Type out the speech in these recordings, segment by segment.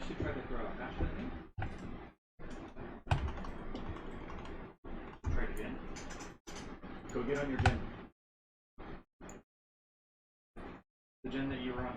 actually try to throw a hash at me. Try it again. Go get on your gen. The gen that you were on.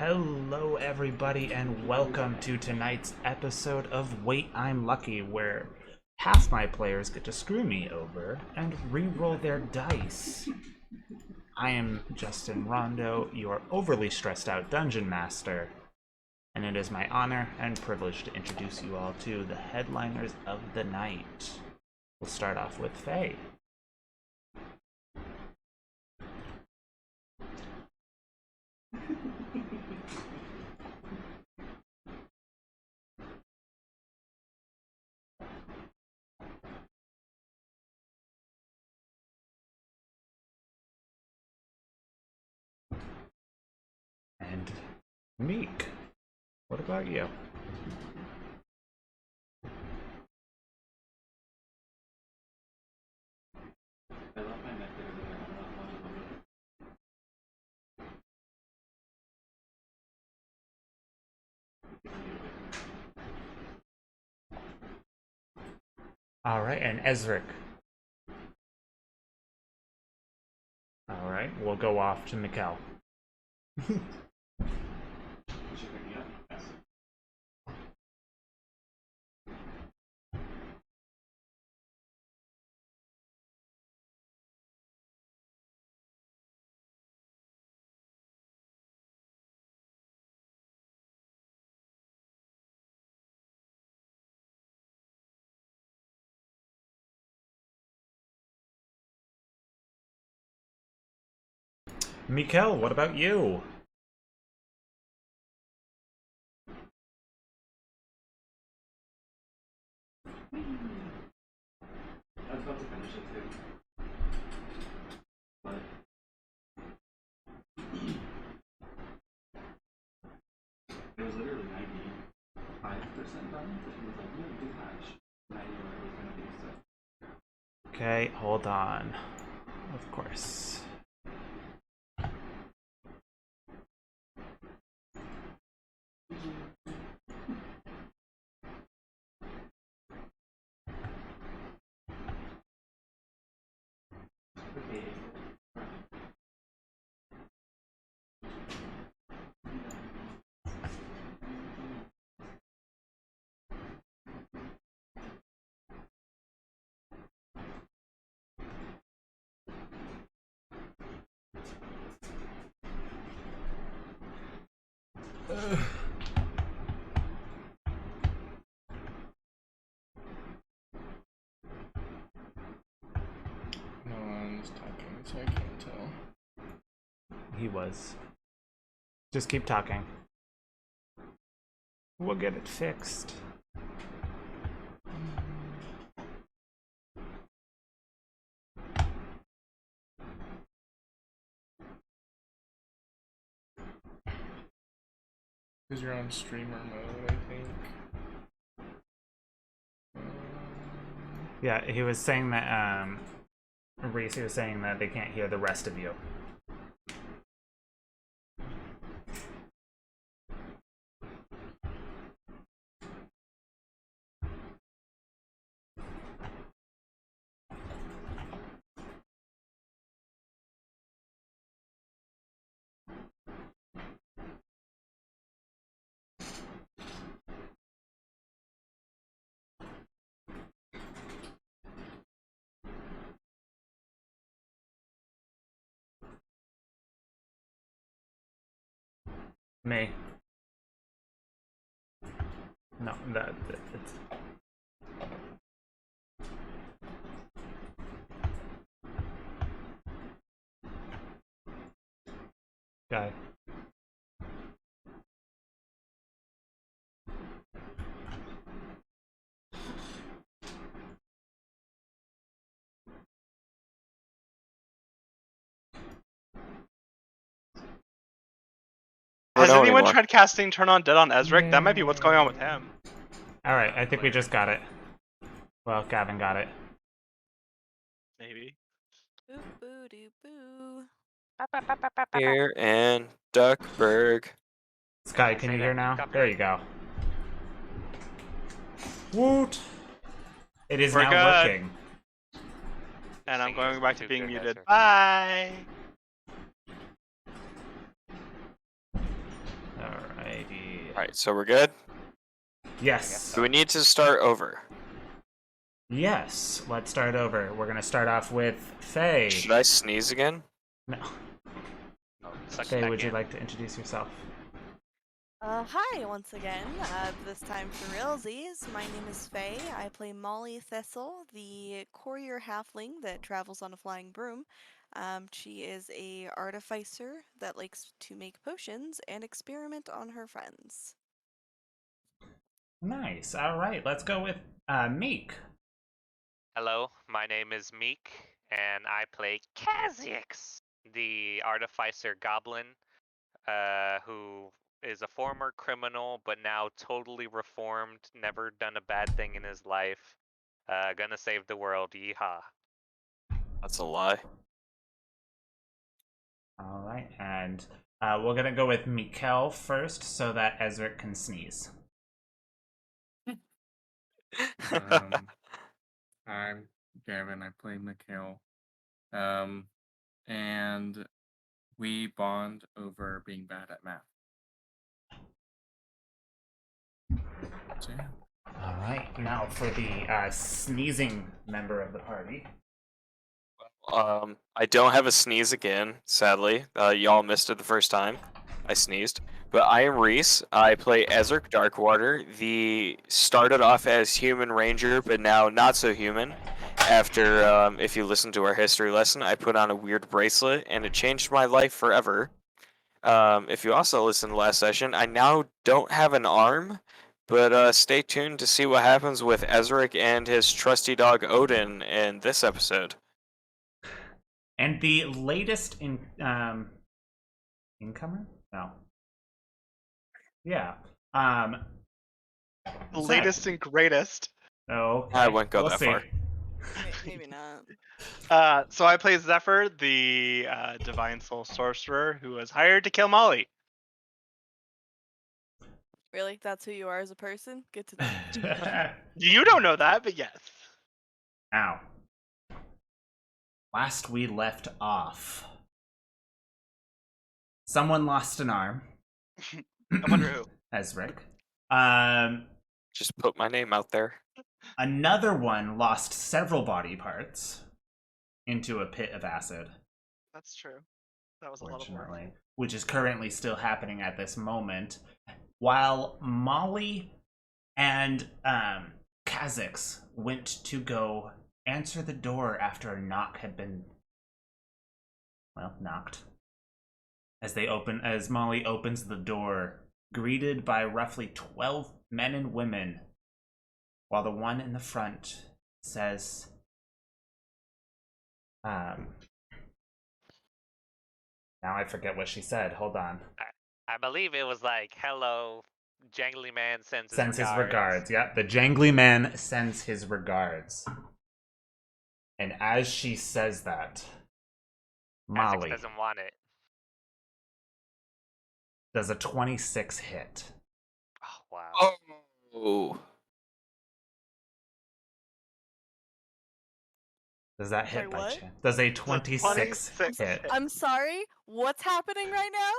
Hello, everybody, and welcome to tonight's episode of Wait, I'm Lucky, where half my players get to screw me over and re-roll their dice. I am Justin Rondo, your overly stressed out dungeon master, and it is my honor and privilege to introduce you all to the headliners of the night. We'll start off with Faye. And Meek, what about you? I love my method of Alright, and Ezric. Alright, we'll go off to Mikkel. Mikkel, what about you? I was about to finish it too. But it was literally 95% done. It was like, no, do patch. 90 where it was gonna be, so. Okay, hold on. Of course. Okay. No one's talking, so I can't tell. He was. Just keep talking. We'll get it fixed. Because you're on streamer mode, I think. Yeah, he was saying that, Reese, he was saying that they can't hear the rest of you. Me. No, it's... Guy. Has anyone tried casting Turn on Dead on Ezric? That might be what's going on with him. Alright, I think we just got it. Well, Gavin got it. Maybe. Boo boo doo boo. Here and Duckburg. Sky, can you hear now? There you go. Woot! It is We're now good. working. And I'm Singing going is back too to being good, muted. Ezra. Bye! Alrighty. Alright, so we're good? Yes. Do we need to start over? Yes, let's start over. We're gonna start off with Faye. Should I sneeze again? No. Suck it Faye, back would you in. like to introduce yourself? Hi once again. This time for realsies. My name is Faye. I play Molly Thessel, the courier halfling that travels on a flying broom. She is a artificer that likes to make potions and experiment on her friends. Nice. All right, let's go with Meek. Hello, my name is Meek, and I play Kha'Zix, the artificer goblin, who is a former criminal, but now totally reformed, never done a bad thing in his life. Gonna save the world, yeehaw. That's a lie. All right, and we're gonna go with Mikkel first, so that Ezra can sneeze. I'm Gavin. I play Mikhail. And we bond over being bad at math. So, yeah. All right, now for the sneezing member of the party. I don't have a sneeze again, sadly. Y'all missed it the first time I sneezed. But I am Reese. I play Ezric Darkwater. Started off as human ranger, but now not so human. After, if you listen to our history lesson, I put on a weird bracelet, and it changed my life forever. If you also listened to last session, I now don't have an arm, but stay tuned to see what happens with Ezric and his trusty dog Odin in this episode. And the latest incomer? No. Yeah. The latest and greatest. Oh, I wouldn't go that see. far. Maybe not. So I play Zephyr, the divine soul sorcerer who was hired to kill Molly. Really? That's who you are as a person? Good to know. You don't know that, but yes. Now, last we left off, someone lost an arm. I wonder who. Ezric. Just put my name out there. Another one lost several body parts into a pit of acid. That's true. That was a lot of work. Fortunately, which is currently still happening at this moment, while Molly and Kha'Zix went to go answer the door after a knock had been, knocked. As Molly opens the door, greeted by roughly 12 men and women, while the one in the front says, now I forget what she said. Hold on. I believe it was like, hello, jangly man sends His regards. Yep, the jangly man sends his regards. And as she says that, Molly doesn't want it. does a 26 hit. Oh, wow. Oh. Does that hit Sorry, by what? chance? Does a 26 hit? I'm sorry? What's happening right now?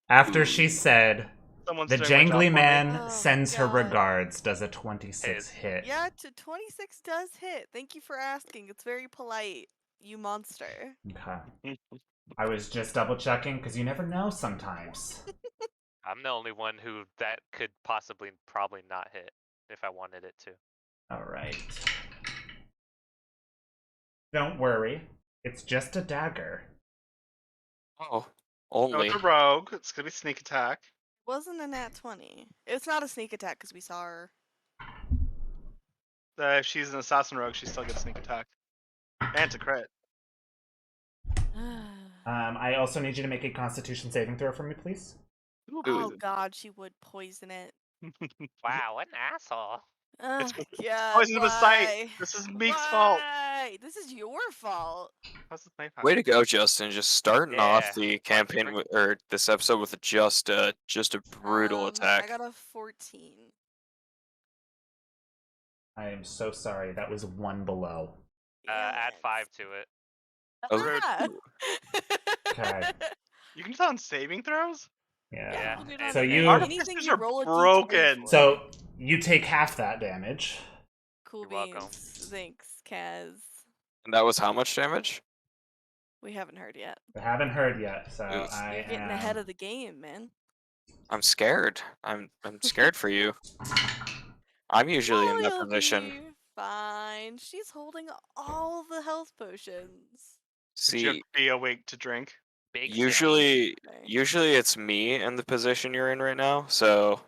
After she said, Someone's the doing my job jangly for man me. Oh, sends her God. regards, does a 26 hit. Yeah, 26 does hit. Thank you for asking. It's very polite, you monster. Okay. I was just double checking because you never know sometimes. I'm the only one who that could probably not hit if I wanted it to. Alright. Don't worry. It's just a dagger. Oh. No, Only. it's a rogue. It's gonna be sneak attack. Wasn't a nat 20. It's not a sneak attack because we saw her. If she's an assassin rogue, she still gets sneak attack. And to crit. I also need you to make a constitution saving throw for me, please. Oh god, she would poison it. Wow, what an asshole. Oh It's god, poison the site. why? This is Meek's fault. Why? This is your fault. How's this my fault? Way to go, Justin. Just starting off Yeah. the campaign or this episode with just a brutal I attack. got a 14. I am so sorry. That was one below. Add Damn 5 to it. Ah! Okay. You can tell on saving throws? Yeah. you can do it So on you- anything Artificers you are roll a D20 broken. for. So you take half that damage. Cool You're welcome. beans. Thanks, Kaz. And that was how much damage? We haven't heard yet. I haven't heard yet, so Oof. I You're getting am ahead of the game, man. I'm scared. I'm scared for you. I'm usually in that Molly'll position. be fine. She's holding all the health potions. Would you See, be awake to drink? Big usually Okay. usually it's me in the position you're in right now, so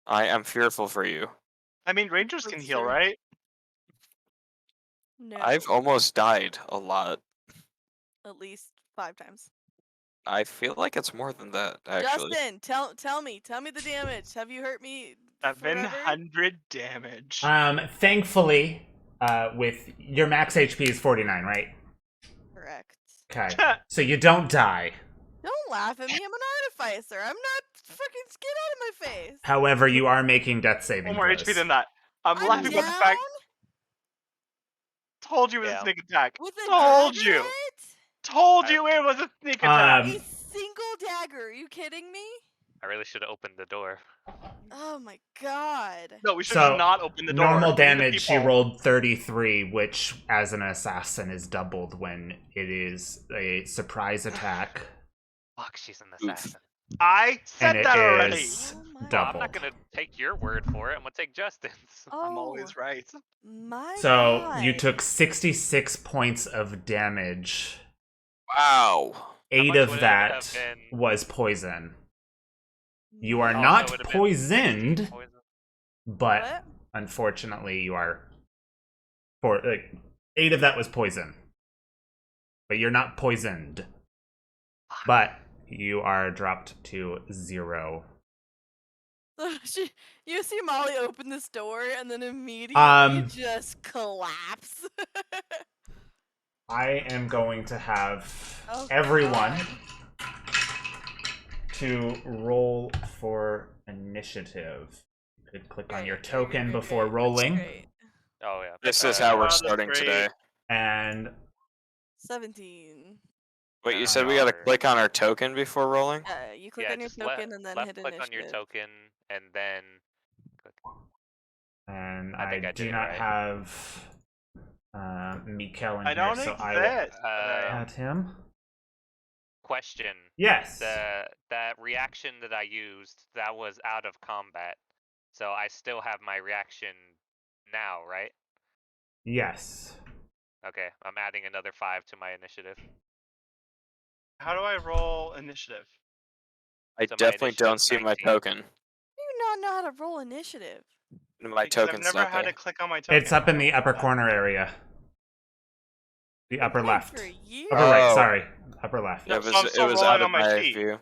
I am fearful for you. I mean, rangers can That's heal, true. right? No. I've almost died a lot. At least 5 times. I feel like it's more than that, actually. Justin, tell me the damage. Have you hurt me forever? 700 damage. Thankfully, with your max HP is 49, right? Correct. Okay. So you don't die. Don't laugh at me. I'm an artificer. I'm not fucking get out of my face. However, you are making death saving One more throws. HP than that. I'm laughing down about the fact. Told you it was Yeah. a sneak attack. with a Told dagger you. in it? Told you it was a sneak attack. A single dagger. Are you kidding me? I really should have opened the door. Oh my god. No, we should So, just not open the door. Normal Leave the damage, she people. rolled 33, which, as an assassin, is doubled when it is a surprise attack. Fuck, she's an Oof. assassin. I said And it that already. is Oh my Well, I'm doubled. not gonna take your word for it. I'm gonna take Justin's. I'm always right. My So god. you took 66 points of damage. Wow. 8 much of would it that have been? was poison. You are Oh, so not it would've been poisoned, Poison. but What? unfortunately you are. 8 of that was poison. But you're not poisoned. But you are dropped to 0. You see Molly open this door and then immediately just collapse. I am going to have Oh, everyone God. to roll for initiative. You could click on your Great, great, token great, before great. rolling. Great. Oh yeah. This is how we're that's starting great. today. And 17. Wait, you Yeah, said we gotta our- click on our token before rolling? You click Yeah, on your just token and then left hit click initiative. on your token and then click. and I think I do did it not right. have Mikkel in I here, don't so exist. I will Uh, add him. Question. Yes. That reaction that I used, that was out of combat. So I still have my reaction now, right? Yes. Okay, I'm adding another 5 to my initiative. How do I roll initiative? I So my definitely don't initiative's see my 19. token. You do not know how to roll initiative. My Because I've token's never not had there. to click on my token. It's up in the I don't upper know corner area. The upper Played left. For years. Upper right, Oh. sorry. Upper left. No, It so was, I'm it still was rolling out of on my my sheet. view.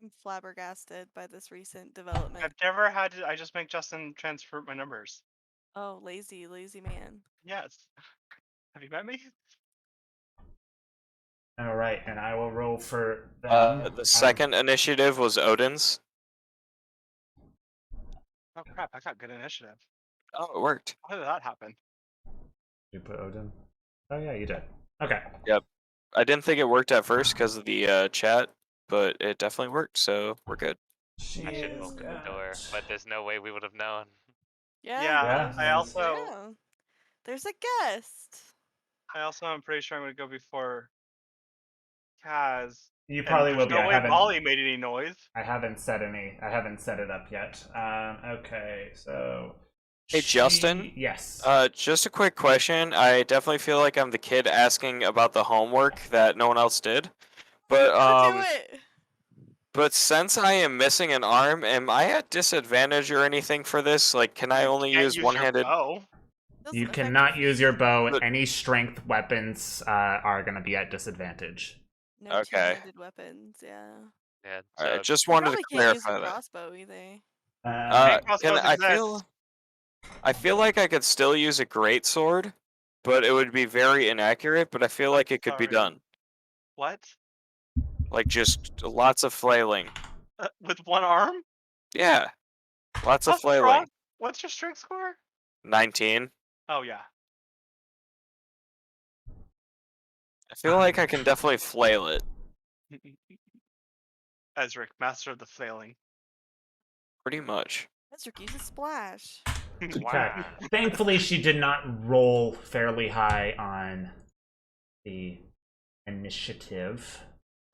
I'm flabbergasted by this recent development. I've never had to. I just make Justin transfer my numbers. Oh, lazy man. Yes. Have you met me? All right, and I will roll for them. The second initiative was Odin's. Oh crap! I got good initiative. Oh, it worked. How did that happen? You put Odin? Oh yeah, you did. Okay. I didn't think it worked at first because of the chat, but it definitely worked, so we're good. I should have opened the door, but there's no way we would have known. Yeah. Yeah. I also Yeah. There's a guest. am pretty sure I'm gonna go before Kaz. You and probably will there's be. no I way haven't. Molly made any noise. I haven't set it up yet. Okay, so. Hey, Justin? Yes. Just a quick question. I definitely feel like I'm the kid asking about the homework that no one else did. But Do it. but since I am missing an arm, am I at disadvantage or anything for this? Like, can I only Can't use your one-handed? bow. Doesn't You affect cannot your use your feet. bow. But- Any strength weapons are going to be at disadvantage. No Okay. two-handed weapons. Yeah. Yeah. Alright, So just You wanted probably to can't use a clarify that. crossbow either. Can crossbows I exist. feel like I could still use a great sword, but it would be very inaccurate. But I feel like it could be Sorry. done. What? Like just lots of flailing. With one arm? Yeah, lots of How flailing. strong? What's your strength score? 19. Oh yeah. I feel like I can definitely flail it. Ezric, master of the flailing. Pretty much. Ezric, use a splash. Wow. Thankfully, she did not roll fairly high on the initiative.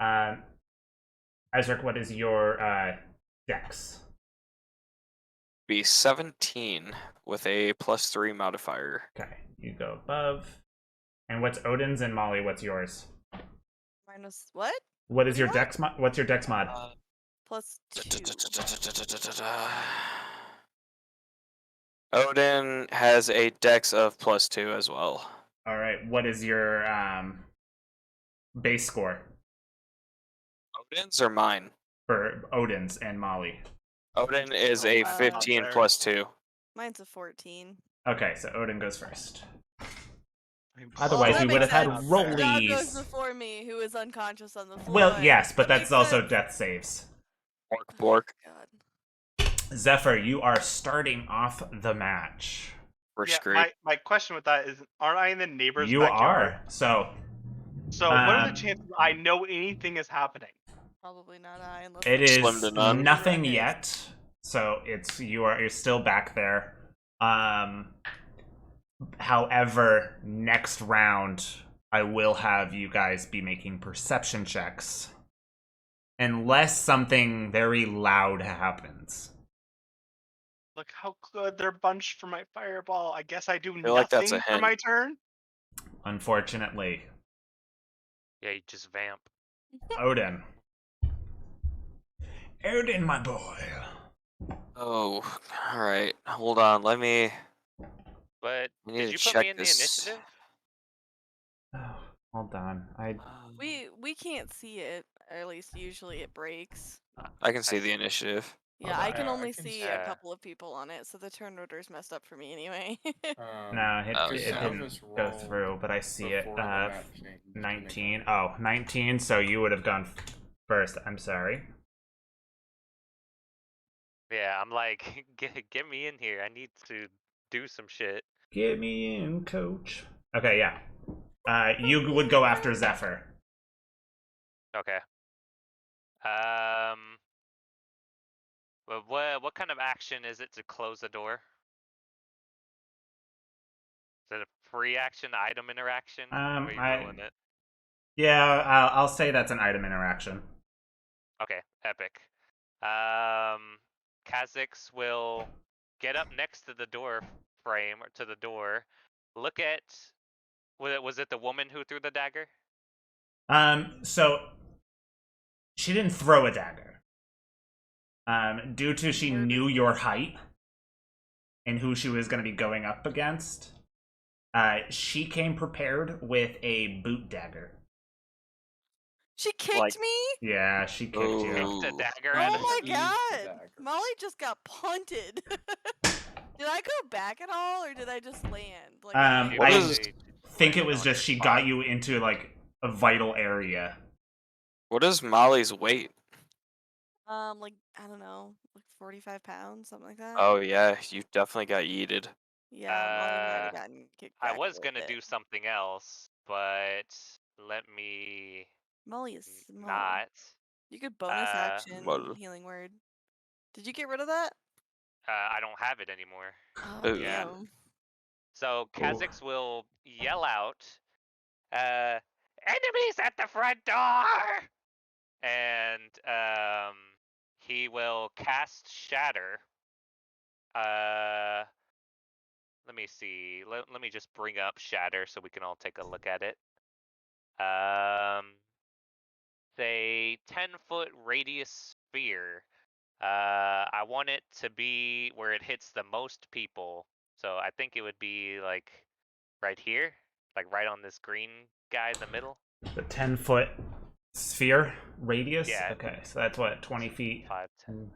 Ezric, what is your dex? Be 17 with a +3 modifier. Okay, you go above. And what's Odin's and Molly? What's yours? Minus what? What is your What? dex mod? What's your dex mod? Plus 2. Odin has a dex of +2 as well. All right. What is your base score Odin's or mine? for Odin's and Molly? Odin is a wow. 15 There. +2. Mine's a 14. Okay, so Odin goes first. I'm Otherwise, that we would makes have had sense. rollies. God goes before me, who is unconscious on the floor. Well, yes, but That that's makes also sense. death saves. Bork. God. Zephyr, you are starting off the match. We're Yeah, screwed. my question with that is, aren't I in the neighbor's You backyard? are. So, So what are the Um, chances I know anything is happening? Probably not I, unless it it's Slim is to none. nothing Right. yet. So you're still back there. However, next round I will have you guys be making perception checks. Unless something very loud happens. Look how good they're bunched for my fireball. I guess I do feel like that's nothing a for hint. my turn. Unfortunately. Yeah, you just vamp. Odin. Odin, my boy. Oh, alright. Hold on. Let me. But I need did to you put check me in the this. initiative? Oh, hold on. we can't see it, or at least usually it breaks. I can see the initiative. Yeah, Hold I on. can Yeah, I only can see see a it. couple of people on it, so the turn order's messed up for me anyway. No, it Oh, it yeah. didn't go through, but I see it. before the map change, 19. Oh, 19, so you would have gone first. I'm sorry. Yeah, I'm like, get me in here. I need to do some shit. Get me in, coach. Okay, yeah. You would go after Zephyr. Okay. But what kind of action is it to close the door? Is it a free action, item interaction? Or are you rolling it? Yeah, I'll say that's an item interaction. Okay, epic. Kha'Zix will get up next to the door frame, or to the door. Look at. Was it the woman who threw the dagger? So she didn't throw a dagger. Due to she knew your height and who she was going to be going up against, she came prepared with a boot dagger. She kicked Like- me? Yeah, she kicked you. Kicked a Ooh. dagger Oh at my us? Ease the god! dagger. Molly just got punted. Did I go back at all, or did I just land? Like, I What is- think it was just she got you into like a vital area. What is Molly's weight? like, I don't know, like 45 pounds, something like that. Oh, yeah. You definitely got yeeted. Yeah, Molly might have gotten kicked back I a was little gonna bit. do something else, but let me Molly is small. not. You could bonus action well- healing word. Did you get rid of that? I don't have it anymore. Oh, Ooh. Yeah. damn. So Kha'Zix will yell out, "Enemies at the front door!" And he will cast Shatter. Let me see. Let me just bring up Shatter so we can all take a look at it. Say 10-foot radius sphere. I want it to be where it hits the most people. So I think it would be like right here, like right on this green guy in the middle. The 10-foot sphere radius? Yeah. Okay, so that's what, 20 feet? 5, 10,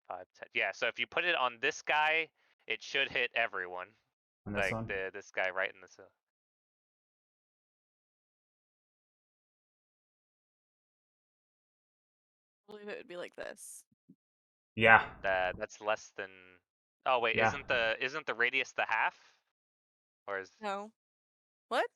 5, 10. Yeah, so if you put it on this guy, it should hit everyone. On this Like one? this guy right in this. I believe it would be like this. Yeah. That's less than. Oh wait, Yeah. isn't the radius the half? Or is No. What?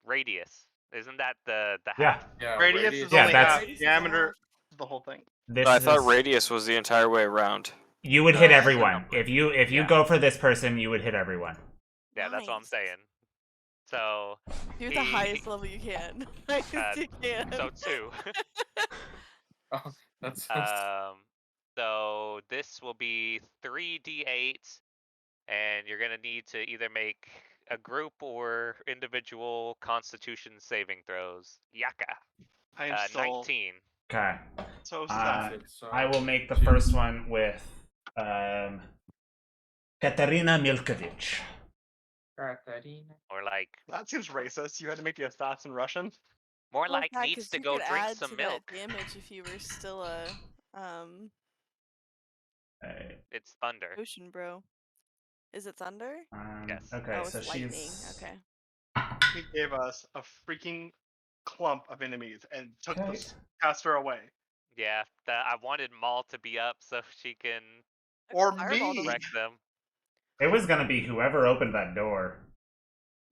radius? Isn't that the Yeah. half? Yeah, Radius is Yeah, only that's- half. Radius is a Diameter half. is the whole thing. This I thought is- radius was the entire way around. You would hit the everyone. number. If you Yeah. go for this person, you would hit everyone. Yeah, that's what I'm Nice. saying. So Do the he- highest level you can. Highest you can. so 2. Oh, that's So this will be 3d8, and you're gonna need to either make a group or individual Constitution saving throws. Yaka. I am so 19. Okay. sad. I will make the first one with Katarina Milkovich. Or like That seems racist. You had to make the assassin Russian. more Well, like yeah, needs 'cause to you go could drink add some to milk. that damage if you were still a It's thunder. ocean bro. Is it thunder? Yes. Okay, Oh, so it's lightning. she's Okay. He gave us a freaking clump of enemies and took Okay. the caster away. Yeah, I wanted Maul to be up so she can I Or fireballed me. him. wreck them. It was gonna be whoever opened that door.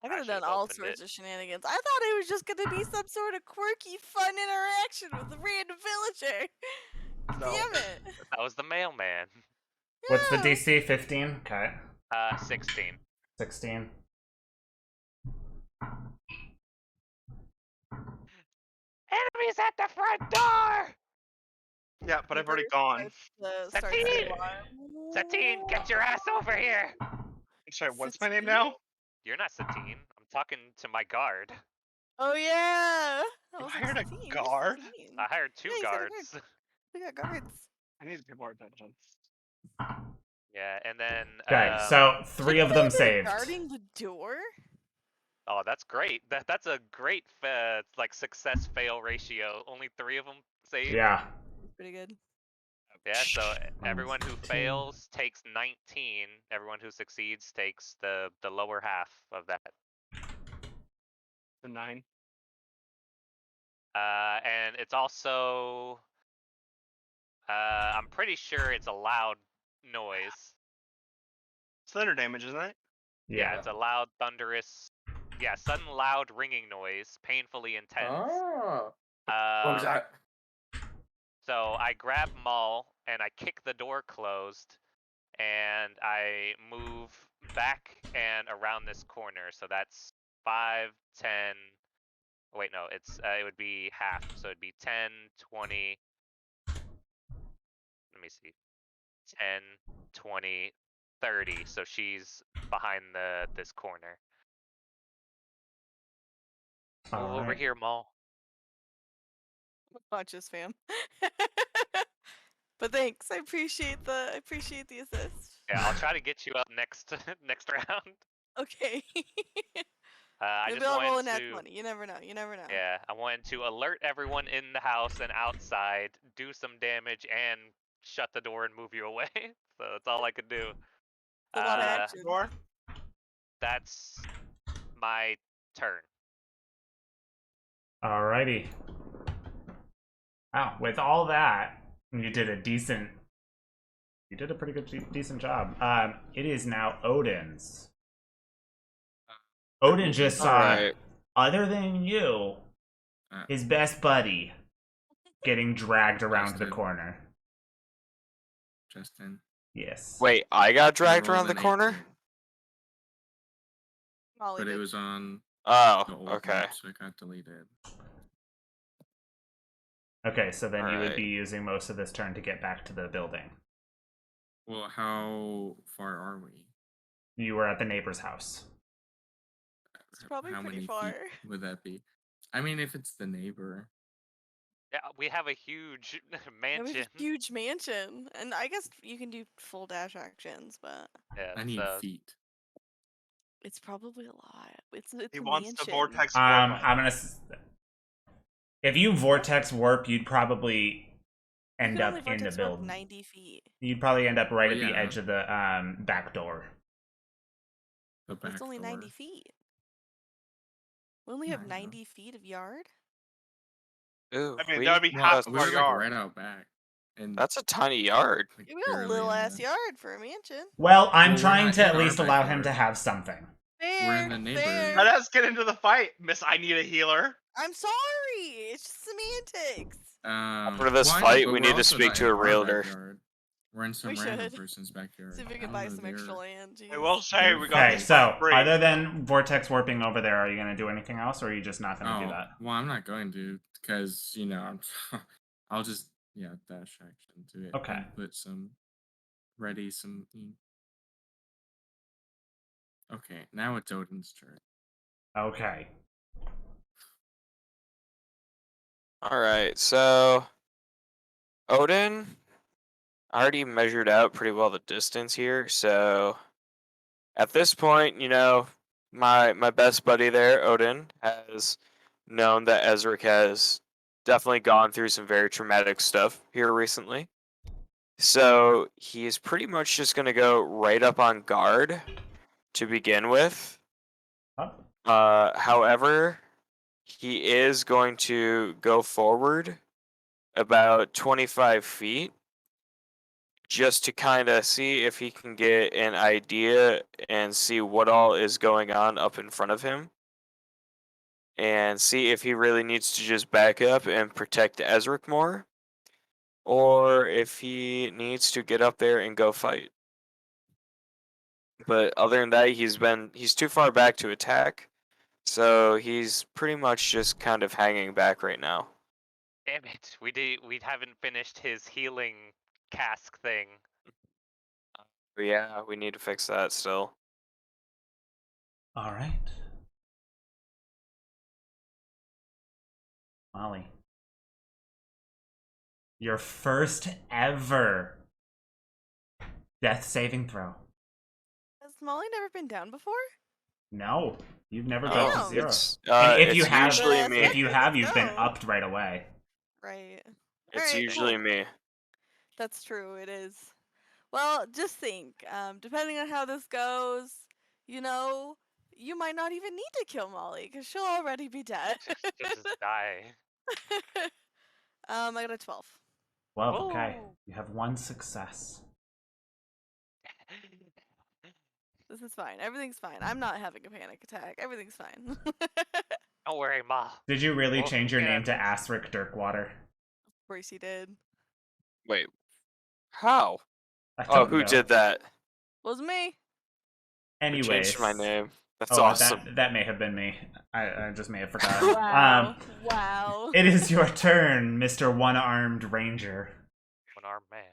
I I could have done should've all opened sorts it. of shenanigans. I thought it was just gonna be some sort of quirky, fun interaction with a random villager. No. Damn it! That was the mailman. What's the No. DC? 15? Okay. 16. 16. Enemies at the front door! Yeah, but I've already Reverse gone. starts the Satine! alarm. Satine, get your ass over here! Sorry, what's my name Satine? now? You're not Satine. I'm talking to my guard. Oh yeah! I You was like, hired a Satine, who's guard? Satine? I hired 2 Yeah, he's got a guard. guards. We got guards. I need to pay more attention. Yeah, and then Okay, so 3 of them They're saved. guarding the door. oh, that's great. That's a great like success fail ratio. Only 3 of them saved. Yeah. Pretty good. Yeah, so everyone who 15. fails takes 19. Everyone who succeeds takes the lower half of that. The 9. And it's also I'm pretty sure it's a loud noise. It's thunder damage, isn't it? Yeah, Yeah. it's a loud, thunderous, sudden, loud, ringing noise, painfully intense. Oh. What was that? So I grab Maul and I kick the door closed, and I move back and around this corner. So that's 5, 10. Wait, no, it would be half. So it'd be 10, 20. Let me see. 10, 20, 30. So she's behind this corner. Move over Alright. here, Maul. Conscious fam. But thanks. I appreciate the assist. Yeah, I'll try to get you up next next round. Okay. I Maybe just I'll roll a wanted nat to. 20. You never know. You never know. Yeah, I wanted to alert everyone in the house and outside, do some damage, and shut the door and move you away. So that's all I could do. It's a lot of action. Door? That's my turn. Alrighty. Wow, with all that, you did a pretty good, decent job. It is now Odin's. Odin just saw, Alright. other than you, his best buddy getting dragged around the Justin. corner. Justin. Yes. Wait, I got dragged I rolled around the an corner? 18, Molly but it did. was on Oh, the old okay. map, so it got deleted. Okay, so then you would Alright. be using most of this turn to get back to the building. Well, how far are we? You were at the neighbor's house. It's probably how pretty many far. feet would that be? I mean, if it's the neighbor. Yeah, we have a huge It was mansion. a huge mansion, and I guess you can do full dash actions, but Yeah, I need so feet. it's probably a lot. It's He a wants mansion. to vortex warp I'm us. gonna. If you vortex warp, you'd probably You end can up only in the vortex warp building. 90 feet. You'd probably end up right Oh, at the yeah. edge of the back door. The But back it's only door. 90 feet. We only have Yeah, I know. 90 feet of yard. Ooh, I mean, that would be Well, half of we're our like yard. right out back. And that's a tiny yard. like, We got a barely little in ass the- yard for a mansion. Well, I'm Well, we're trying not to in at our least allow him backyard. to have something. Fair, in the neighborhood. fair. Let us get into the fight, Miss. I need a healer. I'm sorry. It's just semantics. For this why? fight, But we we're need to also speak not to in a our realtor. backyard. rent some We random should. person's backyard. See if we I can don't buy know, some extra they're- land. I will Jeez. say we got Okay, this so for free. other than vortex warping over there, are you gonna do anything else, or are you just not gonna do Oh, that? well, I'm not going to, because, you know, I'll just, dash action to it. Okay. And put some, ready some. Okay, now it's Odin's turn. Okay. All right, so Odin already measured out pretty well the distance here, so at this point, my best buddy there, Odin, has known that Ezric has definitely gone through some very traumatic stuff here recently. So he's pretty much just gonna go right up on guard to begin with. Up. However, he is going to go forward about 25 feet just to kind of see if he can get an idea and see what all is going on up in front of him. And see if he really needs to just back up and protect Ezric more, or if he needs to get up there and go fight. But other than that, he's too far back to attack, so he's pretty much just kind of hanging back right now. Damn it, we haven't finished his healing cask thing. But yeah, we need to fix that still. All right. Molly. Your first ever death saving throw. Has Molly never been down before? No, you've never Oh, dropped to Damn. zero. And if you it's have, usually That's me. if you have, Let's you've been go. upped right away. Right. It's Alright, usually cool. me. That's true, it is. Well, just think, depending on how this goes, you might not even need to kill Molly, because she'll already be dead. Just die. I got a 12. Well, okay. Whoa. You have one success. This is fine. Everything's fine. I'm not having a panic attack. Everything's fine. Don't worry, Ma. Did you really Well, change your yeah. name to Asric Dirkwater? Of course he did. Wait, how? I Oh, don't who know. did that? Was me. Who Anyways. changed my name? That's Oh, awesome. that may have been me. I just may have forgotten. Wow. Wow. It is your turn, Mr. One-Armed Ranger. One-armed man.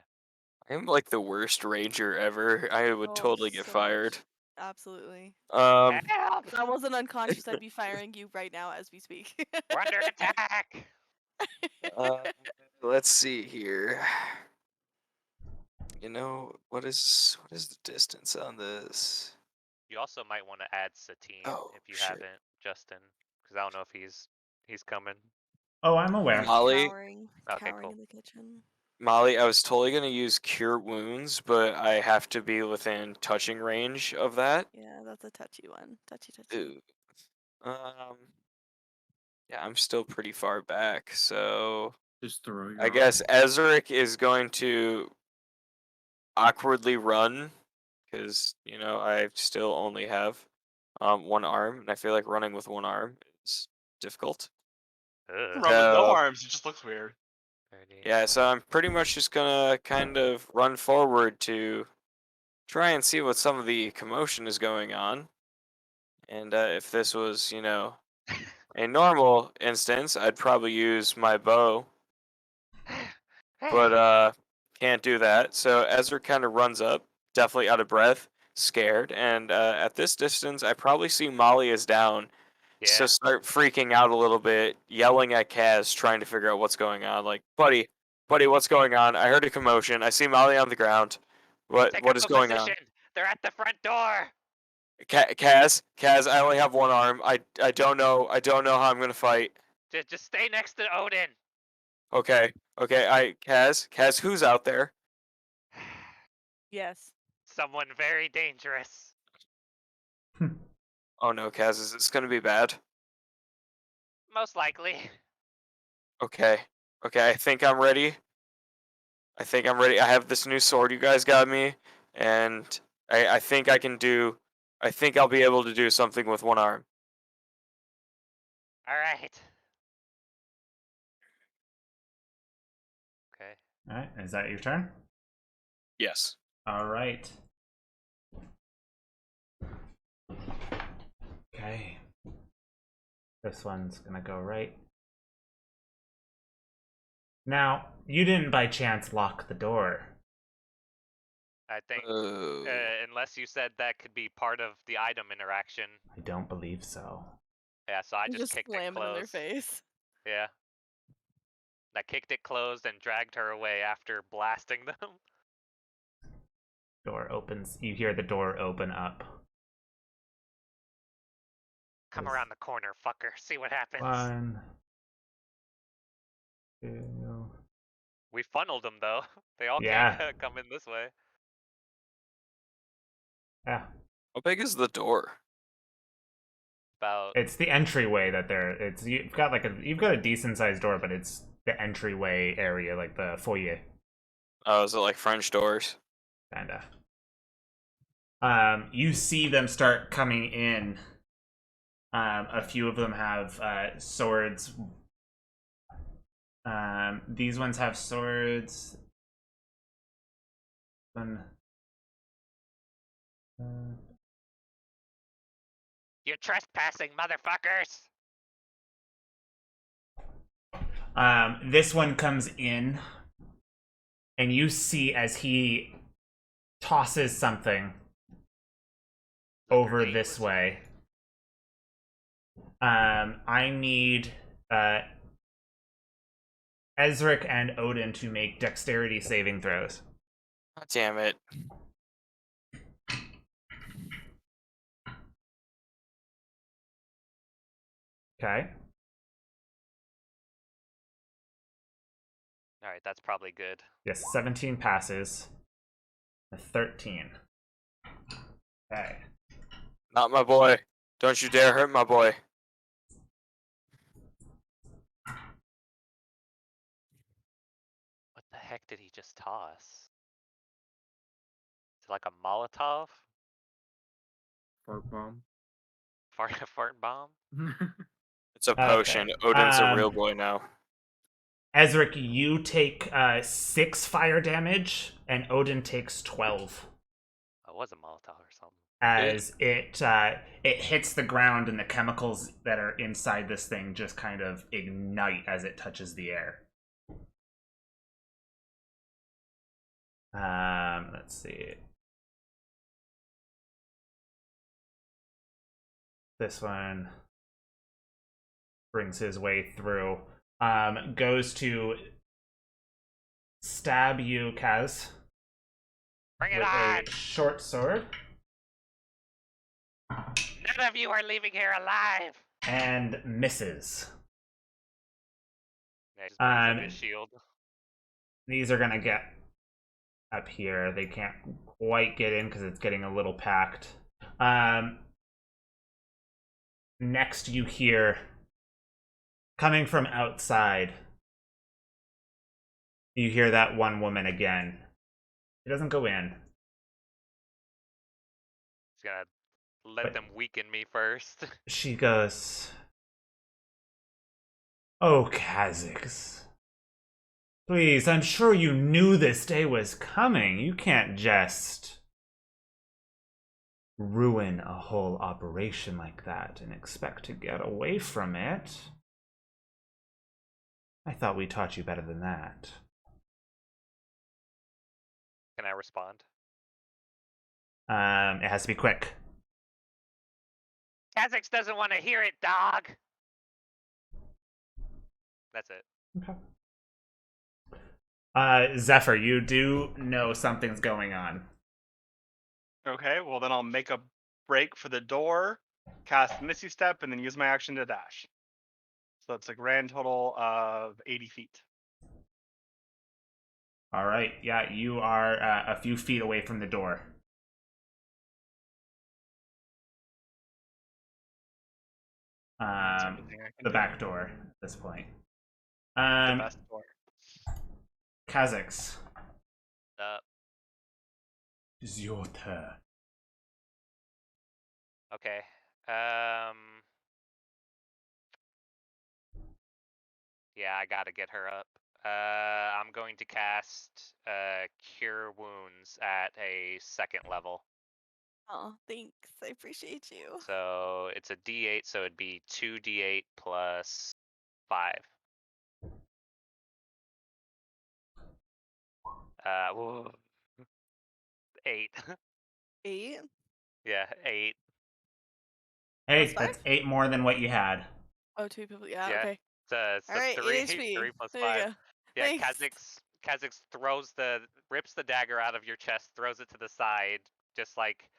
I'm like the worst ranger ever. I would Oh, totally get so fired. much. Absolutely. Um, If I wasn't unconscious, I'd be firing you right now as we speak. We're under attack! uh, let's see here. What is the distance on this? You also might want to add Satine Oh, if you shit. haven't, Justin. Because I don't know if he's coming. Oh, I'm aware. Molly? Cowering Okay, cool. in the kitchen. Molly, I was totally gonna use Cure Wounds, but I have to be within touching range of that. Yeah, that's a touchy one. Touchy. Ooh. Yeah, I'm still pretty far back, so Just throw your I guess Ezric is going to awkwardly run, because I still only have one arm, and I feel like running with one arm is difficult. Ugh. Run with no So- arms. It just looks weird. 30. Yeah, so I'm pretty much just gonna kind of run forward to try and see what some of the commotion is going on. And if this was, a normal instance, I'd probably use my bow, but can't do that. So Ezra kind of runs up, definitely out of breath, scared, and at this distance, I probably see Molly is down. Yeah. So start freaking out a little bit, yelling at Kaz, trying to figure out what's going on. Like, buddy, what's going on? I heard a commotion. I see Molly on the ground. What Take what up is a going on? position. They're at the front door. Kaz, I only have one arm. I don't know how I'm gonna fight. Just stay next to Odin. Okay. Kaz, who's out there? Yes. Someone very dangerous. Oh no, Kaz, is this gonna be bad? Most likely. Okay, I think I'm ready. I have this new sword you guys got me, and I think I'll be able to do something with one arm. All right. Okay. All right, is that your turn? Yes. All right. Okay. This one's gonna go right. Now, you didn't by chance lock the door. I think, Oh. unless you said that could be part of the item interaction. I don't believe so. Yeah, so I You just kicked it slam it in their closed. face. Yeah. I kicked it closed and dragged her away after blasting them. Door opens. You hear the door open up. Come Yes. around the corner, fucker. See what happens. 1, 2. We funneled them though. They all Yeah. can't come in this way. Yeah. How big is the door? About It's the entryway that they're. It's you've got a decent sized door, but it's the entryway area, like the foyer, Oh, is it like French doors? kinda. You see them start coming in. A few of them have swords. These ones have swords. One. you're trespassing, motherfuckers. This one comes in, and you see as he tosses something over this way. I need Ezric and Odin to make dexterity saving throws. God damn it. Okay. All right, that's probably good. Yes, 17 passes. A 13. Okay. Not my boy. Don't you dare hurt my boy. What the heck did he just toss? Is it like a Molotov? Fart bomb. Fart bomb? It's a Okay. potion. Odin's a real boy now. Ezric, you take 6 fire damage, and Odin takes 12. Oh, it was a Molotov or something. As it hits the ground, and the chemicals that are inside this thing just kind of ignite as it touches the air. Let's see. This one brings his way through. Goes to stab you, Kaz, Bring it with on! a short sword, None of you are leaving here alive! and misses. Yeah, just brings up Um, his shield. These are gonna get up here. They can't quite get in because it's getting a little packed. Next, you hear coming from outside. You hear that one woman again. She doesn't go in. He's gonna let But- them weaken me first. She goes, "Oh, Kha'Zix. Please, I'm sure you knew this day was coming. You can't just ruin a whole operation like that and expect to get away from it. I thought we taught you better than that." Can I respond? It has to be quick. Kha'Zix doesn't want to hear it, dog! That's it. Okay. Zephyr, you do know something's going on. Okay, well then I'll make a break for the door, cast Misty Step, and then use my action to dash. So that's a grand total of 80 feet. All right. Yeah, you are a few feet away from the door. That's everything I can The do. back door at this point. The best door. Kha'Zix, it's your turn. Okay. Yeah, I gotta get her up. I'm going to cast Cure Wounds at a 2nd level. Oh, thanks. I appreciate you. So it's a D8, so it'd be 2d8 plus 5. Whoa. 8. 8 Yeah, 8. Hey, Plus that's 8 more than what you had. Oh, 2 people. Yeah, Yeah. okay. It's All a right, 3, 8 HP. 3 plus There 5. you go. Yeah, Thanks. Kha'Zix rips the dagger out of your chest, throws it to the side, just like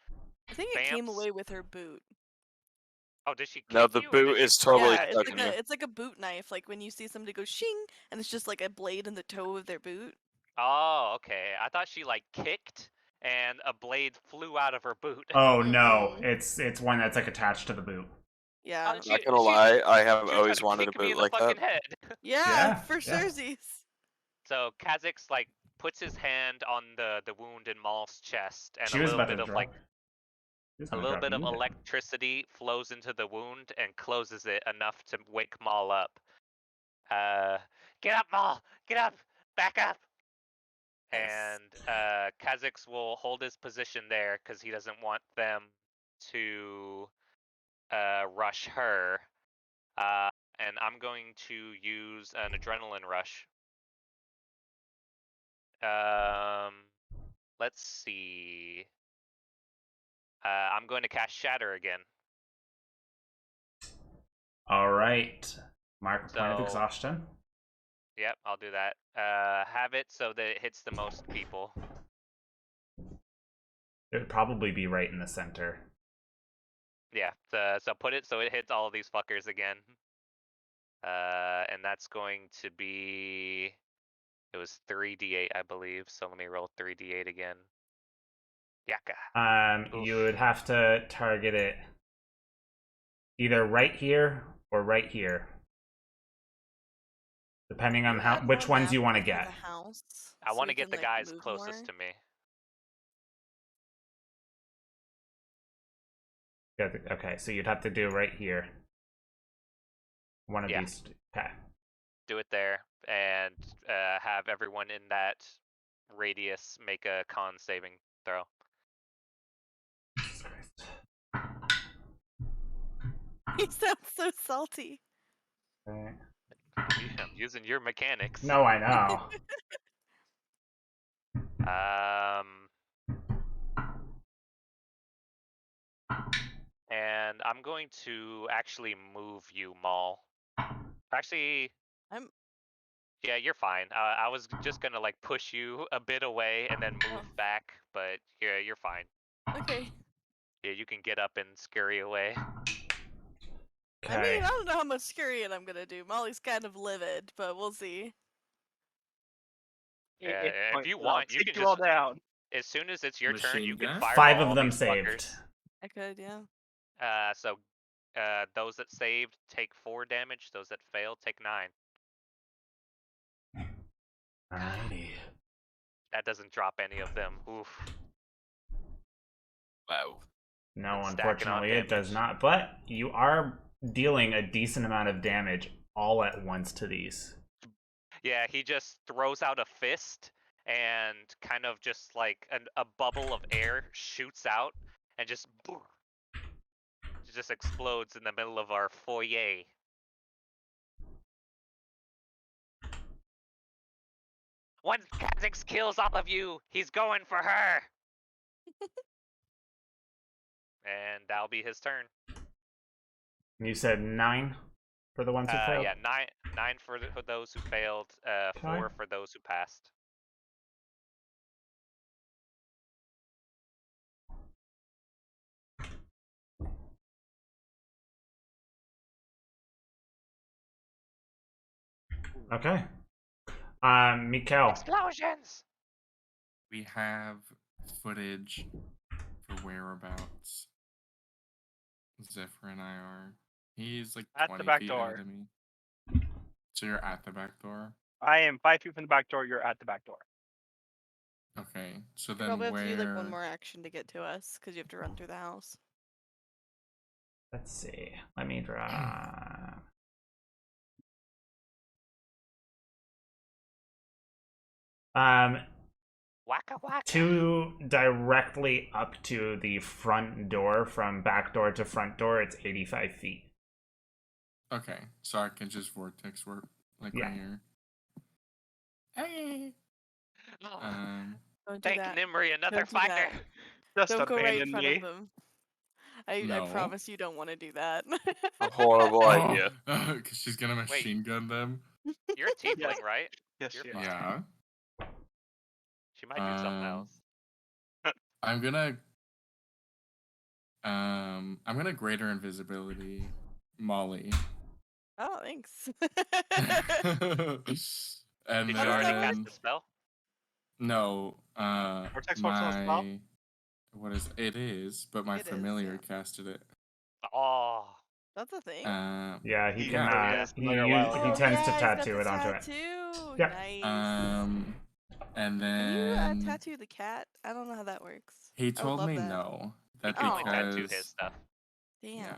I think it came bamps. away with her boot. Oh, did she kick No, the you or boot did she is totally Yeah, stuck in you. it's like a boot knife. Like when you see somebody go shing, and it's just like a blade in the toe of their boot. Oh, okay. I thought she like kicked and a blade flew out of her boot. Oh no, Mm-mm. it's one that's like attached to the boot. Yeah. Not gonna lie, I have She was always gonna wanted a kick me boot in the like that. fucking head. Yeah, Yeah, for yeah. surezies. So Kha'Zix like puts his hand on the wound in Maul's chest, and She a was little about bit to of drop. like She was a gonna little drop bit of you down. electricity flows into the wound and closes it enough to wake Maul up. Get up, Maul! Get up! Back up! Nice. And Kha'Zix will hold his position there because he doesn't want them to rush her. And I'm going to use an adrenaline rush. Let's see. I'm going to cast Shatter again. All right. Mark a point of So- exhaustion. Yep, I'll do that. Have it so that it hits the most people. It would probably be right in the center. Yeah, so put it so it hits all of these fuckers again. And that's going to be... It was 3d8, I believe, so let me roll 3d8 again. Yaka. You Oof. would have to target it either right here or right here, depending on You how add which more ones you want to napkins get. the house, I so want to we get can, the like, guys move closest more? to me. Yeah, okay, so you'd have to do right here. One of Yeah. these. Okay. Do it there, and have everyone in that radius make a con saving throw. Jesus Christ. You sound so salty. Okay. I'm using your mechanics. No, I know. And I'm going to actually move you, Maul. Actually, yeah, you're fine. I was just gonna like push you a bit away and then move back, but yeah, you're fine. Okay. Yeah, you can get up and scurry away. I mean, I don't know how much scurrying I'm gonna do. Molly's kind of livid, but we'll see. Yeah, It's if you pointless. want, I'll you take can you all just. down. As soon as it's your turn, Machine you can gun? fire 5 all of them these saved. fuckers. I could, yeah. So those that saved take 4 damage. Those that failed take 9. Alrighty. That doesn't drop any of them. Oof. Wow. No, It's stacking on unfortunately, it does damage. not. But you are dealing a decent amount of damage all at once to these. Yeah, he just throws out a fist and kind of just like a bubble of air shoots out and just boom, it just explodes in the middle of our foyer. Once Kha'Zix kills all of you, he's going for her. And that'll be his turn. You said 9 for the ones who failed? Yeah, 9 for those who failed, 4 for those who passed. Okay. Mikkel. Explosions! We have footage for whereabouts Zephyr and I are. He's like At 20 the back feet door. ahead of me. So you're at the back door? I am 5 feet from the back door. You're at the back door. Okay, so You then probably have where... to do like one more action to get to us, because you have to run through the house. Let's see. Let me draw. Waka waka. To directly up to the front door, from back door to front door, it's 85 feet. Okay, so I can just vortex warp like Yeah. right here. Hey. Oh, Don't do thank that. Nimri, another Don't do that. fighter. Just Don't go right in abandon front me. of them. I No. promise you don't want to do that. A horrible idea. Because she's gonna machine gun them. You're a tiefling, right? Yes, You're yes. fine. Yeah. She might do something else. I'm gonna greater invisibility Molly. Oh, thanks. And Did then you already cast the spell? no, Vortex Warp's not a spell? what is it is, but my It is, familiar yeah. casted it. Oh, That's a thing. Yeah, he He can. really is familiar while He ago. tends yeah, to he's got tattoo the it onto it. tattoo. Yeah. Nice. And Can you then tattoo the cat? I don't know how that works. he I would told love me that. no. he That can only tattoo because his stuff. Damn. yeah.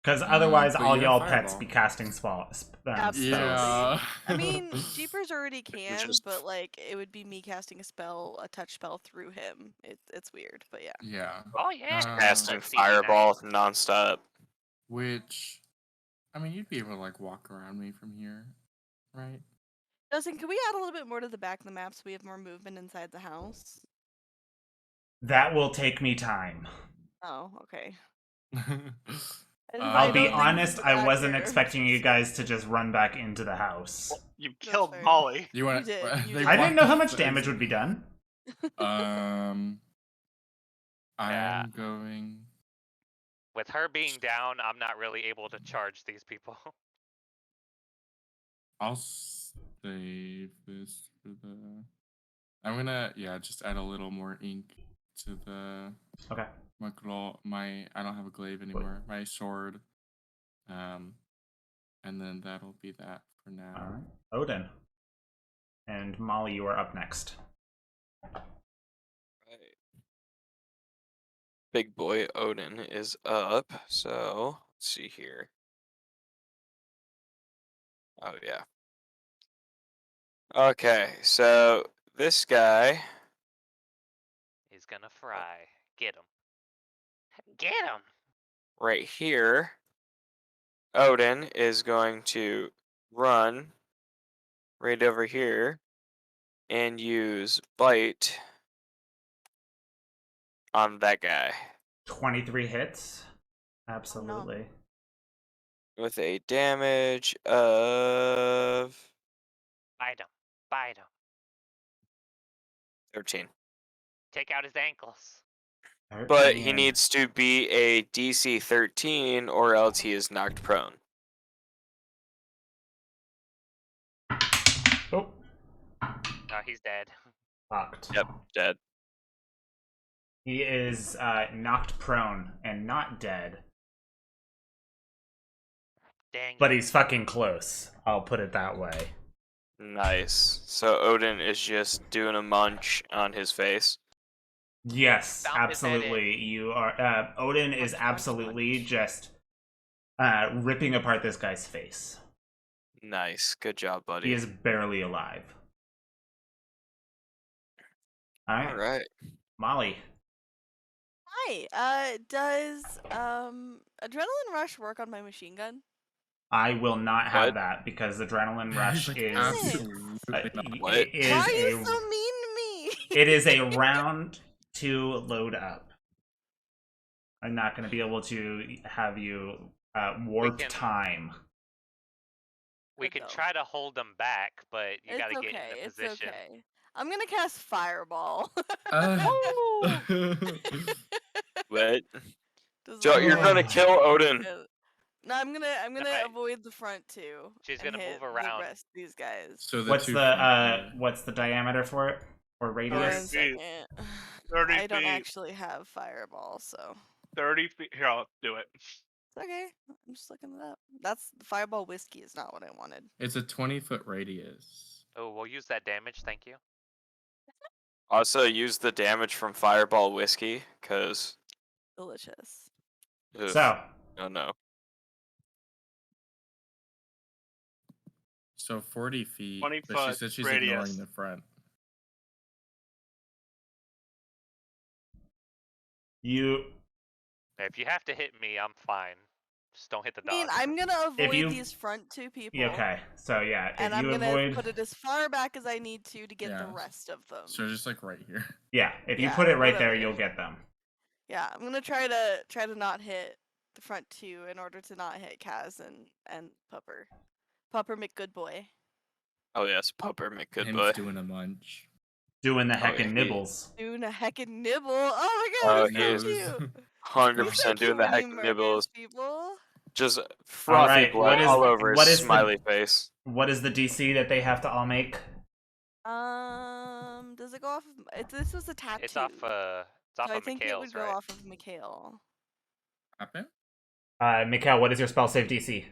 Because otherwise, but all you have y'all pets Fireball. be casting spells. Absolutely. Yeah. I mean, Jeepers already can, just- but like it would be me casting a touch spell through him. It's weird, but yeah. Yeah. Oh yeah. Casting Let's see, fireball nice. nonstop. Which, I mean, you'd be able to like walk around me from here, right? Justin, can we add a little bit more to the back of the map so we have more movement inside the house? That will take me time. Oh, okay. I'll be don't think honest, this is I wasn't accurate. expecting you guys to just run back into the house. You killed fair. Molly. You want? did, you they did. I didn't know how walked much up damage the would be done. exit. Yeah. I'm going. With her being down, I'm not really able to charge these people. I'll save this for the. I'm gonna just add a little more ink to the Okay. I don't have a glaive anymore. My sword. And then that'll be that for now. All right. Odin. And Molly, you are up next. Big boy Odin is up. So let's see here. Oh yeah. Okay, so this guy. He's gonna fry. Get him. Get him. Right here, Odin is going to run right over here and use bite on that guy 23 hits. Absolutely. with a damage of Bite him. Bite him. 13. Take out his ankles. But he 13. needs to be a DC 13 or else he is knocked prone. Oh, No, he's dead. fucked. Yep, dead. He is knocked prone and not dead, Dang. but he's fucking close. I'll put it that way. Nice. So Odin is just doing a munch on his face. Yes, Stomp his head in. absolutely. You are. Odin is Punch, punch, absolutely punch. just ripping apart this guy's face. Nice. Good job, buddy. He is barely alive. All right, All right. Molly. Hi. Does Adrenaline Rush work on my machine gun? I will not have What? that because Adrenaline Rush Like, is absolutely not. What? it is Why are you a so mean to me? it is a round to load up. I'm not going to be able to have you warp can- time. We Good can though. try to hold them back, but you It's gotta okay. get in the It's position. okay. I'm gonna cast Fireball. What? Does Joe, that you're work? gonna kill Odin. No, I'm gonna Alright. avoid the front two. She's and gonna hit move around. The rest of these guys. So What's two the front what's the diameter for it or One radius? feet. second. 30 I don't feet. actually have Fireball, so 30 feet. Here, I'll do it. it's okay. I'm just looking it up. That's Fireball whiskey is not what I wanted. It's a 20-foot radius. Oh, we'll use that damage, thank you. Also, use the damage from Fireball Whiskey, because. Delicious. So Oh no. So 40 feet. 20 but she foot said she's radius. ignoring the front. You If you have to hit me, I'm fine. Just don't hit the I mean, dog. I'm gonna avoid you- these front two people. okay? So yeah, And if I'm you gonna avoid, put it as far back as I need to get the Yeah. rest of them. So just like right here. yeah, if you Yeah, put it right there, whatever. you'll get them. Yeah, I'm gonna try to not hit the front two in order to not hit Kaz and Pupper. Pupper McGoodboy. Oh yes, Pupper McGoodboy. Him's doing a munch. Doing the Oh, heckin' yeah, he- nibbles. Doing a heckin' nibble. Oh my Oh, god, he that's is so cute. 100% doing the when he heck murders nibbles. people. Just frothy Alright, blood what is- all over what his is the- smiley face. What is the DC that they have to all make? Does it go off of this was a tattoo. It's off. It's off so I of think it Mikhail's, would go right? off of Mikhail. Happen? Mikhail, what is your spell save DC?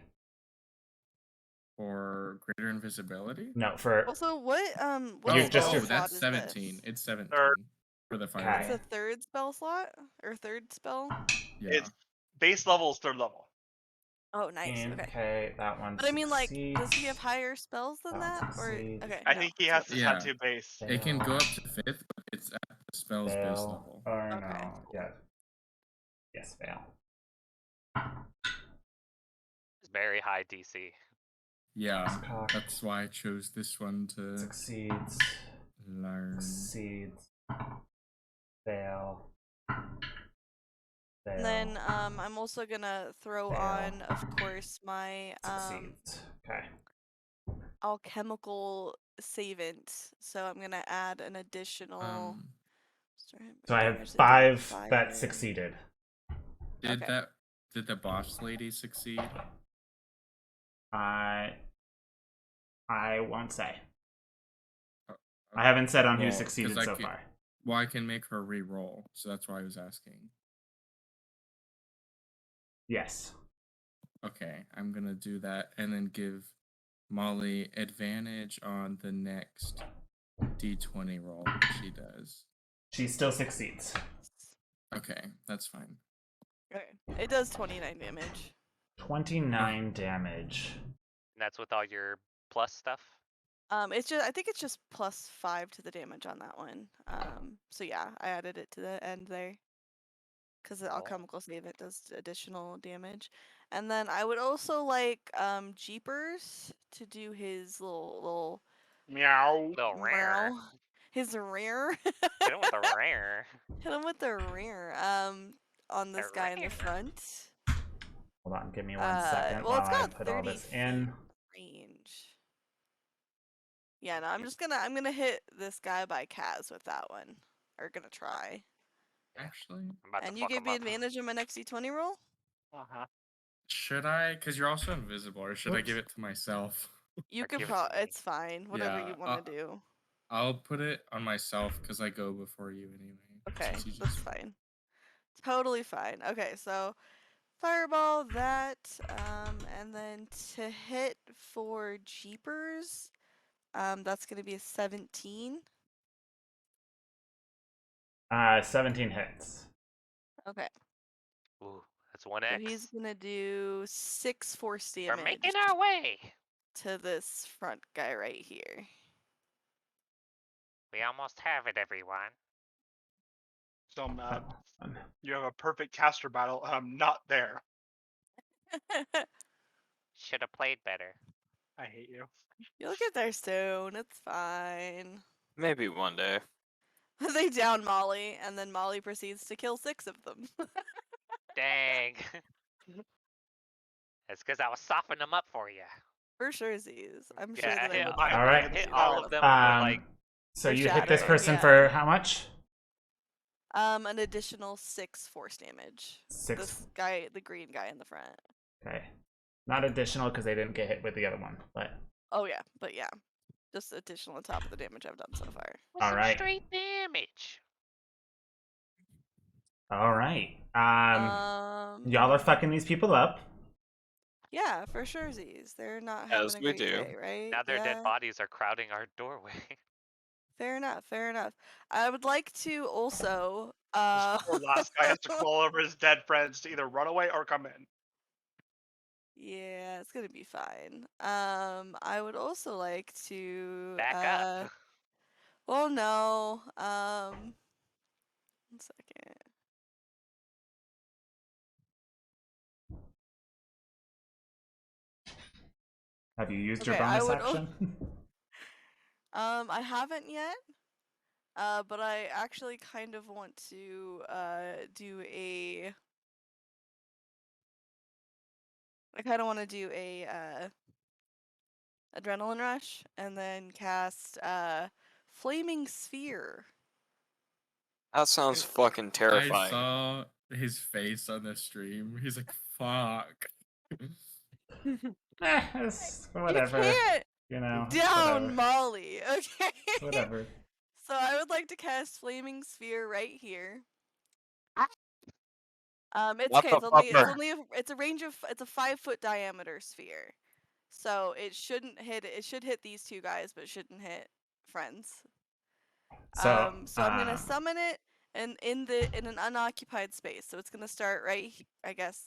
Or greater invisibility? No, for Also, what You're spell just- oh, slot that's is 17. this? It's 17 Third. for the It's fireball. Okay. a third spell slot or third spell. Yeah. It's base level is 3rd level. Oh, nice. Okay. Okay, that one. But I mean, like, does he succeeds. have higher spells than That that? Or succeeds. okay. I no, think he it's has not- the Yeah. tattoo base. It can go up to 5th, but it's at the spell's base Fail. level. Or Okay. no. Yeah. Yes, fail. It's very high DC. Yeah, Cock. that's why I chose this one to Succeeds. learn. Succeeds. Fail. Fail. And then I'm also gonna throw Fail. on, of course, my Succeeds. Okay. alchemical savant. So I'm gonna add an additional. So I have damage they do 5 with that fire. succeeded. Okay. Did the boss lady succeed? I won't say. Oh, I haven't said on who Well, 'cause succeeded I so can- far. Well, I can make her re-roll, so that's why I was asking. Yes. Okay, I'm gonna do that and then give Molly advantage on the next D20 roll that she does. She still succeeds. Okay, that's fine. Okay. It does 29 damage. 29 damage. And that's with all your plus stuff. It's just I think it's just +5 to the damage on that one. So yeah, I added it to the end there. Because the alchemical savant does additional damage. And then I would also like Jeepers to do his little Meow. Little rare. meow. His rare. Hit him with a rare. Hit him with the rare. On this guy in the rare. front. Hold on, give me 1 second well, while it's I got put all 30 this in. range. Yeah, no, I'm gonna hit this guy by Kaz with that one. Or gonna try. Actually, I'm about to And you fuck gave him me up. advantage on my next D20 roll? Uh-huh. should I? Because you're also invisible, or should I Whoops. give it to myself? You Or could give it to me. it's fine. Whatever Yeah, you want to do. I'll put it on myself because I go before you anyway. Okay, since you that's just- fine. Totally fine. Okay, so fireball that, and then to hit for Jeepers, that's gonna be a 17. 17 hits. Okay, Ooh, that's 1x. so he's gonna do 6 force We're damage making our way. to this front guy right here. We almost have it, everyone. So That one's fun. you have a perfect caster battle, and I'm not there. Should have played better. I hate you. You'll get there soon. It's fine. Maybe one day. They down Molly, and then Molly proceeds to kill 6 of them. Dang. It's because I was softening them up for you. For sure, Z's. I'm sure Yeah, that I hit, would. All right. hit all of them Um, with like So For you hit this shatter, person yeah. for how much? An additional 6 force damage. 6. This guy, the green guy in the front. Okay. Not additional because they didn't get hit with the other one, but Oh yeah, but yeah, just additional on top of the damage I've done so far. with all some right. straight damage. All right. Y'all are fucking these people up. Yeah, for sure, Z's. They're not As having a we great do. day, right? Now their yeah. dead bodies are crowding our doorway. Fair enough. Fair enough. I would like to also. This poor last guy has to crawl over his dead friends to either run away or come in. Yeah, it's gonna be fine. I would also like to. Back up. Well, no. 1 second. Have you used your Okay, I bonus would action? I haven't yet. But I actually kind of want to do a. I kind of want to do a adrenaline rush and then cast flaming sphere. That sounds fucking I terrifying. saw his face on the stream. He's like, "Fuck." Whatever. You can't You know, down whatever. Molly. Okay. Whatever. So I would like to cast flaming sphere right here. It's What okay. the It's only fucker? it's a range of it's a 5-foot diameter sphere, so it shouldn't hit. It should hit these two guys, but it shouldn't hit friends. So, So I'm gonna summon it and in an unoccupied space. So it's gonna start right. I guess.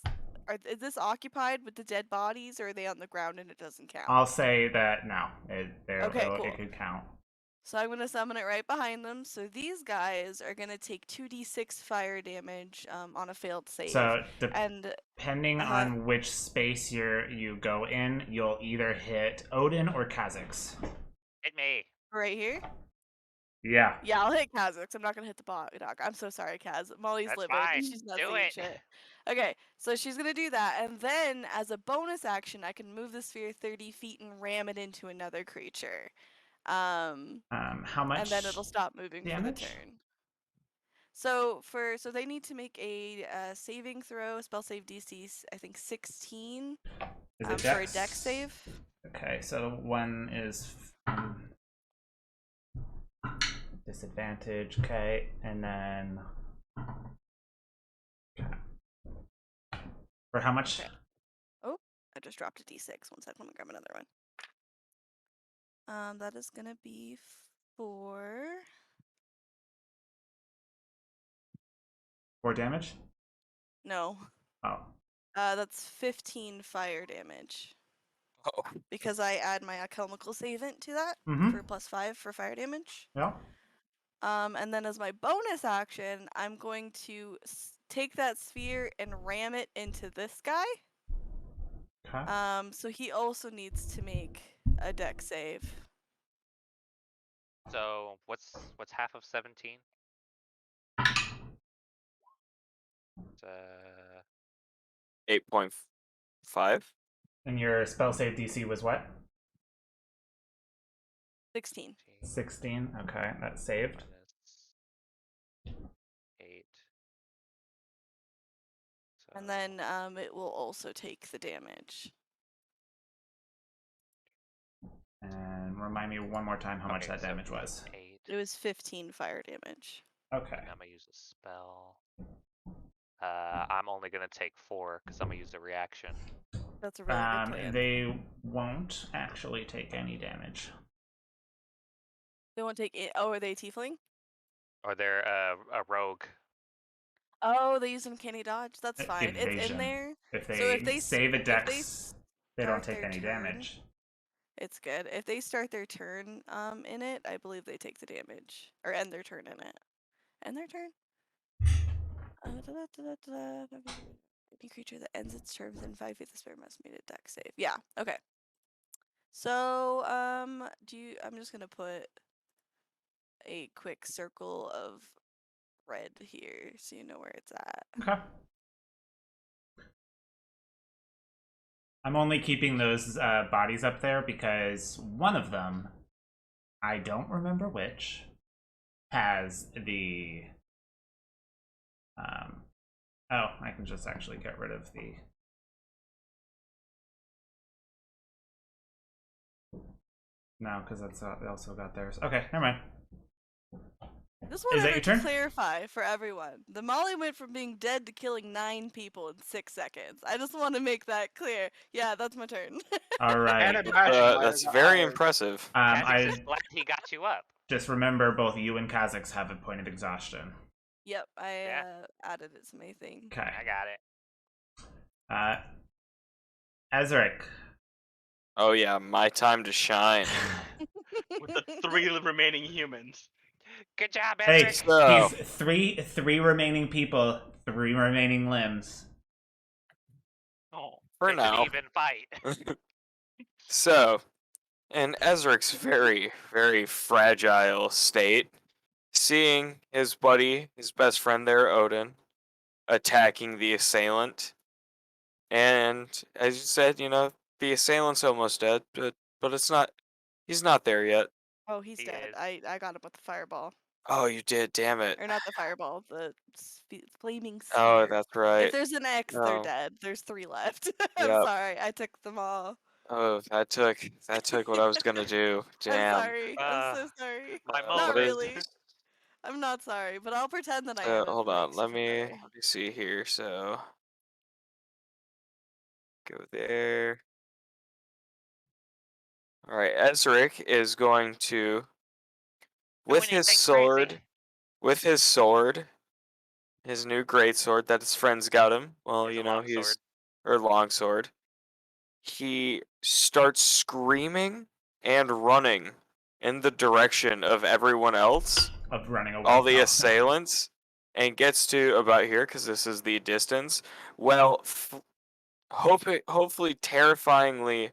Is this occupied with the dead bodies, or are they on the ground and it doesn't count? I'll say that no. Okay, cool. It could count. So I'm gonna summon it right behind them. So these guys are gonna take 2d6 fire damage on a failed save. So and depending on which space you go in, you'll either hit Odin or Kha'Zix. Hit me. right here. Yeah. Yeah, I'll hit Kha'Zix. I'm not gonna hit the dog. I'm so sorry, Kaz. Molly's That's living. fine. She's not Do seeing it. shit. Okay, so she's gonna do that, and then as a bonus action, I can move the sphere 30 feet and ram it into another creature. How much? And then it'll stop moving damage? for the turn. So they need to make a saving throw, spell save DC, I think 16. Is it for a Dex? dex save. Okay, so one is disadvantage. Okay, and then for how much? Okay. Oh, I just dropped a D6. One second, let me grab another one. That is gonna be 4 damage? No. Oh. That's 15 fire damage. Oh. Because I add my alchemical savant to that for +5 for fire damage. Yeah. And then as my bonus action, I'm going to take that sphere and ram it into this guy. Okay. So he also needs to make a dex save. So what's half of 17? It's, 8.5. And your spell save DC was what? 16. 16. Okay, that's saved. minus 8. And then it will also take the damage. And remind me one more time how much that so damage was. 8. It was 15 fire damage. Okay. I'm gonna use a spell. I'm only gonna take 4 because I'm gonna use a reaction. That's a really good plan. They won't actually take any damage. They won't take it. Oh, are they tiefling? Or they're a rogue. Oh, they use uncanny dodge. That's fine. It's Evasion. in there. If they, So if they save a if dex, they don't start take their any turn, damage. It's good. If they start their turn in it, I believe they take the damage. Or end their turn in it. End their turn? Any creature that ends its turn within 5 feet of the sphere must make a dex save. Yeah, okay. So, I'm just gonna put a quick circle of red here so you know where it's at. Okay. I'm only keeping those bodies up there because one of them, I don't remember which, has the... oh, I can just actually get rid of the... No, because that's they also got theirs. Okay, never mind. Just Is that wanted your to turn? clarify for everyone. The Molly went from being dead to killing 9 people in 6 seconds. I just want to make that clear. Yeah, that's my turn. All right. That's very impressive. Kha'Zix is glad he got you up. Just remember, both you and Kha'Zix have a point of exhaustion. Yep, I added it to my thing. Okay. I got it. Ezric. Oh yeah, my time to shine. With the 3 remaining humans. Good job, Hey, Ezric. So- he's three remaining people, 3 remaining limbs. Oh. For It's an now. even fight. So, in Ezric's very, very fragile state, seeing his buddy, his best friend there, Odin, attacking the assailant, and as you said, the assailant's almost dead, but it's not. He's not there yet. Oh, he's He dead. is. I got him with the fireball. Oh, you did. Damn it. Or not the fireball, the flaming Oh, sphere. that's If right. there's an X, they're Oh, dead. There's 3 left. I'm yep. sorry. I took them all. Oh, that took what I was gonna do. I'm Damn. sorry. I'm so sorry. My What Not is? really. I'm not sorry, but I'll pretend that I am. Hold on. Let me Sorry. see here. So go there. All right. Ezric is going to, with Doing his anything sword, crazy? with his sword, his new great sword that his friends got him. Well, He's a long he's sword. or long sword. He starts screaming and running in the direction of everyone else, Of running away. all the Oh. assailants, and gets to about here because this is the distance. Well, hopefully terrifyingly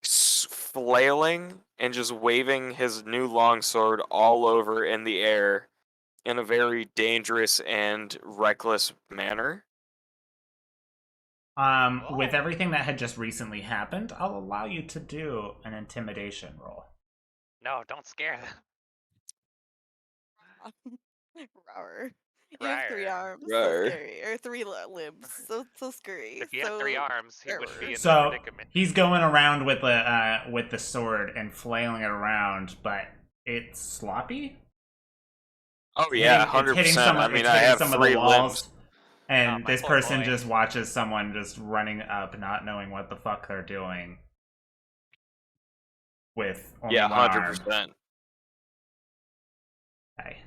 flailing and just waving his new longsword all over in the air in a very dangerous and reckless manner. With everything that had just recently happened, I'll allow you to do an intimidation roll. No, don't scare them. Roar. You have 3 Rawr. arms. So Rawr. scary. Or 3 limbs. So scary. If you had 3 So arms, he wouldn't be in this So predicament. he's going around with the sword and flailing it around, but it's sloppy. Oh yeah, It's 100%. hitting some, I it's mean, I hitting have some of the 3 walls, limbs. and Oh, my this poor person boy. just watches someone just running up, not knowing what the fuck they're doing, with only Yeah, one arm. 100%. Okay.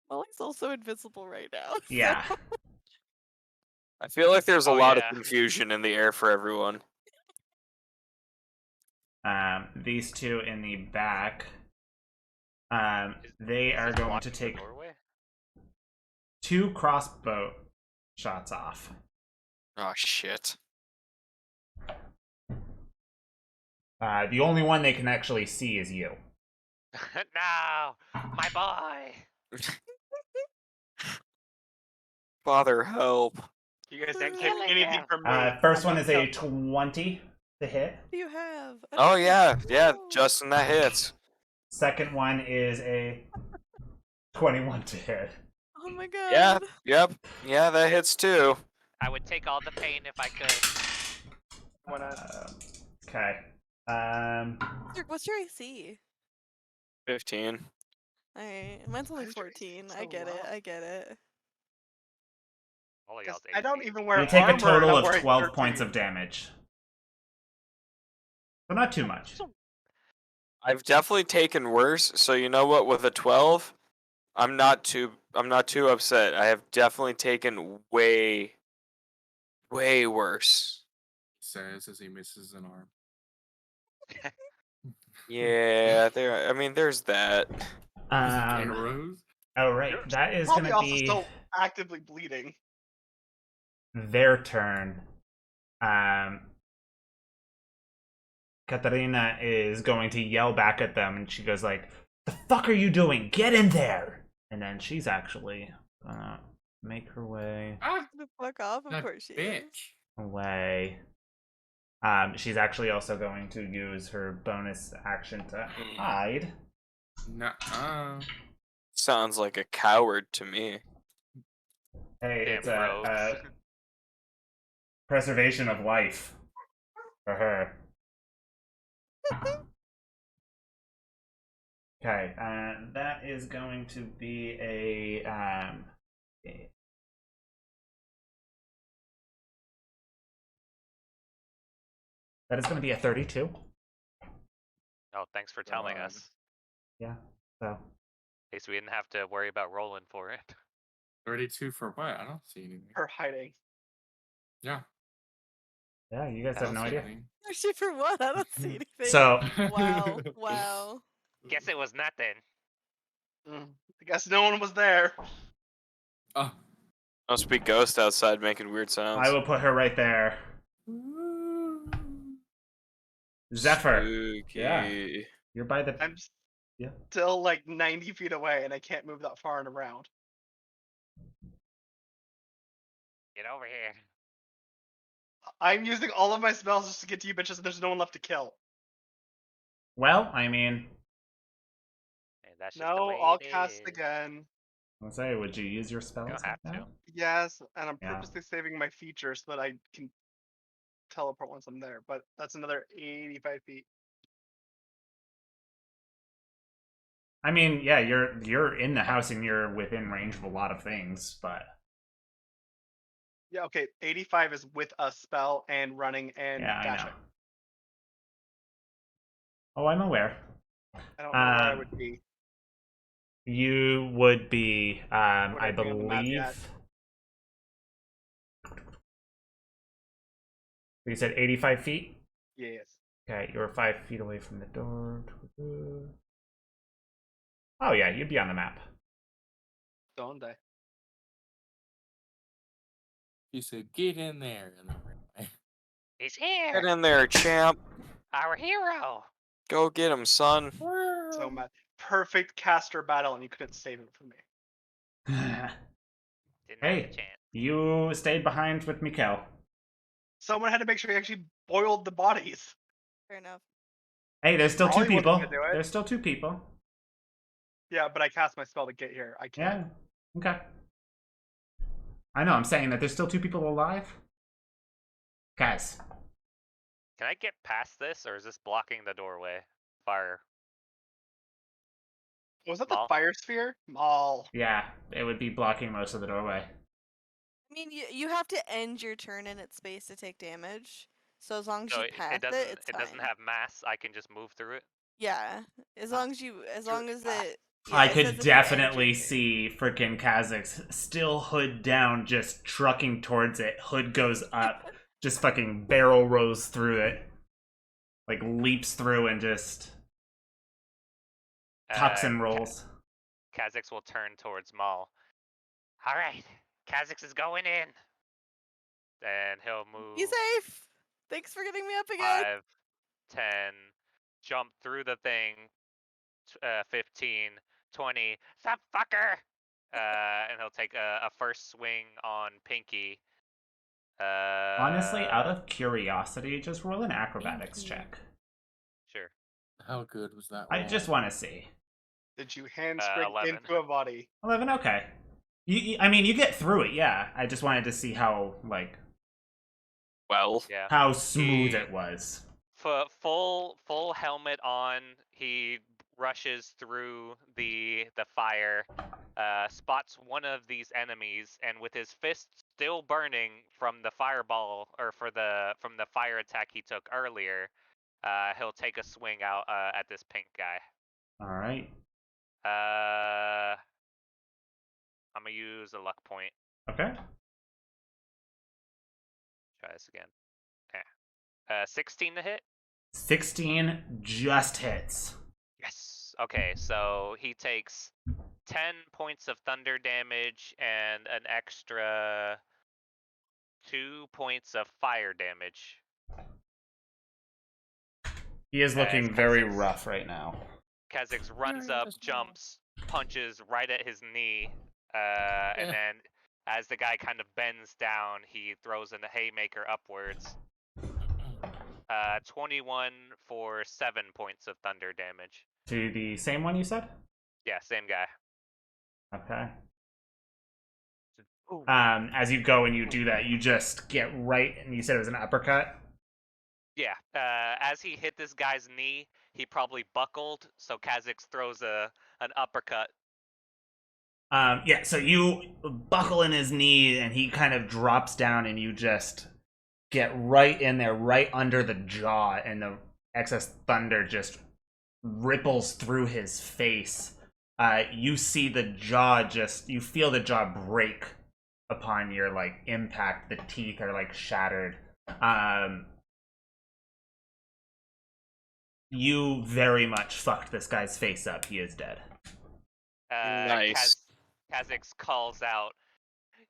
Molly's also invisible right now. so- Yeah. I feel like there's a Oh, lot yeah. of confusion in the air for everyone. These two in the back. They Is are this going to blocking the take doorway? 2 crossbow shots off. Oh shit. The only one they can actually see is you. No, my boy. Father, help. You guys didn't take Killing anything him. from me. First one I'm is a not- 20 to hit. What do you have? Oh yeah, yeah, No. Justin, that hits. Second one is a 21 to hit. Oh my god. Yeah, yep, yeah, that hits too. I would take all the pain if I could. Okay. What's your AC? 15. Alright, mine's only Why is your AC 14. I so get it. low? I get it. All of 'Cause y'all's I don't AC. even wear You take armor. a total and I'm of wearing 12 13. points of damage. So not too much. I've definitely taken worse, so you know what, with a 12, I'm not too upset. I have definitely taken way worse. He says as he misses an arm. Yeah, there's that. Arrows? All right, that is going Probably to also be still actively bleeding. their turn. Katarina is going to yell back at them, and she goes like, "The fuck are you doing? Get in there!" And then she's actually gonna make her way Ah, The fuck off, of that course she is. bitch. away. She's actually also going to use her bonus action to hide. Nuh-uh. Sounds like a coward to me. Hey, Damn it's a rogues. preservation of life for her. Okay, that is going to be a that is going to be a 32. Oh, thanks for telling God. us. Yeah. So At least we didn't have to worry about rolling for it. 32 for what? I don't see anything. Her hiding. Yeah. yeah, you guys I have don't no see idea. anything. Actually, for what? I don't see anything. So Wow. Wow. Guess it was nothing. I guess no one was there. Oh. Must be Ghost outside making weird sounds. I will put her right there. Zephyr. Spooky. Yeah. You're by the. I'm Yeah. still like 90 feet away, and I can't move that far and around. Get over here. I'm using all of my spells just to get to you bitches, and there's no one left to kill. Well, I mean, Hey, that's just the No, way I'll it cast is. again. I'll say, would you use your spells? You'll have like to. that? Yes, and I'm Yeah. purposely saving my feature so that I can teleport once I'm there. But that's another 85 feet. I mean, yeah, you're in the house and you're within range of a lot of things, but Yeah, okay. 85 is with a spell and running and yeah, I know. dashing. Oh, I'm aware. I don't know where I would be. You would be, Would I I be on the map yet? believe. You said 85 feet? Yes. Okay, you're 5 feet away from the door. Oh, yeah, you'd be on the map. Don't I? He said, "Get in there," and then ran away. He's Get here. in there, champ. Our hero. Go get him, son. So mad. Perfect caster battle, and you couldn't save it from me. Didn't Hey. have a chance. You stayed behind with Mikkel. Someone had to make sure he actually boiled the bodies. Fair enough. Hey, there's still two Molly wasn't people. gonna do it. There's still 2 people. Yeah, but I cast my spell to get here. I can't. Yeah. Okay. I know, I'm saying that there's still 2 people alive. Guys. Can I get past this, or is this blocking the doorway? Fire. Was that the Maul? fire sphere? Maul. Yeah, it would be blocking most of the doorway. I mean, you have to end your turn in its space to take damage. So as long as So you pass doesn't. it's It doesn't fine. have mass. I can just move through it. Yeah, as long as it. Yeah, I it says could if you end definitely your- see frickin' Kazakhs still hood down, just trucking towards it. Hood goes up, just fucking barrel rolls through it. Like leaps through and just tucks and rolls. Kha'Zix will turn towards Maul. All right, Kha'Zix is going in. And he'll move Be safe. Thanks for getting me up again. 5, 10, jump through the thing, 15, 20, stop fucker! And he'll take a first swing on Pinky. Honestly, out of curiosity, just roll an acrobatics Pinky. check. Sure. How good was that? I roll? just want to see. Did you hand spring 11. into a body? 11, okay. I mean, you get through it, yeah. I just wanted to see how, like, Well, Yeah. how smooth He- it was. Full helmet on. He rushes through the fire, spots one of these enemies, and with his fist still burning from the fireball or from the fire attack he took earlier, he'll take a swing out at this pink guy. Alright. I'm gonna use a luck point. Okay. Try this again. Yeah. 16 to hit. 16 just hits. Yes. Okay, so he takes 10 points of thunder damage and an extra 2 points of fire damage. He is looking As very Kha'Zix- rough right now. Kha'Zix runs Very up, interesting. jumps, punches right at his knee, and then as the guy kind of bends down, he throws in a haymaker upwards. 21 for 7 points of thunder damage. To the same one you said? Yeah, same guy. Okay. Ooh. As you go and you do that, you just get right, and you said it was an uppercut? Yeah, as he hit this guy's knee, he probably buckled, so Kha'Zix throws an uppercut. Yeah, so you buckle in his knee, and he kind of drops down, and you just get right in there, right under the jaw, and the excess thunder just ripples through his face. You see the jaw you feel the jaw break upon your, like, impact. The teeth are, like, shattered. You very much fucked this guy's face up. He is dead. Nice. Kha'Zix calls out,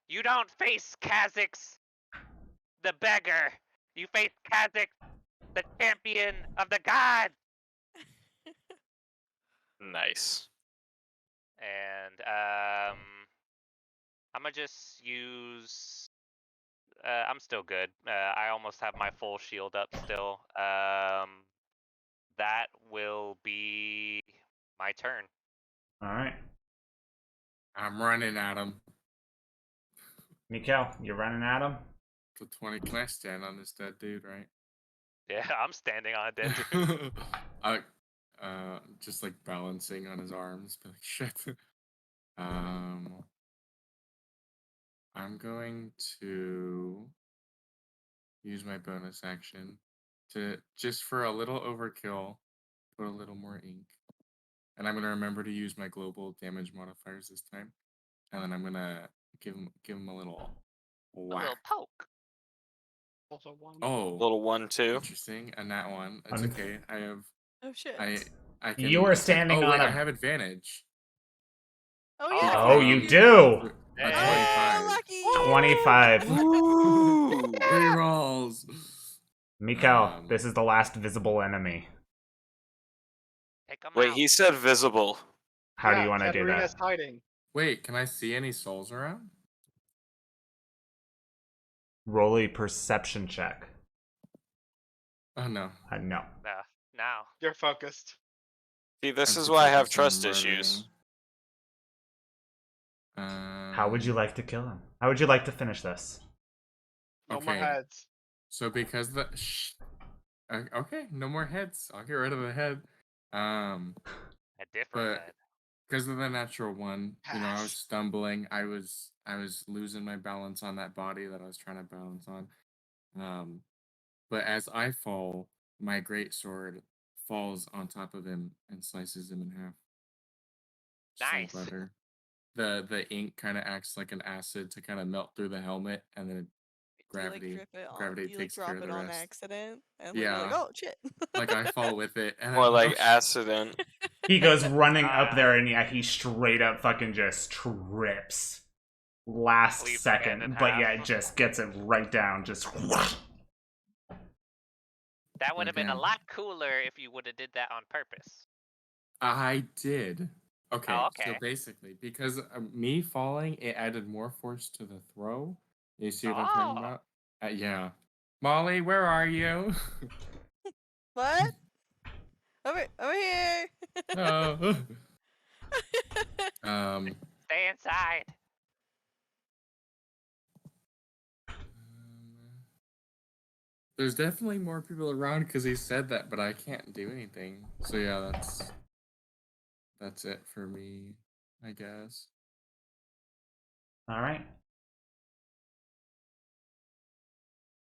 "You don't face Kha'Zix, the beggar. You face Kha'Zix, the champion of the god. Nice. And I'm gonna just use. I'm still good. I almost have my full shield up still. That will be my turn. All right. I'm running at him. Mikkel, you're running at him? The 20. Can I stand on this dead dude, right? Yeah, I'm standing on a dead dude. Just like balancing on his arms, but like shit. I'm going to use my bonus action to just for a little overkill, put a little more ink, and I'm gonna remember to use my global damage modifiers this time, and then I'm gonna give him a little A little whack. poke. Also one. Oh, Little 1-2. interesting. And that one, it's Un- okay. I have Oh shit. I can. You are attack- standing oh, wait, on I a- have advantage. Oh yeah. Oh, you do. A Oh, 25. lucky. 25. Ooh. Rerolls. Mikkel, this is the last visible enemy. Take him Wait, out. he said visible. How do you want to do Katarina's that? hiding. Wait, can I see any souls around? Roll a perception check. Oh no. No. Now. You're focused. See, this I'm is too why I have focused on trust issues. murdering. How would you like to kill him? How would you like to finish this? No more Okay. heads. So because the okay, no more heads. I'll get rid of the head. A different But head. because of the natural one, I was Pass. stumbling. I was losing my balance on that body that I was trying to balance on. But as I fall, my great sword falls on top of him and slices him in half. Nice. So butter. The ink kind of acts like an acid to kind of melt through the helmet, and then gravity takes drop care of it the on rest. accident, and you're like, Yeah. oh shit. Like I fall with it, and More I'm like oh, accident. He goes running up Ah. there, and yeah, he straight up fucking just trips. Last Leaves the man in second, but yeah, half. it just gets it right down. Just That would have been a Damn. lot cooler if you would have did that on purpose. I did. Okay, Oh, so okay. basically, because me falling, it added more force to the throw. You see what I'm talking Oh. about? Yeah. Molly, where are you? What? Over here. Oh. Stay inside. There's definitely more people around because he said that, but I can't do anything. So yeah, that's it for me, I guess. all right.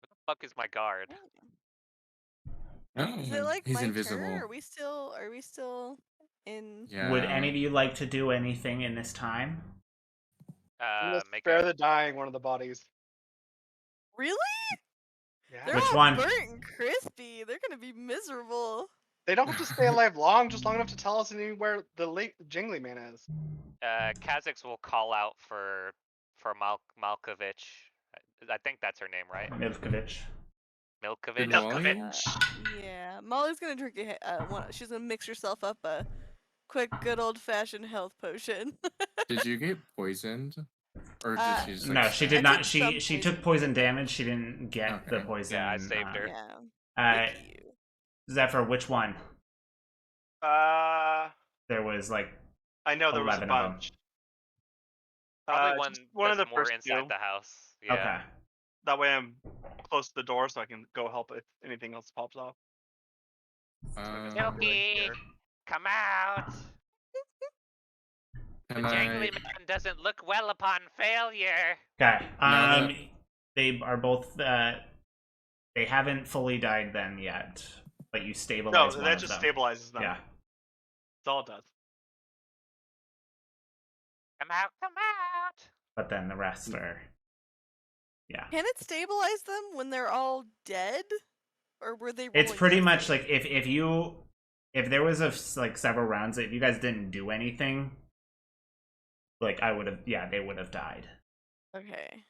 Where the fuck is my guard? Is it like He's my invisible. turn? Are we still in? Yeah. Would any of you like to do anything in this time? Let's Make spare a, the dying one of the bodies. Really? Yeah. They're Which all one? burnt and crispy. They're gonna be miserable. They don't have to stay alive long, just long enough to tell us anywhere the Jingly Man is. Kha'Zix will call out for Malkovich. I think that's her name, right? Milkovich. Milkovich. Molly? Yeah, Molly's gonna drink she's gonna mix herself up a quick, good old-fashioned health potion. Did you get poisoned? Or did she just, like, No, she stab? did I not. took She some took poison damage. She didn't get the Okay. poison. Yeah, I saved her. Yeah. Uh, Thank you. Zephyr, which one? I There was like know there was a 11 of 'em. bunch. Probably one just one of that's the more first inside two. the house. Yeah. okay. That way I'm close to the door, so I can go help if anything else pops off. Yoki, come out. The Can Jangly Man doesn't look well upon failure. Okay. No, They are both. They haven't fully died then yet, but you No, stabilize one that of just them. stabilizes them. Yeah. That's all it does. Come out, come out. But then the rest are. Yeah. Can it stabilize them when they're all dead, or were they? It's rolling pretty death much saves? like if there was like several rounds, if you guys didn't do anything, like I would have, yeah, they would have died. Okay.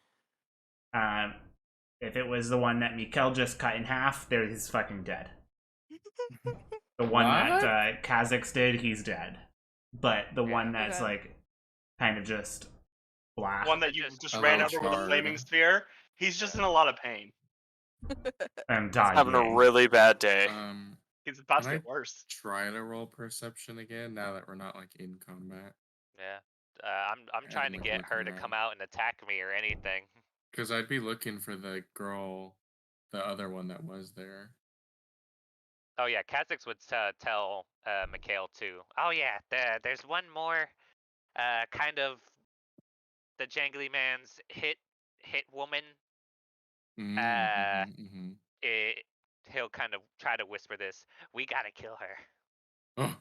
If it was the one that Mikkel just cut in half, there he's fucking dead. The one What? that Kha'Zix did, he's dead. But the Yeah. one that's Okay. like kind of just black. One that you Just just a ran little over with a charred. flaming sphere. He's just in a lot of pain. I'm Having a dying. really bad day. He's about to Can I get worse. try to roll perception again now that we're not like in combat? Yeah. I'm Yeah, trying to like, get her looking to come around. out and attack me or anything. Because I'd be looking for the girl, the other one that was there. Oh yeah, Kha'Zix would tell Mikhail too. Oh yeah, there's one more kind of the jangly man's hit woman. Mm-hmm. He'll kind of try to whisper this. We gotta kill her. Oh.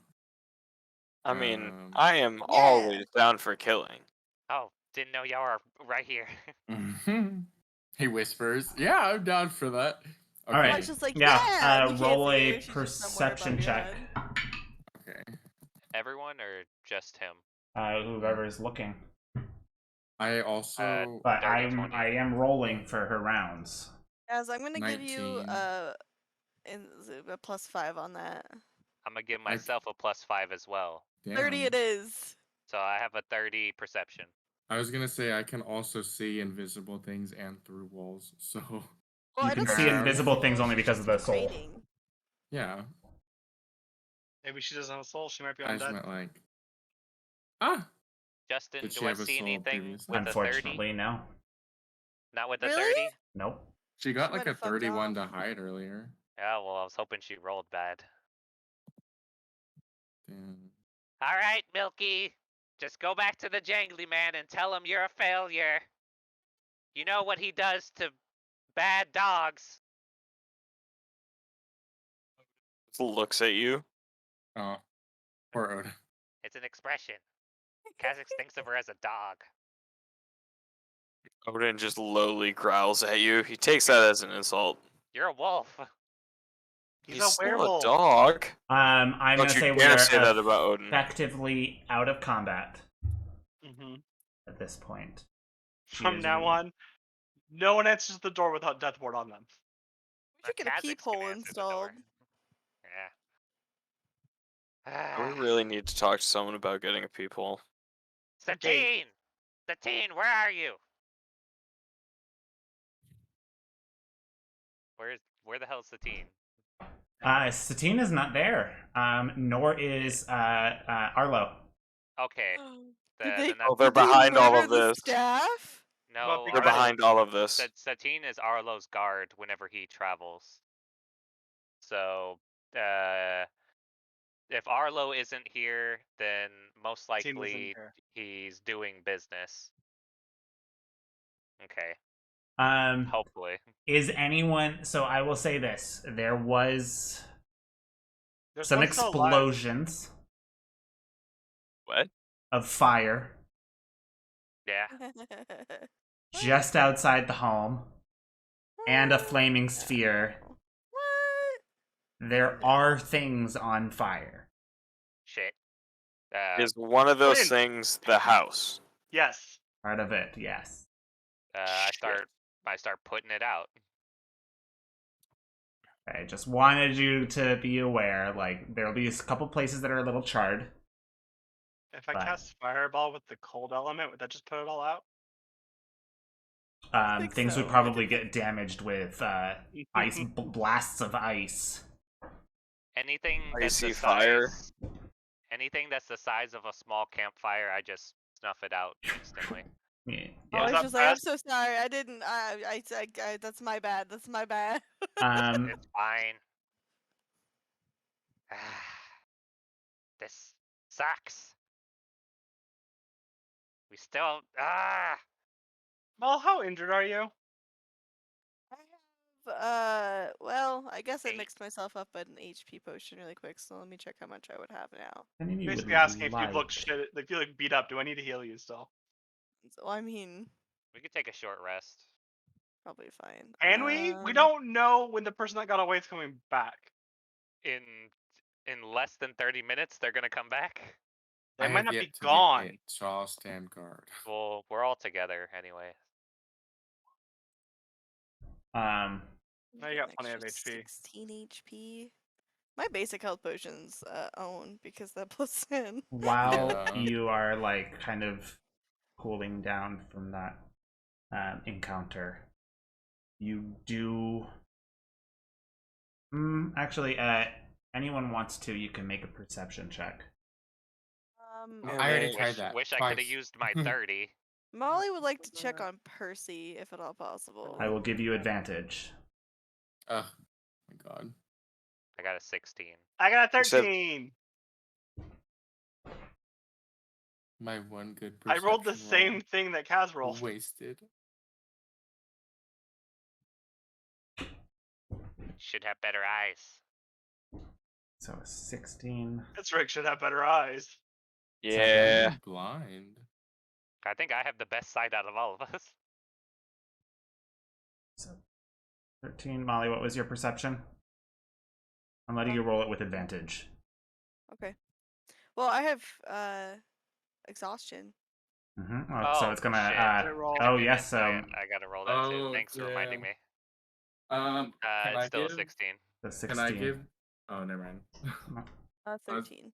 I mean, Um, I am Yeah. always down for killing. Oh, didn't know y'all were right here. He whispers, "Yeah, I'm down for that." Okay. All I right. was just like, Yeah, yeah. and you can't roll see a her, she's just somewhere above perception your check. head. Okay. Everyone or just him? Whoever's looking. I also But 30, 20. I am rolling for her rounds. As I'm gonna give you 19. a +5 on that. I'm gonna give myself a +5 as well. 30 it damn. is. So I have a 30 perception. I was gonna say I can also see invisible things and through walls. So Well, You I can don't see think she's invisible things only she's because of just the soul. raiding. yeah, Maybe she doesn't have a soul. She might be I just undead. meant like, ah, Justin, Did she do I have a see soul anything previously? with a 30? Unfortunately, no. Not with a Really? 30? Nope. she got She like might a have fucked 31 to off. hide earlier. Yeah, well, I was hoping she rolled bad. Damn. All right, Milky. Just go back to the jangly man and tell him you're a failure. You know what he does to bad dogs. Looks at you. Oh, poor Oda. It's an expression. Kha'Zix thinks of her as a dog. Odin just lowly growls at you. He takes that as an insult. You're a wolf. He's, He's a still werewolf. a dog. I'm Don't gonna you say we dare are say that about Odin. effectively out of combat Mm-hmm. at this point. She From is now winning. on, no one answers the door without death ward on them. We should get a Kha'Zix can peephole answer the door. installed. Yeah. We really need to talk to someone about getting a peephole. Satine! Satine, where are you? Where the hell's Satine? Satine is not there. Nor is Arlo. Okay. Did then they, that's- Oh, they're did they behind all murder of the this. staff? No, They're They're behind all of this. Satine is Arlo's guard whenever he travels. So, if Arlo isn't here, then most Satine isn't likely here. he's doing business. Okay, hopefully. Is anyone? So I will say this: there was There's some one still alive. explosions What? of fire Yeah. just outside the home, and a flaming sphere. What? There are things on fire. Shit. Is one of those Odin. things the house? Yes. Part of it, yes. I Shit. start putting it out. I just wanted you to be aware. Like, there'll be a couple places that are a little charred. If I But- cast fireball with the cold element, would that just put it all out? think Things would so. probably get damaged with ice blasts of ice. Anything that's Icy the fire. size, anything that's the size of a small campfire, I just snuff it out instantly. Yeah. I was that just like, I'm bad? so sorry. I didn't. I that's my bad. That's my bad. It's fine. This sucks. We still Well, how injured are you? Well, I guess I 8. mixed myself up an HP potion really quick. So let me check how much I would have now. Any of you Basically would asking if you like- look shit, if you look beat up. Do I need to heal you still? So I mean, We could take a short rest. probably fine. And we don't know when the person that got away is coming back. In less than 30 minutes, they're gonna come back. They I might have not yet be to get gone. hit, so I'll stand guard. Well, we're all together anyway. Now you Get got an plenty of extra HP. 16 HP. My basic health potions own because that plus 10. While Yeah. you are like kind of cooling down from that encounter, you do. Actually, anyone wants to, you can make a perception check. I already Wish, tried that wish I could have twice. used my 30. Molly would like to check on Percy if at all possible. I will give you advantage. Oh my god. I got a 16. I got a You said- 13. My one good I perception rolled the same roll thing that Kaz rolled. wasted. Should have better eyes. So a 16. This Rick should have better eyes. Yeah. I'm blind. I think I have the best sight out of all of us. So 13. Molly, what was your perception? I'm letting you roll it with advantage. Okay. Well, I have exhaustion. So it's gonna. shit. I roll. Oh Didn't- yes. I gotta roll that too. Oh, Thanks for reminding damn. me. Can It's I still a give? 16. The 16. Can I give? Oh, never mind. 13.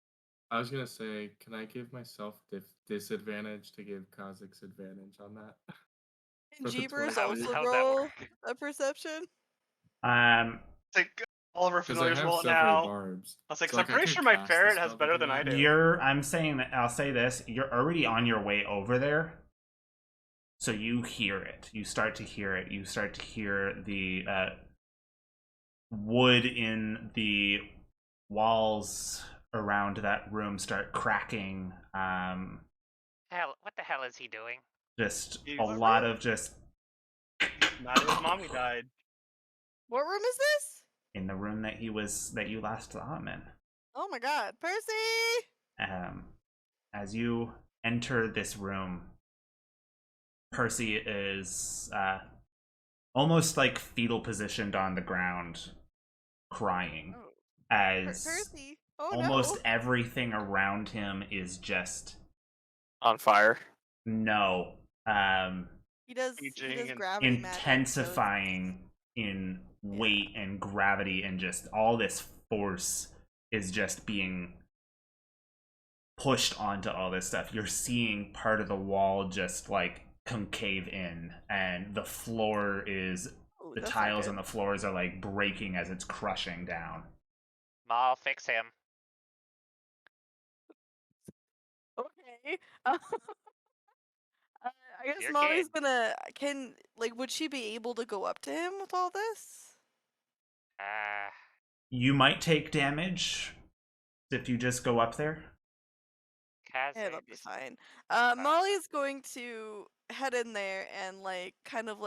I was gonna say, can I give myself disadvantage to give Kha'Zix advantage on that? Can For the Jeepers 20. also How'd that roll work? a perception? It's like all of our Because I familiars have roll it several now. barbs. I was like, So, so I'm I pretty can sure my cast the ferret has spell better to do than I that. do. I'm saying that. I'll say this. You're already on your way over there. So you hear it. You start to hear it. You start to hear the wood in the walls around that room start cracking. What the hell is he doing? Just He's a a lot room. of just Not his mommy died. What room is this? in the room that you last saw him in. Oh my god. Percy! As you enter this room, Percy is almost like fetal positioned on the ground, crying, Oh. as Percy! Oh almost no! everything around him is just On fire. no, He does Aging and gravity magic, so it's- intensifying in weight and gravity, and just all this force is just being pushed onto all this stuff. You're seeing part of the wall just like concave in, and the floor is Ooh, the that's not tiles good. on the floors are like breaking as it's crushing down. I'll fix him. Okay. I guess Your Molly's kid. gonna. Would she be able to go up to him with all this? You might take damage if you just go up there. Yeah, that'll be Kha'Zix. fine. Molly's going to head in there and kind of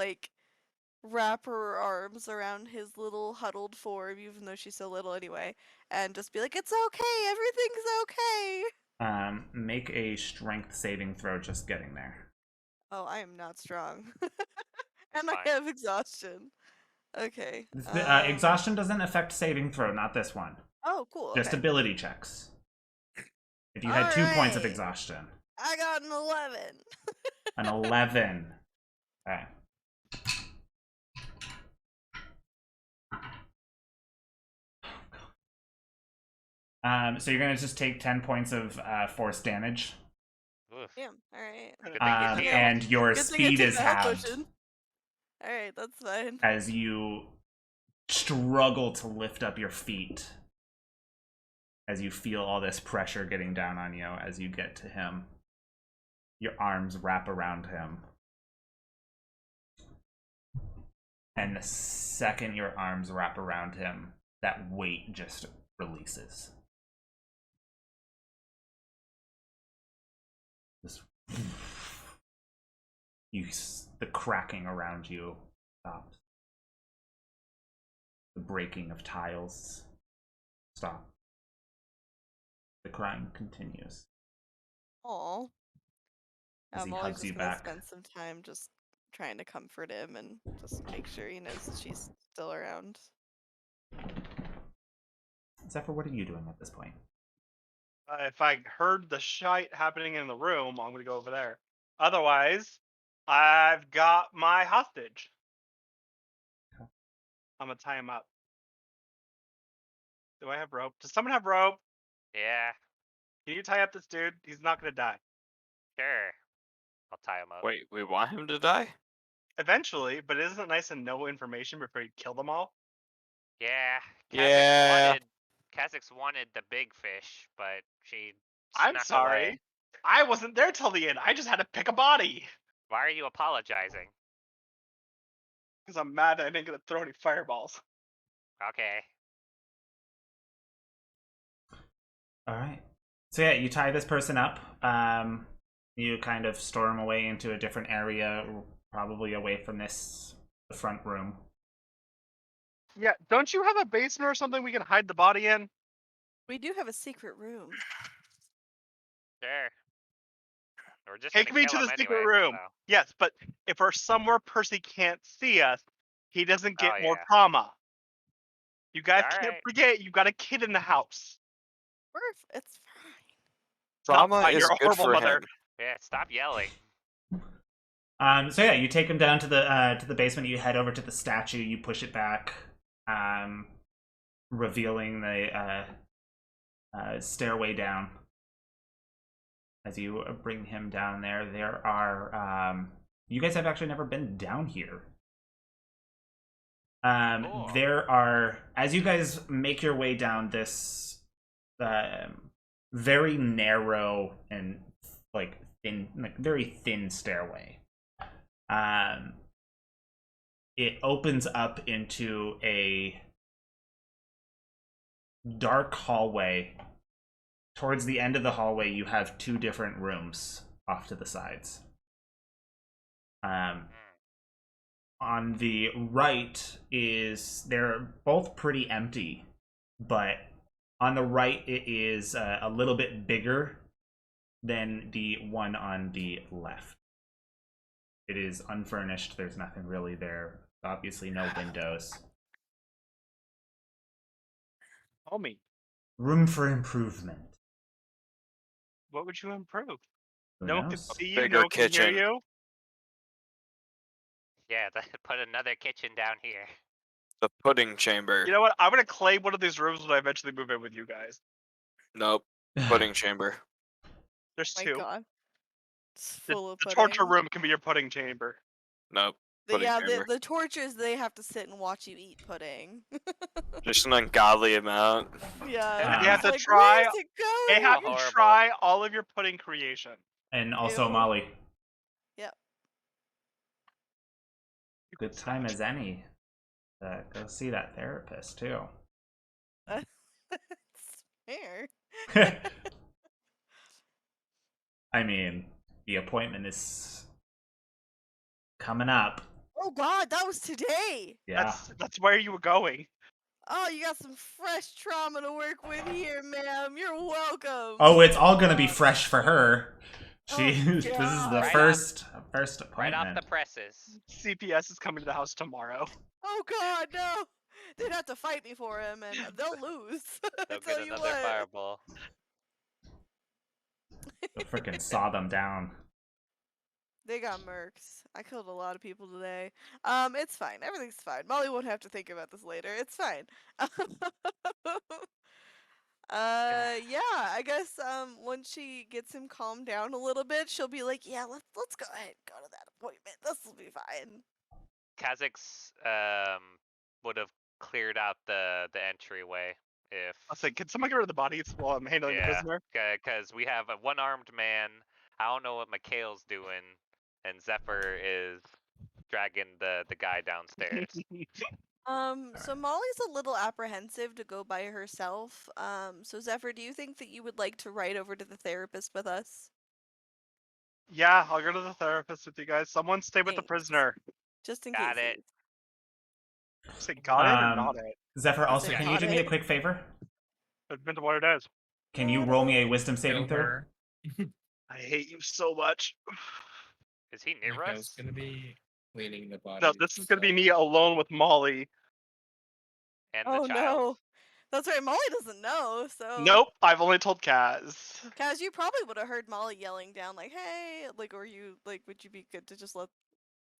wrap her arms around his little huddled form, even though she's so little anyway, and just be like, "It's okay, everything's okay." Make a strength saving throw just getting there. Oh, I am not strong, and Fine. I have exhaustion. Okay. Exhaustion doesn't affect saving throw, not this one. Oh, cool. Just okay. ability checks. If you had 2 points of Alright. exhaustion. I got an 11. An 11. Okay. So you're gonna just take 10 points of force damage, Oof. Damn. All right. Good thing you're healed. and your Good thing I speed took is the health halved potion. All right, that's fine. as you struggle to lift up your feet. As you feel all this pressure getting down on you as you get to him, your arms wrap around him. And the second your arms wrap around him, that weight just releases. Just the cracking around you stops. The breaking of tiles stops. The crying continues. Aw. As he Molly's hugs just you gonna back. spend some time just trying to comfort him and just make sure he knows that she's still around. Zephyr, what are you doing at this point? If I heard the shite happening in the room, I'm gonna go over there. Otherwise, I've got my hostage. I'm gonna tie him up. Do I have rope? Does someone have rope? Yeah, Can you tie up this dude? He's not gonna die. sure. I'll tie him up. Wait, we want him to die? Eventually, but isn't it nice to know information before you kill them all? Yeah. Yeah. Kazakh's wanted the big fish, but she I'm snuck sorry. away. I wasn't there till the end. I just had to pick a body. Why are you apologizing? Because I'm mad I didn't get to throw any fireballs. Okay. All right. So yeah, you tie this person up. You kind of storm away into a different area, probably away from the front room. Yeah, don't you have a basement or something we can hide the body in? We do have a secret room. Sure. We're just Take gonna me kill to the him secret anyway, room. so- Yes, but if for somewhere Percy can't see us, he doesn't get Oh, more yeah. trauma. You guys All can't right. forget you got a kid in the house. It's fine. It's not Trauma fine, is you're a good horrible for mother. him. Yeah, stop yelling. So yeah, you take him down to the basement. You head over to the statue. You push it back, revealing the stairway down. As you bring him down there are you guys have actually never been down here. Cool. There are, as you guys make your way down this very narrow and very thin stairway. It opens up into a dark hallway. Towards the end of the hallway, you have two different rooms off to the sides. On the right they're both pretty empty, but on the right it is a little bit bigger than the one on the left. It is unfurnished. There's nothing really there. Obviously, no windows. Homie, Room for improvement. what would you improve? Who No one can knows? see you, Bigger no one can hear kitchen. you. Yeah, put another kitchen down here. The pudding chamber. You know what? I'm gonna claim one of these rooms when I eventually move in with you guys. Nope. Pudding chamber. There's My two. God. It's The, full of the pudding. torture room can be your pudding chamber. Nope. Pudding Yeah, chamber. the tortures, they have to sit and watch you eat pudding. Just an ungodly amount. Yeah. You have it's to like, try- Where's it They going? have you Horrible. try all of your pudding creation. And also Ew. Molly. Yep. Good time as any. Go see that therapist too. It's fair. I mean, the appointment is coming up. Oh God, that was today. Yeah. That's where you were going. Oh, you got some fresh trauma to work with here, ma'am. You're welcome. Oh, it's all gonna be fresh for her. Oh, This is the God. Right first Right appointment. off the presses. CPS is coming to the house tomorrow. Oh God, no. They'd have to fight me for him, and they'll lose. They'll Tell get you another what. fireball. They'll freaking saw them down. They got mercs. I killed a lot of people today. It's fine. Everything's fine. Molly won't have to think about this later. It's fine. Yeah, I guess once she gets him calmed down a little bit, she'll be like, yeah, let's go ahead and go to that appointment. This will be fine. Kazakh's would have cleared out the entryway if I'll say, can someone get rid of the bodies while I'm handling the Yeah. prisoner? because we have a one-armed man. I don't know what Mikhail's doing, and Zephyr is dragging the guy downstairs. So Molly's a little apprehensive to go by herself. So Zephyr, do you think that you would like to ride over to the therapist with us? Yeah, I'll go to the therapist with you guys. Someone stay with the Thanks. prisoner. Just in Got case. it. Say got it or Um, not it? Zephyr, also, said can you got do me a it. quick favor? It depends on what it is. Can you roll me a wisdom saving throw? Over. I hate you so much. Is he near Nico's us? gonna be leading the body. No, this is gonna be me alone with Molly. And Oh the child. no. That's right, Molly doesn't know, so Nope, I've only told Kaz. Kaz, you probably would have heard Molly yelling down like, hey, like, or you like would you be good to just let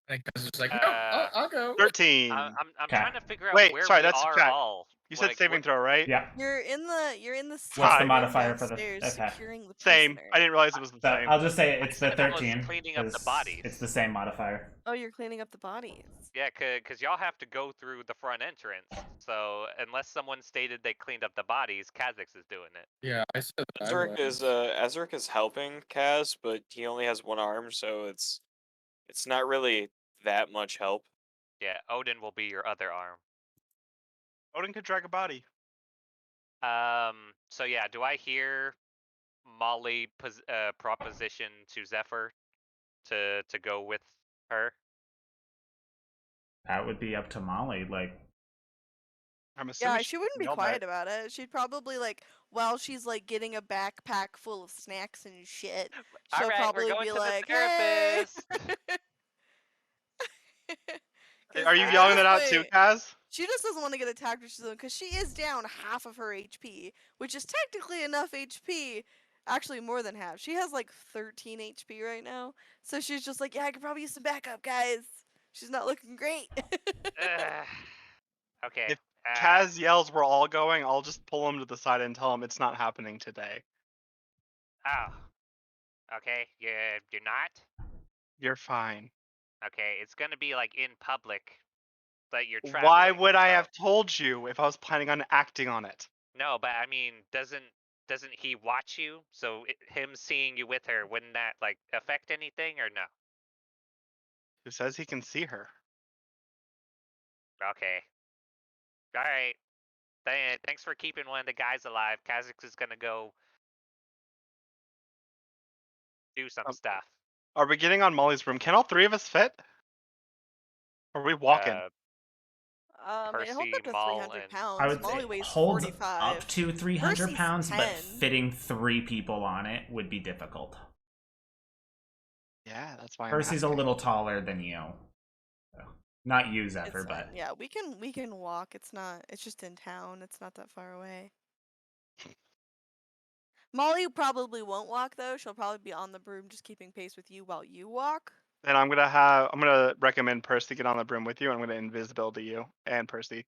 And Kaz was like, no, Uh, I'll go. 13. I'm Okay. trying to figure out Wait, where sorry, we that's are chat. all. You said Like, saving throw, right? Yeah. You're in the What's the Hi. room modifier for the? downstairs Okay. securing the Same. prisoner. I didn't realize it was the So same. I'll just say it's the said I was 13. cleaning up the 'cause bodies. It's the same modifier. Oh, you're cleaning up the bodies. Yeah, because y'all have to go through the front entrance. So unless someone stated they cleaned up the bodies, Kha'Zix is doing it. Yeah, I said that I Ezric is helping Kaz, but he only has one arm, so it's not really that much help. Yeah, Odin will be your other arm. Odin could drag a body. So yeah, do I hear Molly proposition to Zephyr to go with her? That would be up to Molly. Like, I'm assuming Yeah, she wouldn't be nailed quiet that. about it. She'd probably like, while she's like getting a backpack full of snacks and shit, she'll All right, probably we're going be to like, the therapist. Hey! Are you at yelling this that out too, point, Kaz? she just doesn't want to get attacked because she is down half of her HP, which is technically enough HP. Actually, more than half. She has like 13 HP right now, so she's just like, yeah, I could probably use some backup, guys. She's not looking great. Okay. If Kaz yells we're all going, I'll just pull him to the side and tell him it's not happening today. Oh. Okay. You're not. You're fine. Okay. It's gonna be like in public that you're traveling. Why would I so- have told you if I was planning on acting on it? No, but I mean, doesn't he watch you? So him seeing you with her, wouldn't that like affect anything or no? Who says he can see her? Okay. All right. Thanks for keeping one of the guys alive. Kha'Zix is gonna go do some stuff. Are we getting on Molly's room? Can all three of us fit? Or are we walking? Uh, It holds Percy, up to Maul, 300 and- pounds. I would Molly say weighs holds 45. up to 300 Percy's pounds, but 10. fitting 3 people on it would be difficult. Yeah, that's why. Percy's a little taller than you. So, not you, Zephyr, It's but fine. Yeah, we can walk. It's just in town. It's not that far away. Molly probably won't walk though. She'll probably be on the broom, just keeping pace with you while you walk. Then I'm gonna recommend Percy get on the broom with you. I'm gonna invisibility you and Percy.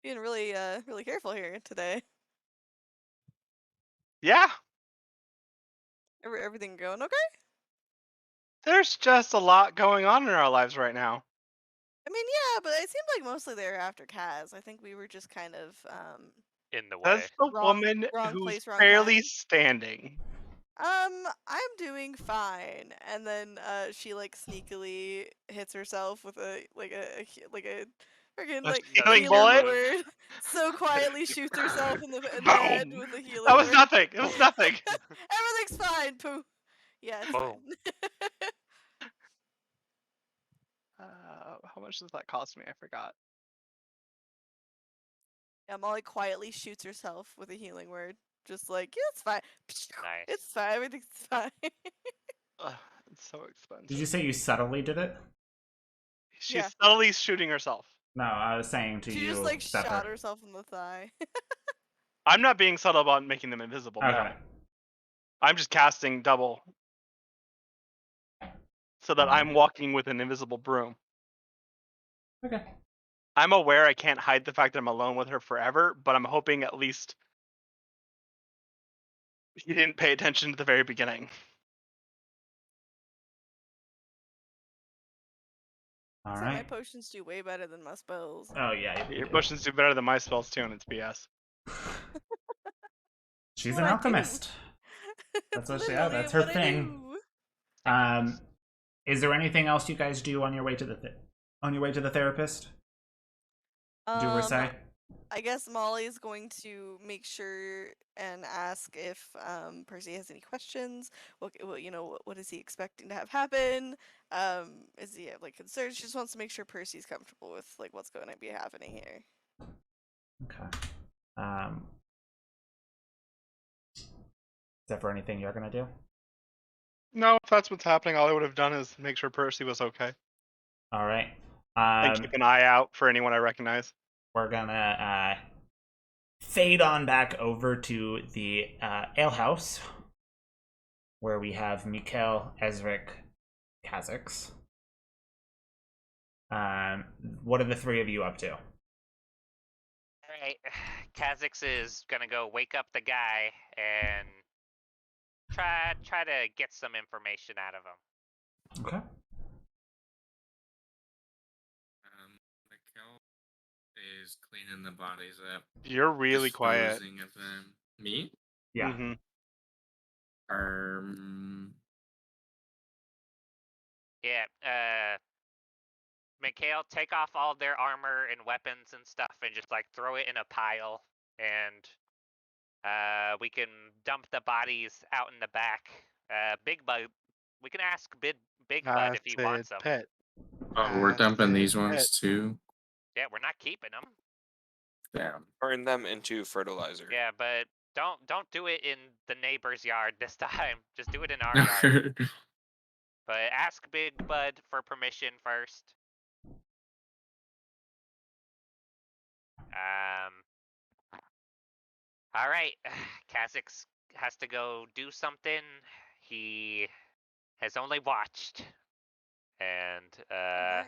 Being really really careful here today. Yeah, Everything going okay? there's just a lot going on in our lives right now. I mean, yeah, but it seemed like mostly they were after Kaz. I think we were just kind of in the way. That's the Wrong- woman wrong who's place, wrong barely time. standing. I'm doing fine, and then she like sneakily hits herself with a freaking A like healing healing bullet? word. So quietly shoots herself in the head Boom. with a healing That was word. nothing. It was nothing. Everything's fine, Pooh. Yeah, it's Boom. fine. How much does that cost me? I forgot. Yeah, Molly quietly shoots herself with a healing word. Just like, yeah, it's fine. Nice. It's fine. Everything's fine. It's so expensive. did you say you subtly did it? She's Yeah. subtly shooting herself. No, I was saying to She you, just like Zephyr. shot herself in the thigh. I'm not being subtle about making them invisible. Okay. No. I'm just casting double. So that I'm walking with an invisible broom. Okay. I'm aware I can't hide the fact that I'm alone with her forever, but I'm hoping at least he didn't pay attention to the very beginning. All So my right. potions do way better than my spells. Oh yeah. Your potions do better than my spells too, and it's BS. She's What an I do. alchemist. That's what she. Literally That's her what I thing. do. Is there anything else you guys do on your way to the therapist? Do or say? I guess Molly's going to make sure and ask if Percy has any questions. What is he expecting to have happen? Is he like concerned? She just wants to make sure Percy's comfortable with like what's going to be happening here. Okay. Is there anything you're gonna do? No, if that's what's happening, all I would have done is make sure Percy was okay. All right. And keep an eye out for anyone I recognize. We're gonna fade on back over to the alehouse, where we have Mikkel, Ezric, Kha'Zix. What are the three of you up to? Alright, Kha'Zix is gonna go wake up the guy and try to get some information out of him. Okay. Mikkel is cleaning the bodies up. You're really quiet. Disposing of them. Me? Yeah. Mhm. Yeah, Mikhail, take off all their armor and weapons and stuff and just like throw it in a pile, and we can dump the bodies out in the back. Big Bud, we can ask Big Bud if he wants them. Pit. Oh, we're dumping these Acid ones too. Yeah, we're not keeping them. Damn. Turn them into fertilizer. Yeah, but don't do it in the neighbor's yard this time. Just do it in our yard. But ask Big Bud for permission first. All right, Kha'Zix has to go do something. He has only watched, and Alright.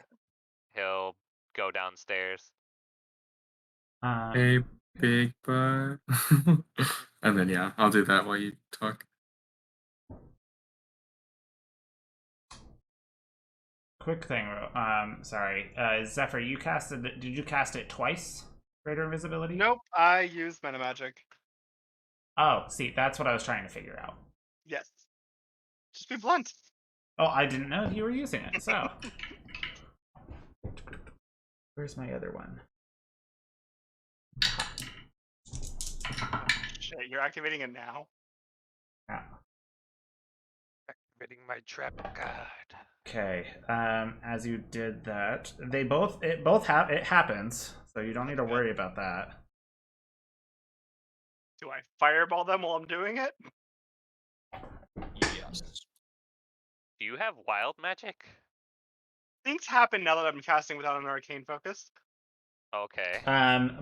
he'll go downstairs. Hey, Big Bud. And then yeah, I'll do that while you talk. Quick thing. Sorry. Zephyr, you casted. Did you cast it twice? Greater invisibility. Nope, I use meta magic. Oh, see, that's what I was trying to figure out. Yes. Just be blunt. Oh, I didn't know you were using it. So, where's my other one? Shit, you're activating it now? Yeah. Activating my trap card. Okay. As you did that, it happens, so you don't need to worry about that. Do I fireball them while I'm doing it? Yes. Do you have wild magic? Things happen now that I'm casting without an arcane focus. Okay.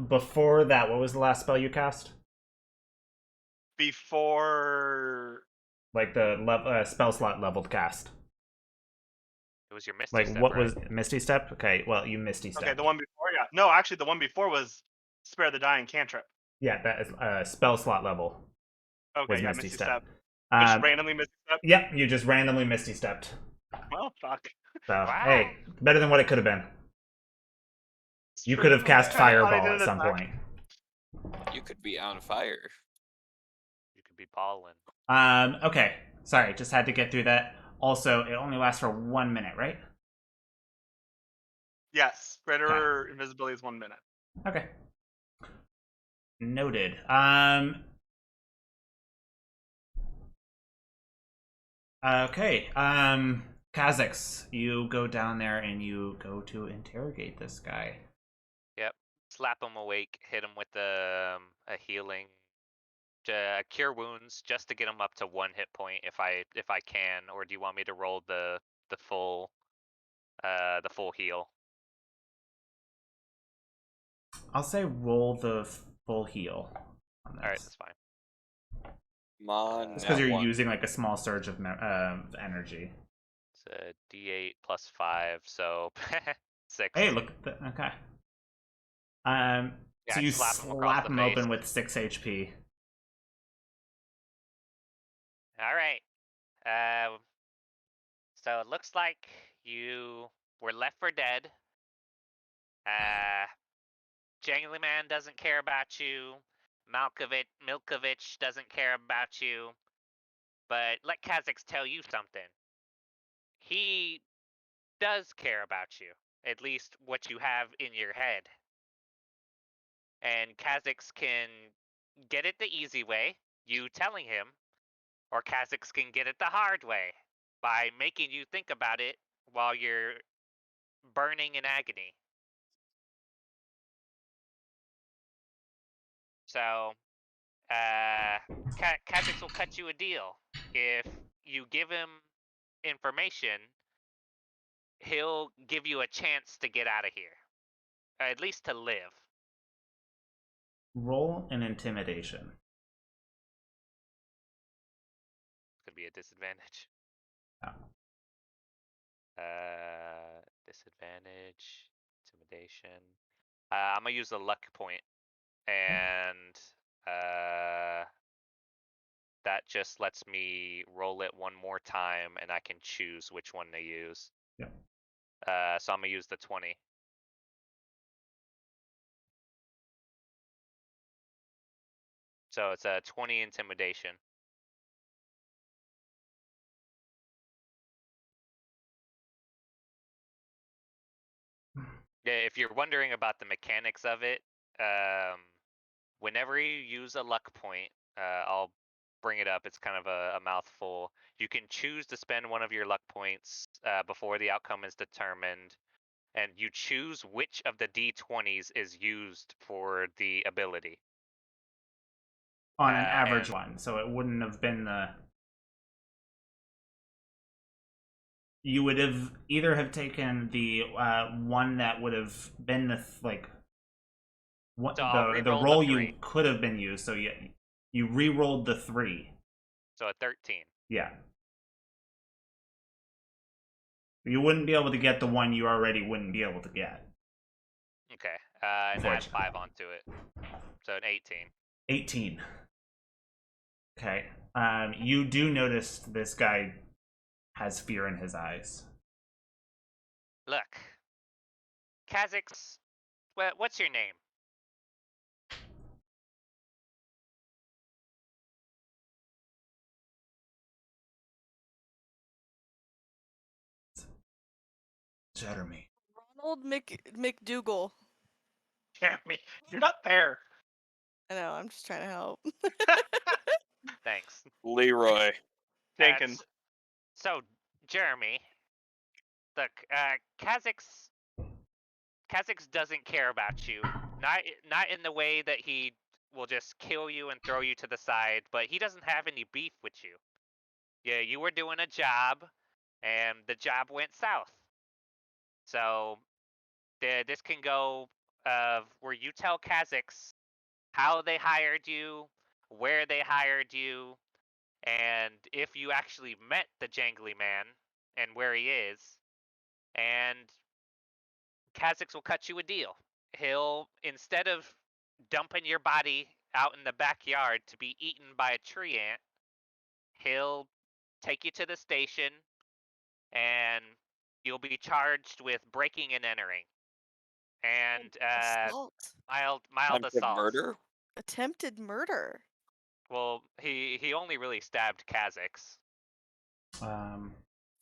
Before that, what was the last spell you cast? Before... Like the spell slot leveled cast. It was your Misty Like Step, what right? was Misty Step? Okay, well you Misty Step. Okay, the one before, yeah. No, actually, the one before was Spare the Dying cantrip. Yeah, that is spell slot level. Okay, Was yeah, Misty Step. Just randomly Misty Step? Yep, you just randomly Misty Stepped. Well, fuck. So Wow. hey, better than what it could have been. It's You true. could have cast I thought I Fireball did at an some attack. point. You could be on fire. You could be balling. Okay. Sorry, just had to get through that. Also, it only lasts for 1 minute, right? Yes, greater invisibility is 1 minute. Okay. Noted. Okay. Kha'Zix, you go down there and you go to interrogate this guy. Yep. Slap him awake. Hit him with a healing, cure wounds, just to get him up to 1 hit point if I can. Or do you want me to roll the full heal? I'll say roll the full heal. On this. All right, that's fine. Come on. It's because now you're one. using like a small surge of energy. It's a D8 plus 5, so 6. Hey, look at the, okay. Yeah, So I you slap him across slap the him face. open with 6 HP. All right. So it looks like you were left for dead. Jangly Man doesn't care about you. Milkovich doesn't care about you. But let Kha'Zix tell you something. He does care about you. At least what you have in your head. And Kha'Zix can get it the easy way, you telling him, or Kha'Zix can get it the hard way by making you think about it while you're burning in agony. So, Kha'Zix will cut you a deal. If you give him information, he'll give you a chance to get out of here. Or at least to live. Roll an intimidation. Could be a disadvantage. Oh. disadvantage, intimidation. I'm gonna use a luck point, and that just lets me roll it one more time, and I can choose which one to use. Yeah. So I'm gonna use the 20. So it's a 20 intimidation. Yeah, if you're wondering about the mechanics of it, whenever you use a luck point, I'll bring it up. It's kind of a mouthful. You can choose to spend one of your luck points before the outcome is determined, and you choose which of the d20s is used for the ability. On an and- average one, so it wouldn't have been the. You would have either have taken the one that would have been the what So I'll the re-roll the roll you 3. could have been used. So you re-rolled the 3. So a 13. Yeah. You wouldn't be able to get the one you already wouldn't be able to get. Okay. And add Unfortunately. 5 onto it. So an 18. 18. Okay. You do notice this guy has fear in his eyes. Look, Kha'Zix, what's your name? Jeremy. Ronald McDougal. Jeremy, you're not there. I know, I'm just trying to help. Thanks. Leroy. Jenkins. So, Jeremy, look, Kha'Zix doesn't care about you. Not in the way that he will just kill you and throw you to the side, but he doesn't have any beef with you. Yeah, you were doing a job, and the job went south. So, this can go where you tell Kha'Zix how they hired you, where they hired you, and if you actually met the Jangly Man and where he is, and Kha'Zix will cut you a deal. He'll, instead of dumping your body out in the backyard to be eaten by a tree ant, he'll take you to the station, and you'll be charged with breaking and entering, and Assault. mild Attempted assault. murder? Attempted murder. Well, he only really stabbed Kha'Zix.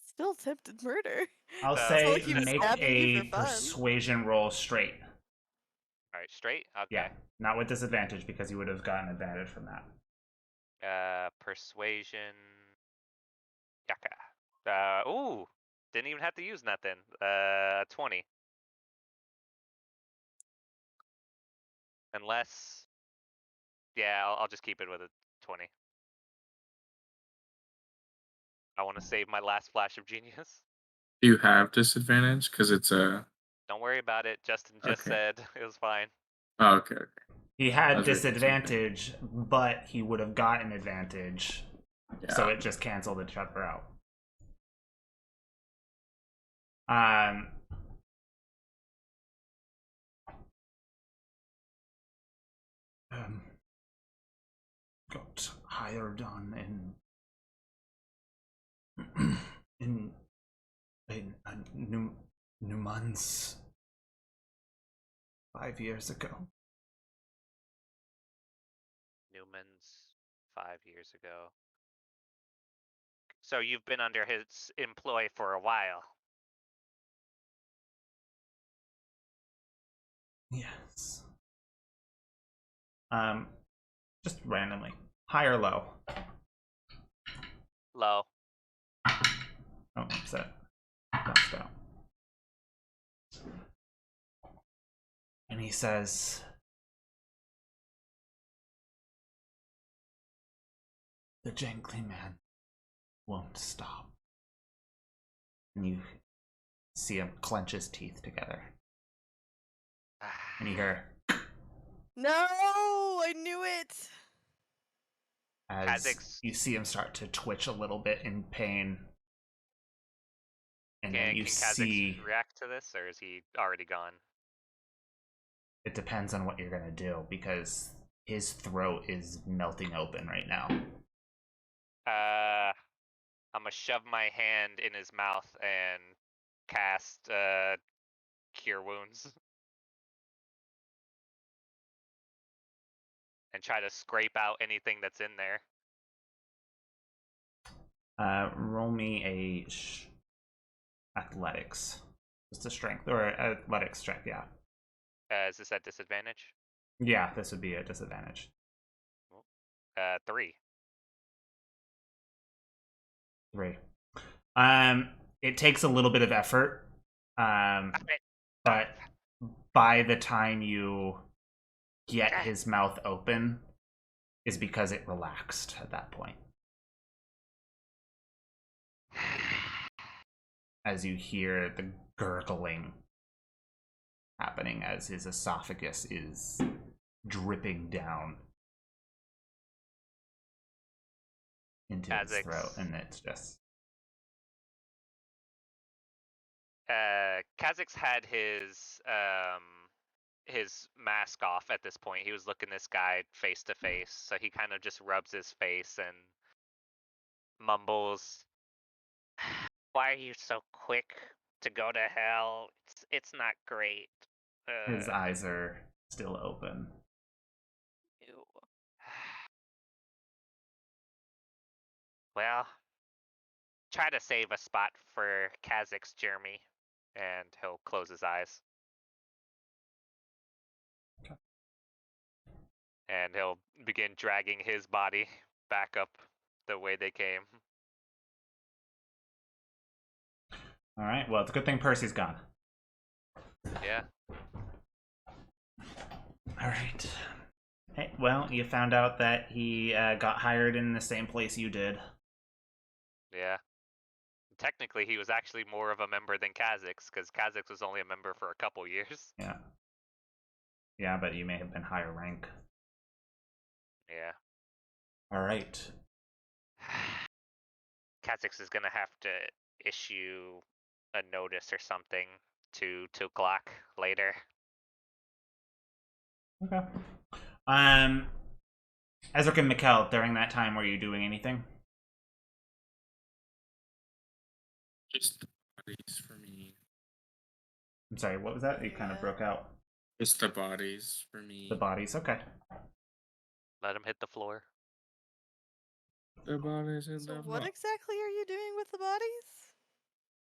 Still attempted murder. I'll So- It's not say like he was make stabbing you a for fun. persuasion roll straight. All right, straight. Okay. Yeah, not with disadvantage because you would have gotten advantage from that. Persuasion. Yaka. Ooh, didn't even have to use nothing. 20. Unless, yeah, I'll just keep it with a 20. I want to save my last flash of genius. Do you have disadvantage? Because it's a. Don't worry about it. Justin just Okay. said it was fine. Oh, okay. He I had was reading something. disadvantage, but he would have gotten advantage, Yeah. so it just canceled each other out. Got hired on in Newman's 5 years ago. Newman's 5 years ago. So you've been under his employ for a while. Yes. Just randomly. High or low? Low. Oh, upset. Bounced out. And he says, the Jangly Man won't stop. And you see him clench his teeth together. And you hear, No, I knew it. as Kha'Zix. you see him start to twitch a little bit in pain. and then you Can see. Kha'Zix react to this, or is he already gone? It depends on what you're gonna do because his throat is melting open right now. I'm gonna shove my hand in his mouth and cast Cure Wounds. And try to scrape out anything that's in there. Roll me a athletics, just a strength or athletics check. Yeah. Is this at disadvantage? Yeah, this would be a disadvantage. 3. 3. It takes a little bit of effort. But by the time you get his mouth open, is because it relaxed at that point. As you hear the gurgling happening as his esophagus is dripping down into his Kha'Zix. throat, and it's just Kha'Zix had his mask off at this point. He was looking this guy face to face, so he kind of just rubs his face and mumbles, "Why are you so quick to go to hell? It's not great." his eyes are still open. Ew. Well, try to save a spot for Kha'Zix, Jeremy, and he'll close his eyes. Okay. And he'll begin dragging his body back up the way they came. All right. Well, it's a good thing Percy's gone. Yeah. All right. Hey, well, you found out that he got hired in the same place you did. Yeah. Technically, he was actually more of a member than Kha'Zix, because Kha'Zix was only a member for a couple years. Yeah. Yeah, but you may have been higher rank. Yeah. All right. Kha'Zix is gonna have to issue a notice or something to Glock later. Okay. Ezric and Mikkel, during that time, were you doing anything? Just the bodies for me. I'm sorry, what was that? You kind of broke out. Just the bodies for me. The bodies, okay. Let him hit the floor. The bodies in So the what exactly are you doing with the bodies?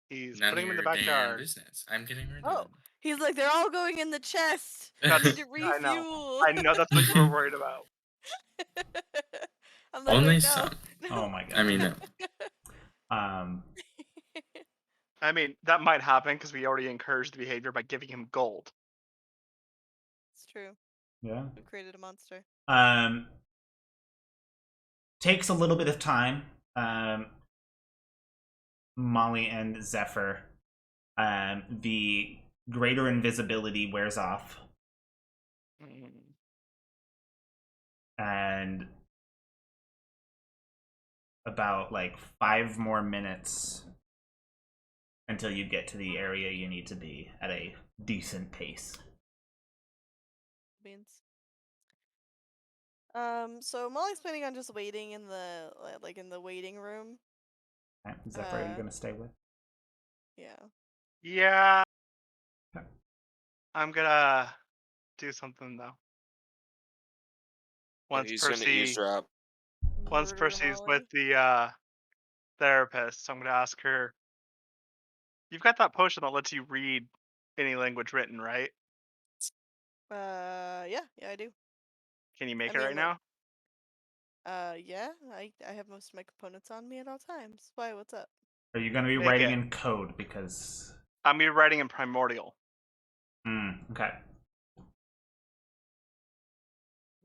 He's None putting of them in the your damn backyard. business. I'm getting rid Oh, of them. he's like, they're all going in the chest. That's- Need to I know. refuel. I know that's what you were worried about. I'm like, Only wait, no. some. Oh my god. I mean, no. I mean, that might happen because we already encouraged the behavior by giving him gold. It's true. Yeah. We created a monster. Takes a little bit of time. Molly and Zephyr. The greater invisibility wears off. And about like 5 more minutes until you get to the area you need to be at a decent pace. Beans. So Molly's planning on just waiting in the in the waiting room. Okay. Zephyr, are you gonna stay with? Yeah. Yeah. Okay. I'm gonna do something though. Once He's gonna eavesdrop. Once Murder Percy's Molly. with the therapist, I'm gonna ask her. You've got that potion that lets you read any language written, right? Yeah, I do. Can you make I it right mean, now? Yeah, I have most of my components on me at all times. Why? What's up? Are you gonna be Make writing it. in code because? I'm be writing in primordial. Okay.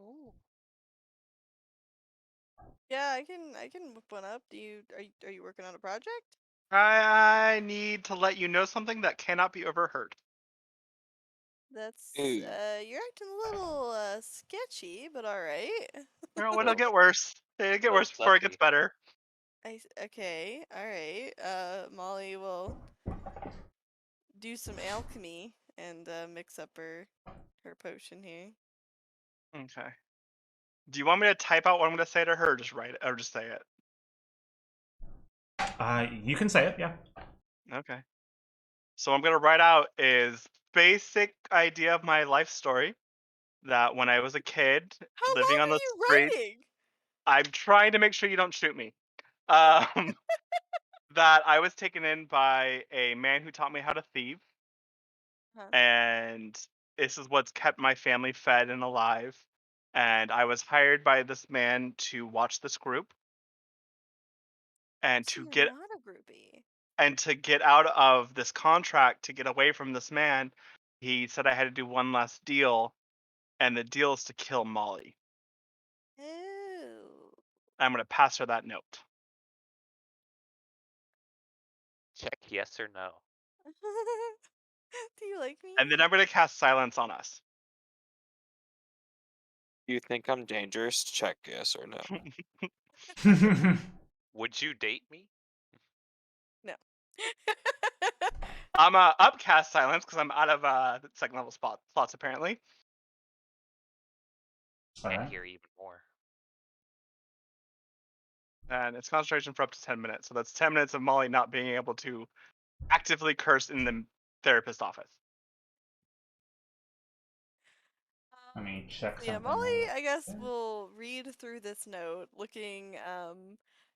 Ooh. Yeah, I can whip one up. Are you working on a project? I need to let you know something that cannot be overheard. That's Ooh. you're acting a little sketchy, but all right. No, it'll get worse. It'll get worse before it gets better. Okay, all right. Molly will do some alchemy and mix up her potion here. Okay. Do you want me to type out what I'm going to say to her, or just write it, or just say it? You can say it, yeah. Okay. So what I'm going to write out is basic idea of my life story. That when I was a kid How living long on are the you streets, writing? I'm trying to make sure you don't shoot me. Um, that I was taken in by a man who taught me how to thieve, Huh. and this is what's kept my family fed and alive. And I was hired by this man to watch this group and So to you're get not a groupie. out of this contract to get away from this man. He said I had to do one last deal, and the deal is to kill Molly. Ew. I'm gonna pass her that note. Check yes or no. Do you like me? And then I'm gonna cast silence on us. Do you think I'm dangerous? Check yes or no. Would you date me? No. I'm upcast silence because I'm out of second level slots apparently. And Alright. hear even more. And it's concentration for up to 10 minutes. So that's 10 minutes of Molly not being able to actively curse in the therapist office. Let me check Yeah, something. Molly, I guess, will read through this note, looking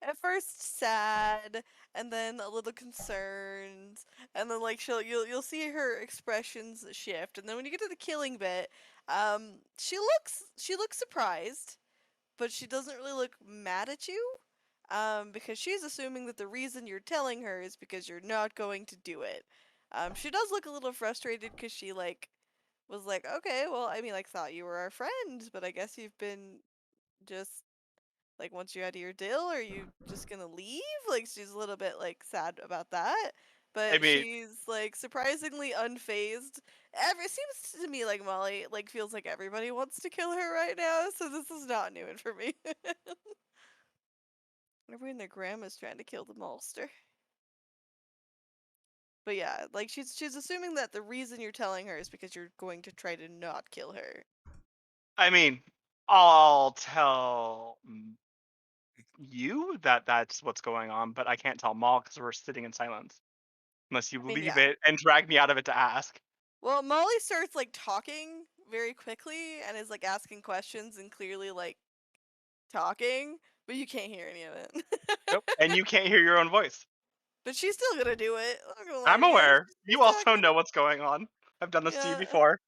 at first sad, and then a little concerned, and then like you'll see her expressions shift, and then when you get to the killing bit, she looks surprised, but she doesn't really look mad at you, because she's assuming that the reason you're telling her is because you're not going to do it. She does look a little frustrated because she was like, okay, well, I mean, like, thought you were our friend, but I guess you've been just like, once you're out of your deal, are you just gonna leave? Like, she's a little bit like sad about that, I but mean, she's like surprisingly unfazed. It seems to me like Molly like feels like everybody wants to kill her right now, so this is not new for me. Everyone and their grandma's trying to kill the monster. But yeah, like she's assuming that the reason you're telling her is because you're going to try to not kill her. I mean, I'll tell you that that's what's going on, but I can't tell Maul because we're sitting in silence. Unless you I mean, leave yeah. it and drag me out of it to ask. Well, Molly starts like talking very quickly and is like asking questions and clearly like talking, but you can't hear any of it. Nope. And you can't hear your own voice. But she's still gonna do it. I'm not gonna lie I'm to you. aware. She's You also talking. know what's going on. I've done this to you Yeah, before.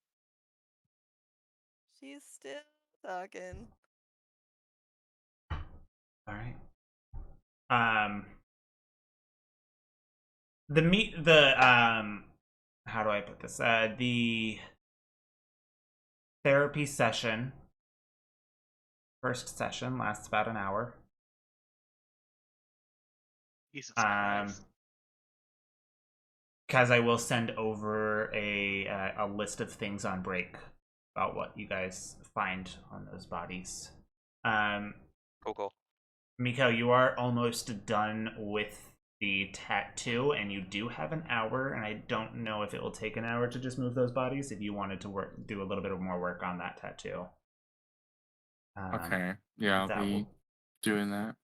she's still talking. Alright. The how do I put this? The therapy session, first session, lasts about an hour. Jesus Christ. Because I will send over a list of things on break about what you guys find on those bodies. Cool. Miko, you are almost done with the tattoo, and you do have an hour, and I don't know if it will take an hour to just move those bodies if you wanted to do a little bit of more work on that tattoo. Okay. Yeah, I'll that be will- doing that.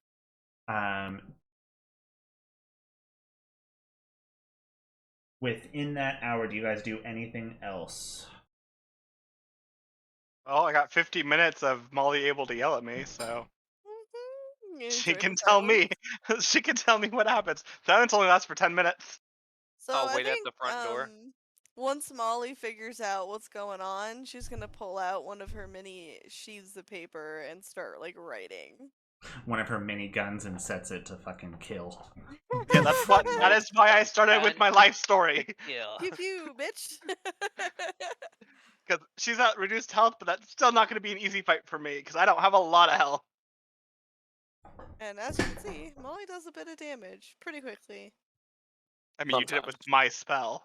Within that hour, do you guys do anything else? Well, I got 50 minutes of Molly able to yell at me, so You she enjoy can the tell me. silence. She can tell me what happens. Silence only lasts for 10 minutes. So I'll I wait at think the front door. once Molly figures out what's going on, she's gonna pull out one of her mini sheaths of paper and start like writing. One of her mini guns and sets it to fucking kill. Yeah, that is why I started with my life story. Yeah. Pew pew, bitch. Because she's at reduced health, but that's still not going to be an easy fight for me because I don't have a lot of health. And as you can see, Molly does a bit of damage pretty quickly. I mean, you did it with Sometimes. my spell.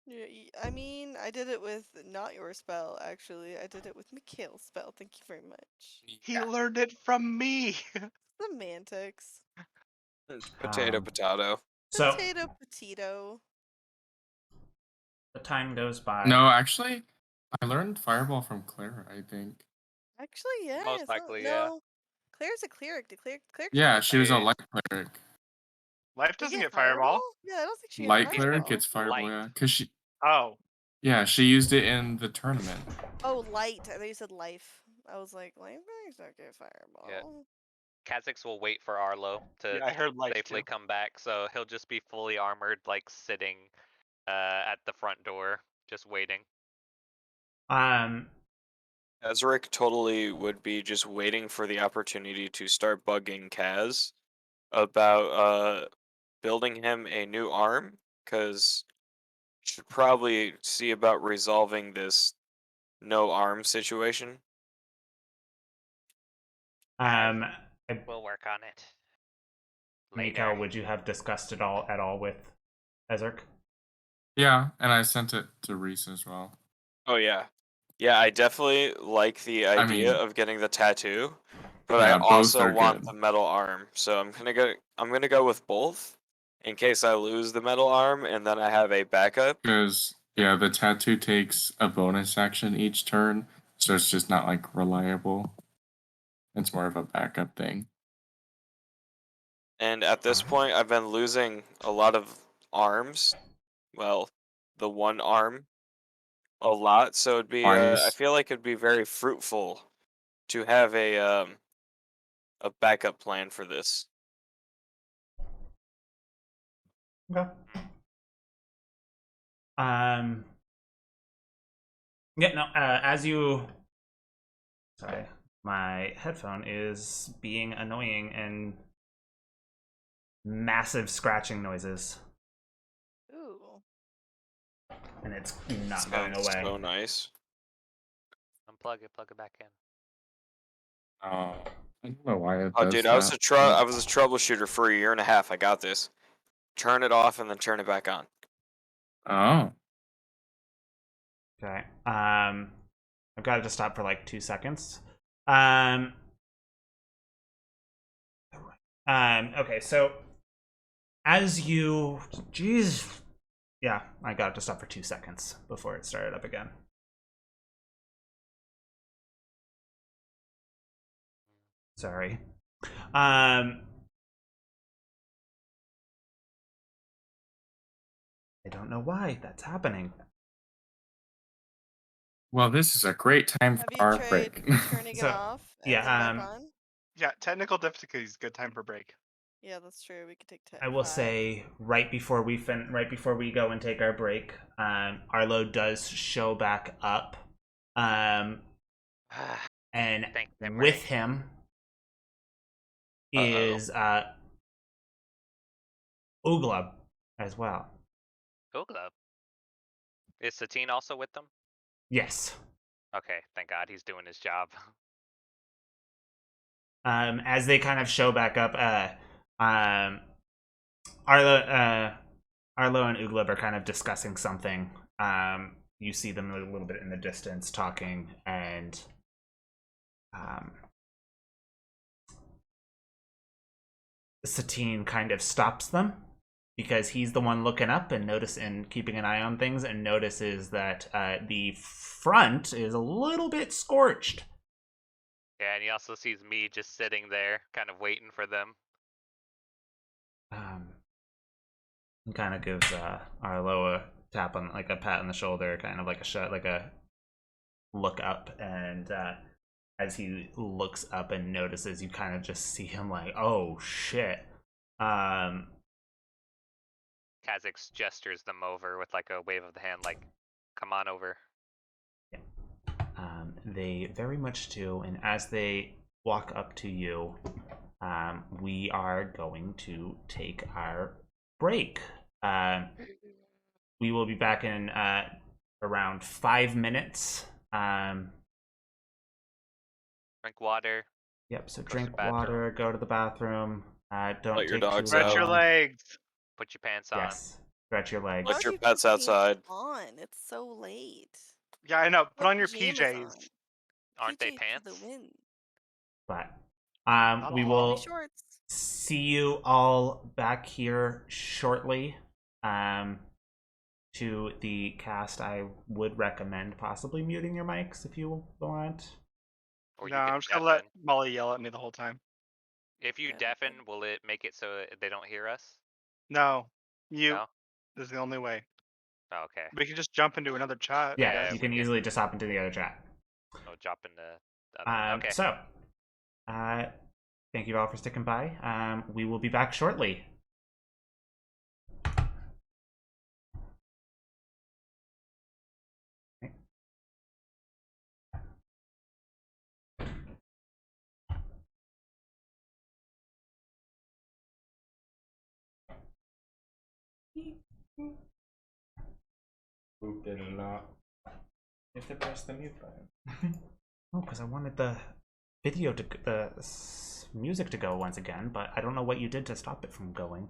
Yeah, I mean, I did it with not your spell, actually. I did it with Mikhail's spell. Thank you very much. He learned it from me. Semantics. Potato, Um, potato. So Potato. the time goes by. No, actually, I learned Fireball from Clara, I think. Actually, yeah. Most it's not- likely, yeah. no. Claire's a cleric. Clerics Yeah, get she was a Hey. light cleric. Life They doesn't get get fireball. Yeah, I don't think she Light gets cleric fireball. gets Fireball, Light. yeah. Because she, Oh, yeah, she used it in the tournament. Oh, light. I thought you said life. I was like, life clerics don't get fireball. Kha'Zix will wait for Arlo to yeah, I heard life safely too. come back, so he'll just be fully armored, like sitting at the front door, just waiting. Ezric totally would be just waiting for the opportunity to start bugging Kaz about building him a new arm, because should probably see about resolving this no arm situation. I- We'll work on it. Miko, Later. would you have discussed it all at all with Ezric? Yeah, and I sent it to Reese as well. Oh yeah. Yeah, I definitely like the idea mean- of getting the tattoo, but Yeah, I both also are want good. the metal arm. So I'm gonna go with both in case I lose the metal arm and then I have a backup. Because, yeah, the tattoo takes a bonus action each turn, so it's just not, like, reliable. It's more of a backup thing. And at this point I've been losing a lot of arms. Well, the one arm a lot, so it'd be I Twice. feel like it'd be very fruitful to have a backup plan for this. Okay. Yeah, no, as you... Sorry, my headphone is being annoying and massive scratching noises, Ooh. and it's not going Sounds away. so nice. Unplug it, plug it back in. I don't know why it Oh, does dude, that. I was a troubleshooter for a year and a half. I got this. Turn it off and then turn it back on. Oh. Okay. I've got it to stop for like 2 seconds. Okay, so as you... Jeez. Yeah, I got it to stop for 2 seconds before it started up again. Sorry. I don't know why that's happening. Well, this is a great time for Have you our tried break. turning So, it off and yeah, then back on? Yeah, technical difficulties. Good time for break. Yeah, that's true. We could take 10. I will say right before we go and take our break, Arlo does show back up, and Thanks, with him is Uglub as well. Uglub. Is Satine also with them? Yes. Okay, thank God he's doing his job. As they kind of show back up, Arlo and Uglub are kind of discussing something. You see them a little bit in the distance talking, and Satine kind of stops them because he's the one looking up and keeping an eye on things, and notices that the front is a little bit scorched. Yeah, and he also sees me just sitting there, kind of waiting for them. And kind of gives Arlo a tap on, like a pat on the shoulder, kind of like a look up, and as he looks up and notices, you kind of just see him like, oh shit. Kha'Zix gestures them over with like a wave of the hand, like, come on over. They very much do, and as they walk up to you, we are going to take our break. We will be back in around 5 minutes. Drink water. Yep, so Go to the drink bathroom. water, go to the bathroom. Don't Let your take dogs too out. Stretch your long. legs. Put your pants on. Yes, stretch your legs. Why Let would your you pets put pants outside. On? It's so late. Yeah, I know. Put Put on your pajamas PJs. on. Aren't they PJs for pants? the win. But Not we all. will Shorts. see you all back here shortly. To the cast, I would recommend possibly muting your mics if you want. Or No, you can I'm just gonna let deafen. Molly yell at me the whole time. If you Yeah, deafen, okay. will it make it so they don't hear us? No, mute No. is the only way. Oh, okay. We can just jump into another chat, I Yeah, guess. you we can can- easily just hop into the other chat. Oh, drop into. Okay. So, thank you all for sticking by. We will be back shortly. Boop did a lot. You have to press the mute button. Oh, because I wanted the video to music to go once again, but I don't know what you did to stop it from going.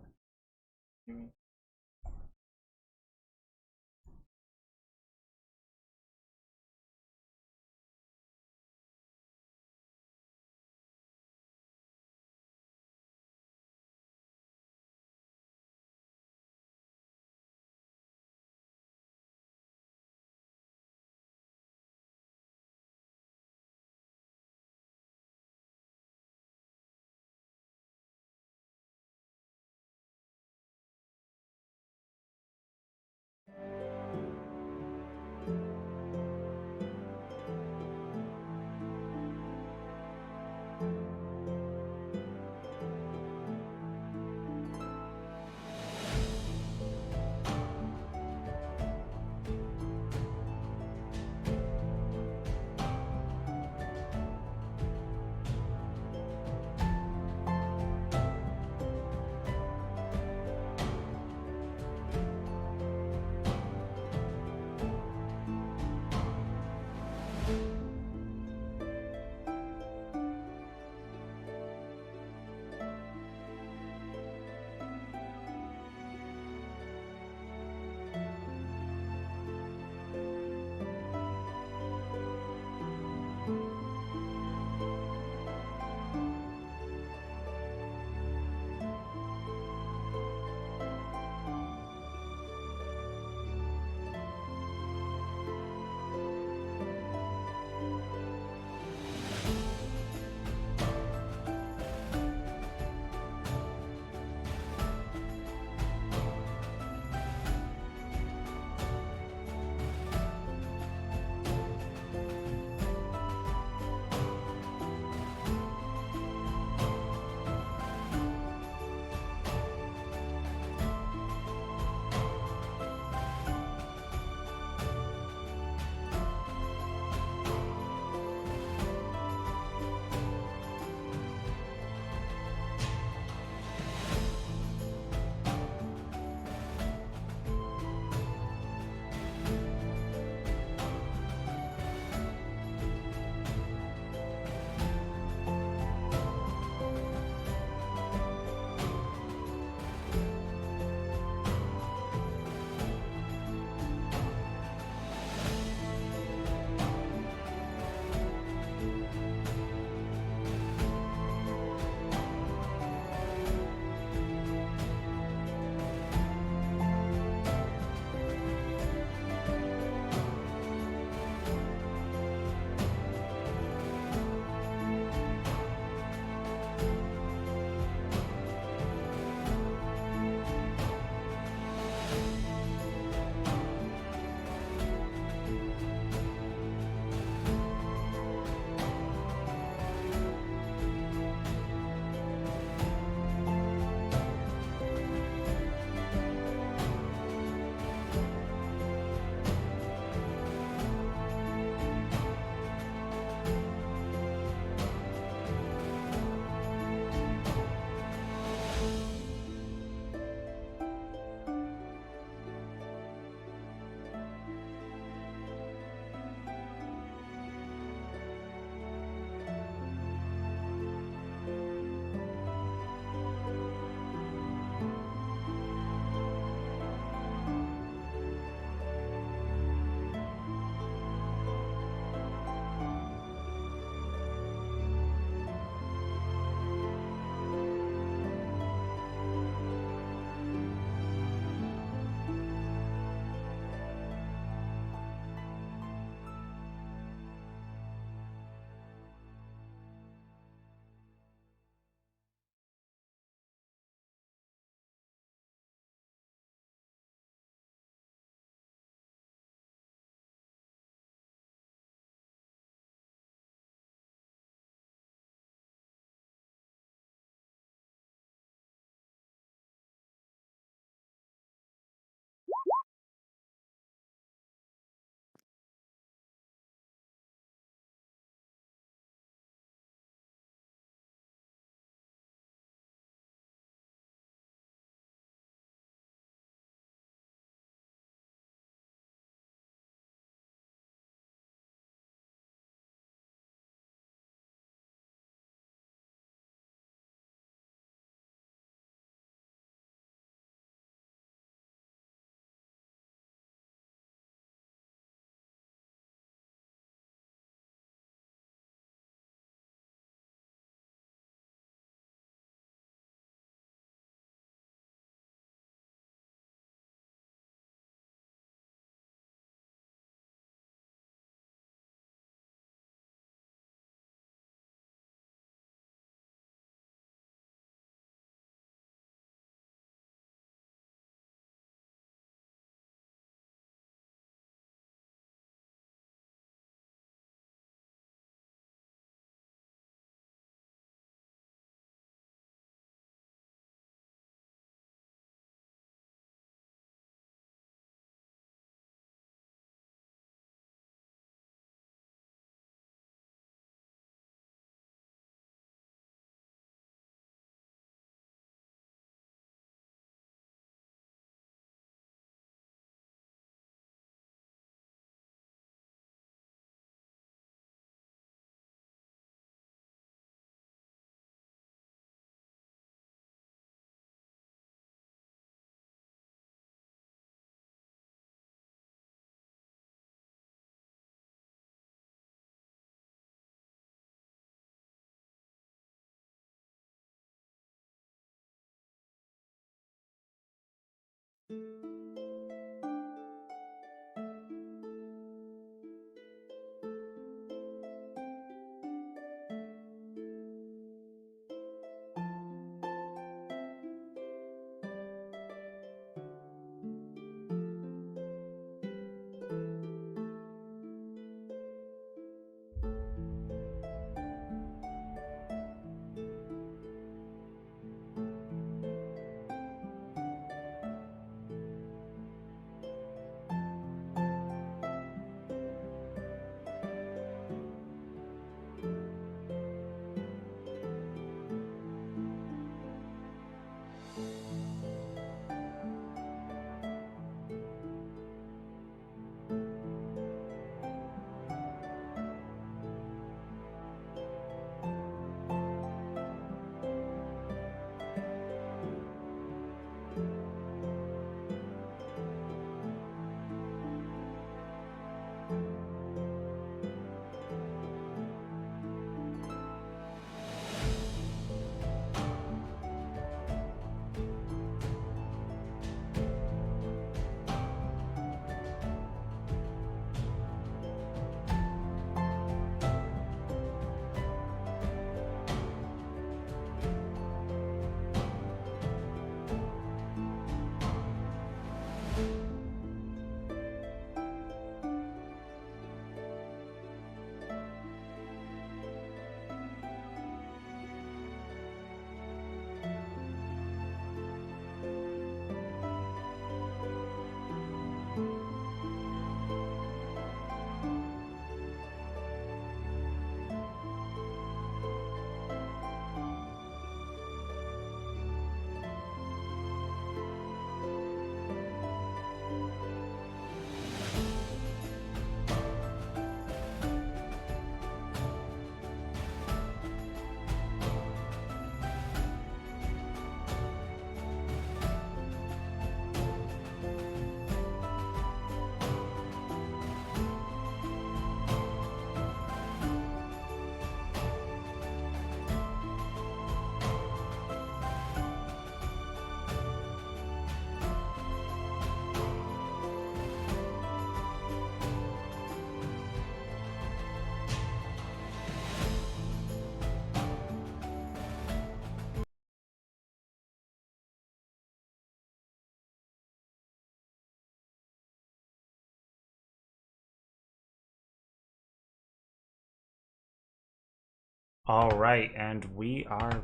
All right, and we are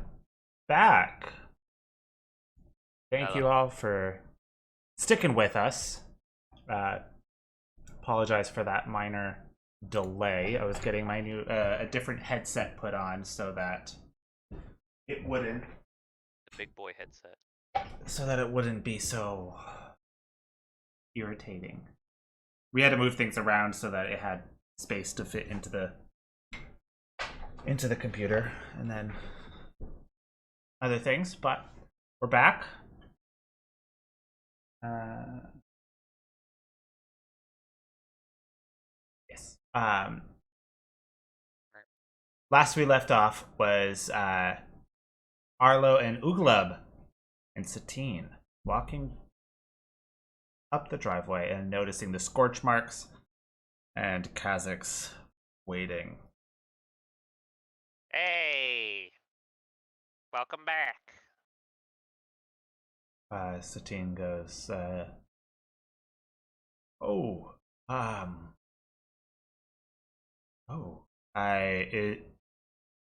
back. Thank you Hello. all for sticking with us. Apologize for that minor delay. I was getting my new a different headset put on so that it wouldn't The big boy headset. be so irritating. We had to move things around so that it had space to fit into the computer and then other things, but we're back. Yes. Last we left off was Arlo and Uglub and Satine walking up the driveway and noticing the scorch marks and Kazakh's waiting. Hey! Welcome back. Satine goes,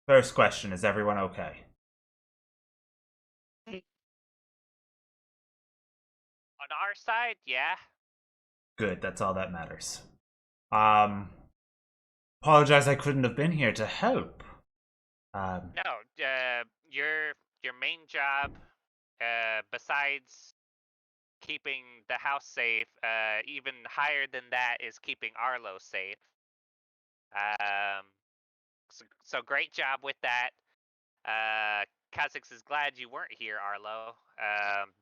first question, is everyone okay? On our side, yeah. Good, that's all that matters. Apologize I couldn't have been here to help. No, your main job, besides keeping the house safe, even higher than that is keeping Arlo safe. So great job with that. Kha'Zix is glad you weren't here, Arlo.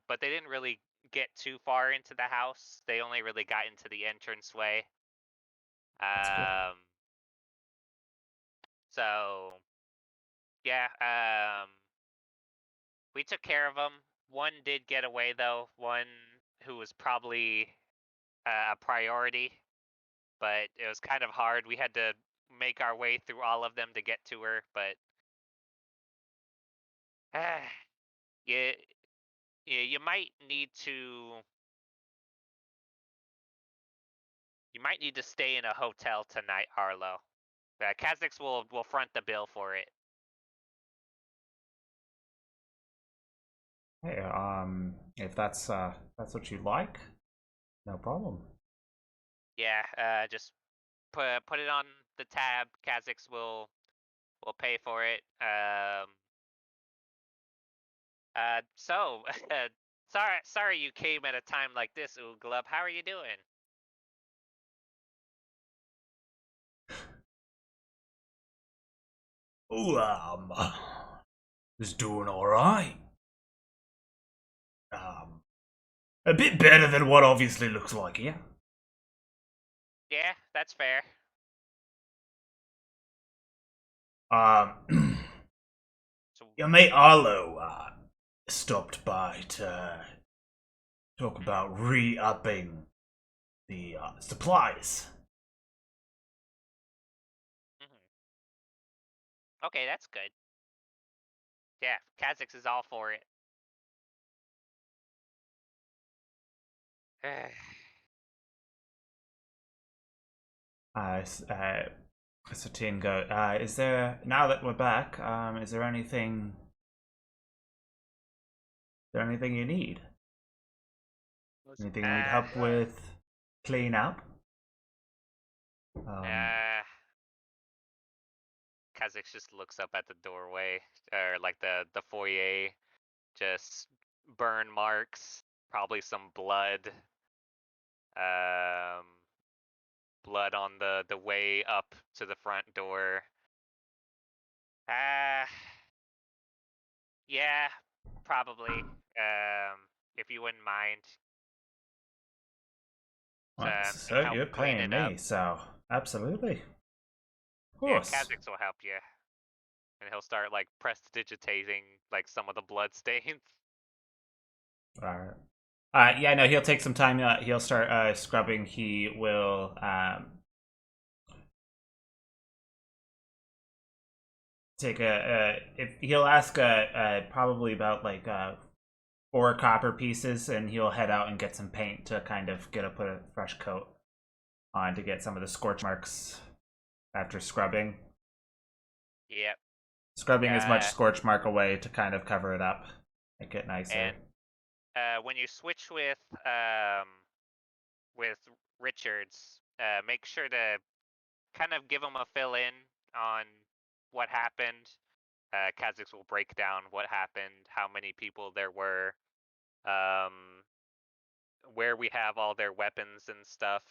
But they didn't really get too far into the house. They only really got into the entranceway. So yeah, we took care of them. One did get away though. One who was probably a priority, but it was kind of hard. We had to make our way through all of them to get to her, but you you might need to stay in a hotel tonight, Arlo. Kha'Zix will front the bill for it. Hey, if that's what you like, no problem. Yeah, just put it on the tab. Kha'Zix will pay for it. So sorry you came at a time like this, Ooglub. How are you doing? Oh, is doing all right. A bit better than what obviously looks like here. Yeah, that's fair. So Your mate Arlo stopped by to talk about re-upping the supplies. okay, that's good. Yeah, Kha'Zix is all for it. Satine go. Is there, now that we're back? Is there anything? Is there anything you need? Anything you need help with? Clean up? Kha'Zix just looks up at the doorway, or like the foyer, just burn marks, probably some blood. Blood on the way up to the front door. Yeah, probably. If you wouldn't mind. So help you're clean paying it me, up. so absolutely. Of Yeah, course. Kha'Zix will help you. And he'll start like prestidigitating like some of the blood stains. Alright. Yeah, no, he'll take some time. He'll start scrubbing. He will take he'll ask probably about like 4 copper pieces, and he'll head out and get some paint to kind of put a fresh coat on to get some of the scorch marks after scrubbing. Yep. Scrubbing as much scorch mark away to kind of cover it up, make it nicer. And when you switch with Richards, make sure to kind of give him a fill in on what happened. Kha'Zix will break down what happened, how many people there were, where we have all their weapons and stuff,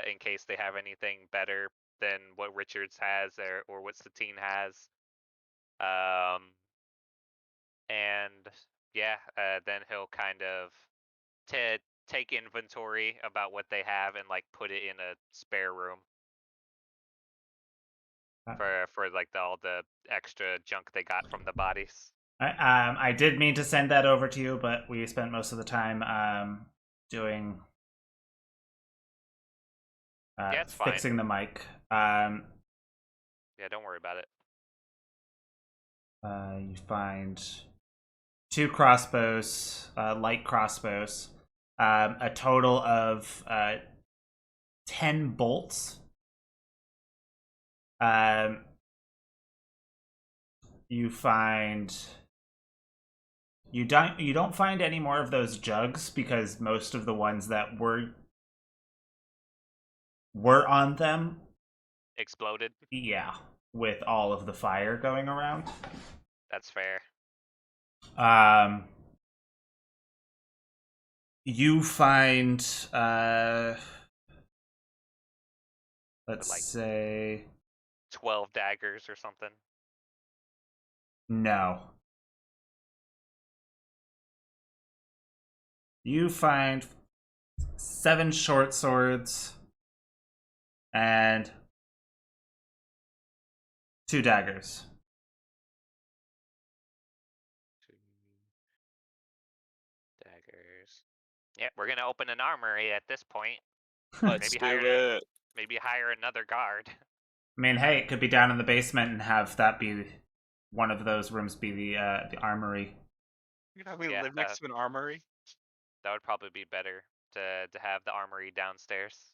in case they have anything better than what Richards has or what Satine has. And yeah, then he'll kind of take inventory about what they have and like put it in a spare room for like all the extra junk they got from the bodies. I did mean to send that over to you, but we spent most of the time doing yeah, it's fine. fixing the mic. Yeah, don't worry about it. You find 2 crossbows, light crossbows, a total of 10 bolts. You find you don't find any more of those jugs, because most of the ones that were on them exploded. Yeah, with all of the fire going around. That's fair. You find let's like say 12 daggers or something. No. You find 7 short swords and 2 daggers. 2 daggers. Yeah, we're gonna open an armory at this point. Let's Maybe do hire it. maybe hire another guard. I mean, hey, it could be down in the basement and have that be one of those rooms be the armory. You could have me Yeah, live next to an armory. that would probably be better to have the armory downstairs.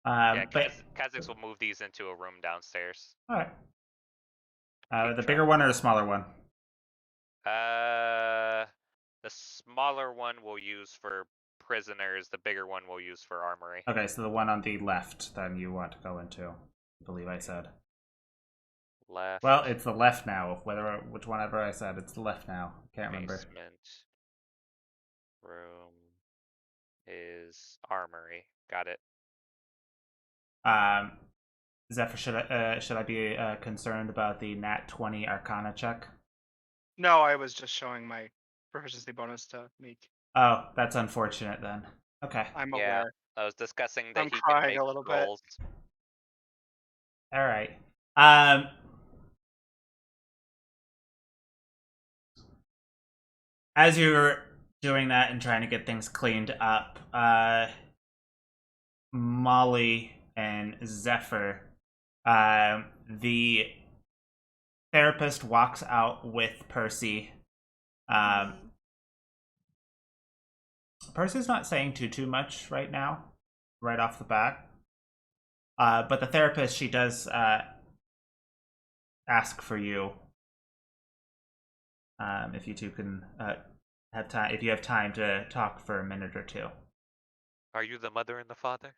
Yeah, But Kazakhs will move these into a room downstairs. all right. Keep The track bigger of one or all the of smaller one? the smaller one we'll use for prisoners. The bigger one we'll use for armory. Okay, so the one on the left, then you want to go into. I believe I said. Left. Well, it's the left now. Which one ever I said, it's the left now. Can't remember. Basement room is armory. Got it. Zephyr, should I be concerned about the Nat 20 Arcana check? No, I was just showing my proficiency bonus to Meek. Oh, that's unfortunate then. Okay. I'm Yeah, aware. I was discussing that I'm he can crying make a little bit. rolls. All right. As you're doing that and trying to get things cleaned up, Molly and Zephyr, the therapist walks out with Percy. Percy's not saying too much right now, right off the bat. But the therapist, she does ask for you. If you two can have time, if you have time to talk for a minute or two. Are you the mother and the father?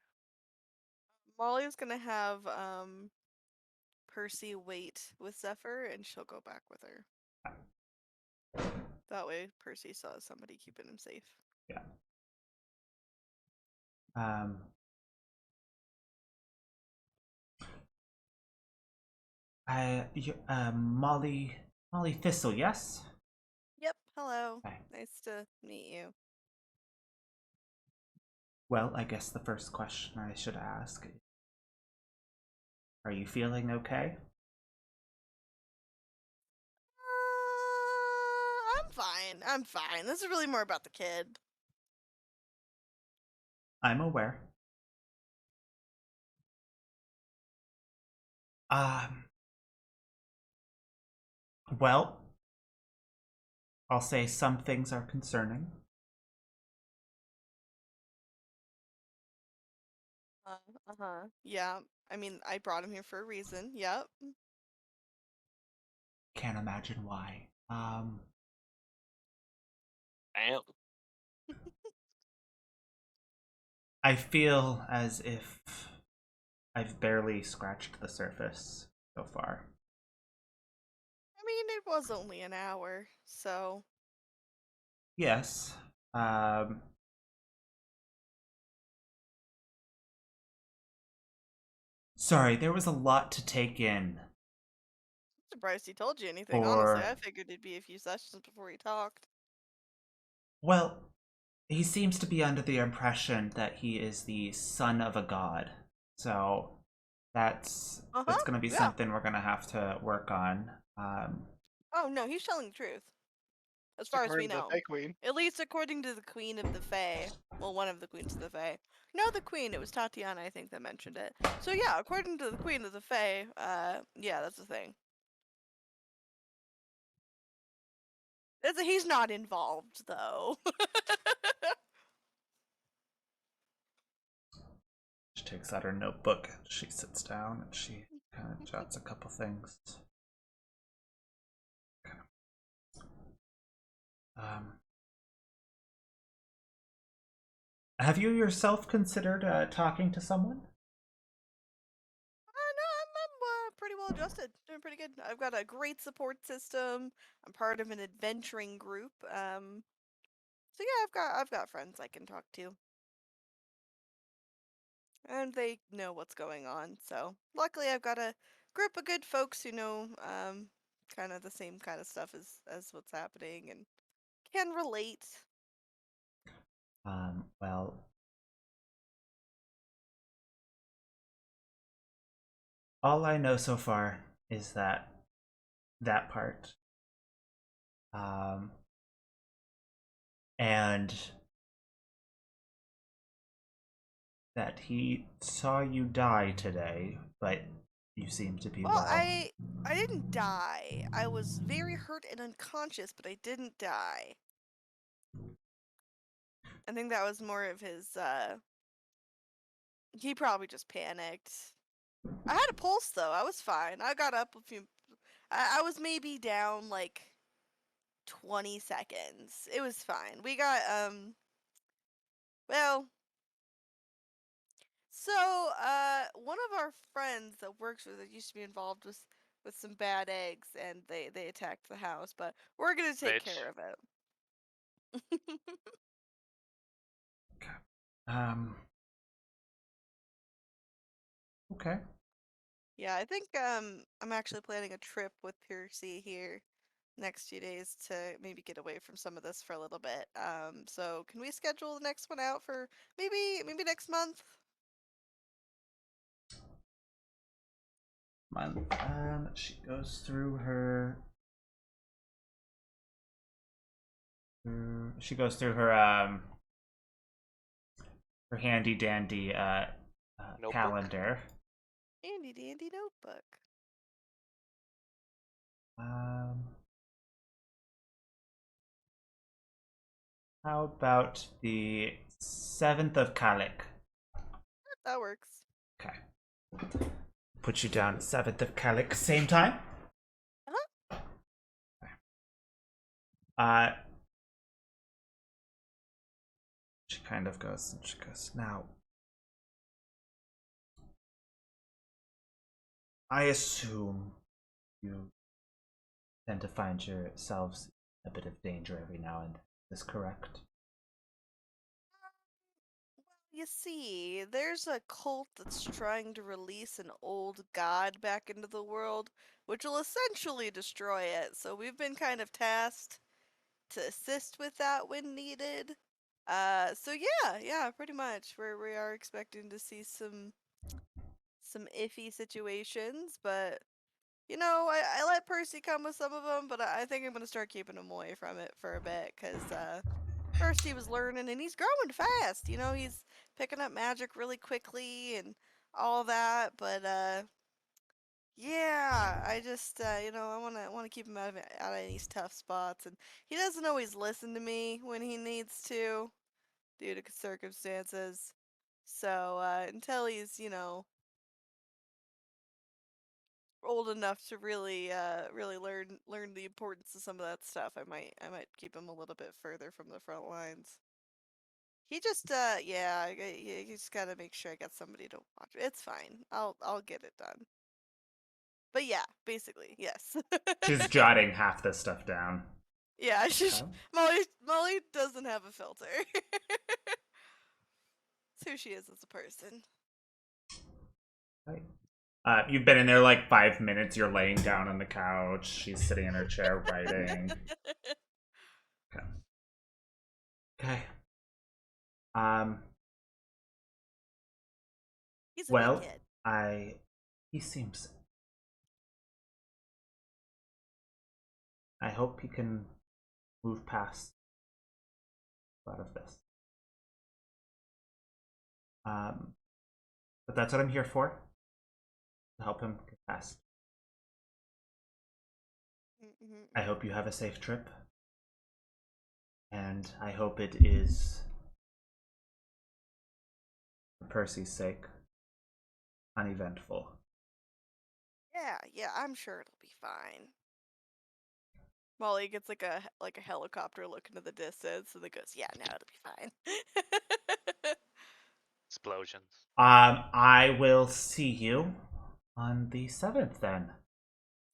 Molly's gonna have Percy wait with Zephyr, and she'll go back with her. That way, Percy saw somebody keeping him safe. Yeah. Molly Thistle, yes? Yep. Hello. Hi. Nice to meet you. Well, I guess the first question I should ask: are you feeling okay? I'm fine. I'm fine. This is really more about the kid. I'm aware. Well, I'll say some things are concerning. Yeah. I mean, I brought him here for a reason. Yep. Can't imagine why. Damn. I feel as if I've barely scratched the surface so far. I mean, it was only an hour, so. Yes. Sorry, there was a lot to take in. I'm surprised he told you anything, Or- honestly. I figured it'd be a few sessions before he talked. Well, he seems to be under the impression that he is the son of a god. So that's going to be something we're going to have to work on. Oh, no, he's telling the truth. As far as we According to the know. Fae Queen. At least according to the Queen of the Fae. Well, one of the Queens of the Fae. No, the Queen. It was Tatiana, I think, that mentioned it. So yeah, according to the Queen of the Fae, yeah, that's the thing. He's not involved, though. She takes out her notebook. She sits down and she kind of jots a couple things. Have you yourself considered talking to someone? No, I'm pretty well adjusted. Doing pretty good. I've got a great support system. I'm part of an adventuring group. So yeah, I've got friends I can talk to. And they know what's going on. So luckily I've got a group of good folks who know kind of the same kind of stuff as what's happening and can relate. Well, all I know so far is that part. and that he saw you die today, but you seem to be Well, well. I didn't die. I was very hurt and unconscious, but I didn't die. I think that was more of his he probably just panicked. I had a pulse though. I was fine. I got up a few I was maybe down like 20 seconds. It was fine. We got well, so one of our friends that works with it used to be involved with some bad eggs, and they attacked the house, but we're going to take Bitch. care of it. Okay. Yeah, I think I'm actually planning a trip with Percy here next few days to maybe get away from some of this for a little bit. So can we schedule the next one out for maybe next month? She goes through her. She goes through her her handy dandy Notebook? calendar. Handy dandy notebook. How about the 7th of Kalik? That works. Okay. Put you down 7th of Kalik, same time? Uh-huh. She kind of goes, and she goes, now, I assume you tend to find yourselves in a bit of danger every now and then. Is this correct? You see, there's a cult that's trying to release an old god back into the world, which will essentially destroy it. So we've been kind of tasked to assist with that when needed. So yeah, pretty much. We are expecting to see some iffy situations, but you know, I let Percy come with some of them, but I think I'm gonna start keeping him away from it for a bit, cause first he was learning and he's growing fast. You know, he's picking up magic really quickly and all that, but yeah, I just you know, I want to keep him out of these tough spots, and he doesn't always listen to me when he needs to due to circumstances. So, until he's, you know, old enough to really learn the importance of some of that stuff, I might keep him a little bit further from the front lines. He just yeah, you just gotta make sure I got somebody to watch. It's fine. I'll get it done. But yeah, basically, yes. She's jotting half this stuff down. Yeah, Okay. Molly doesn't have a filter. It's who she is as a person. Right. You've been in there like 5 minutes. You're laying down on the couch. She's sitting in her chair writing. Okay. Okay. He's a Well, big kid. he seems. I hope he can move past a lot of this. But that's what I'm here for. To help him get past. Mm-hmm. I hope you have a safe trip. And I hope it is, for Percy's sake, uneventful. Yeah, I'm sure it'll be fine. Molly gets like a helicopter look into the distance, and then goes, "Yeah, no, it'll be fine." Explosions. I will see you on the 7th then.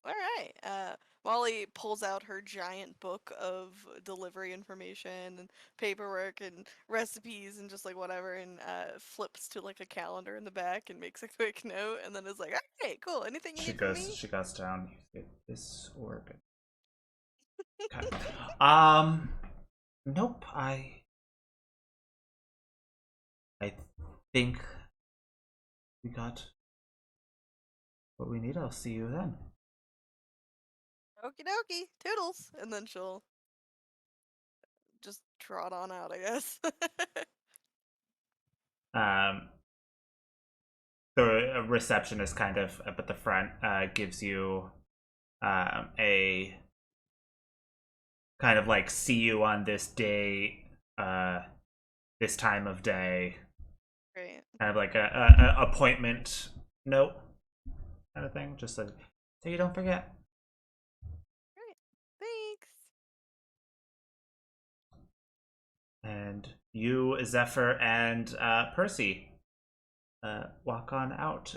All right. Molly pulls out her giant book of delivery information and paperwork and recipes and just like whatever, and flips to like a calendar in the back and makes a quick note, and then is like, "Okay, cool. Anything you need from me?" She goes down. You get this organ. Okay. Nope. I think we got what we need. I'll see you then. Okie dokie, toodles, and then she'll just trot on out, I guess. The receptionist kind of up at the front gives you a kind of like see you on this day, this time of day, Great. kind of like a appointment note kind of thing, just so you don't forget. Great. Thanks. And you, Zephyr, and Percy walk on out.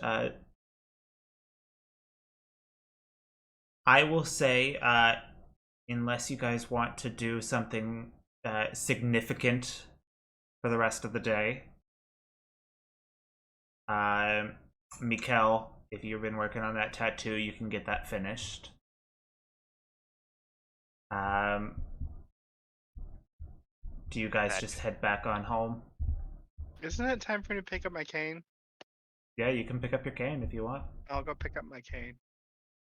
I will say, unless you guys want to do something significant for the rest of the day, Mikkel, if you've been working on that tattoo, you can get that finished. Do you guys just head back on home? Isn't it time for me to pick up my cane? Yeah, you can pick up your cane if you want. I'll go pick up my cane.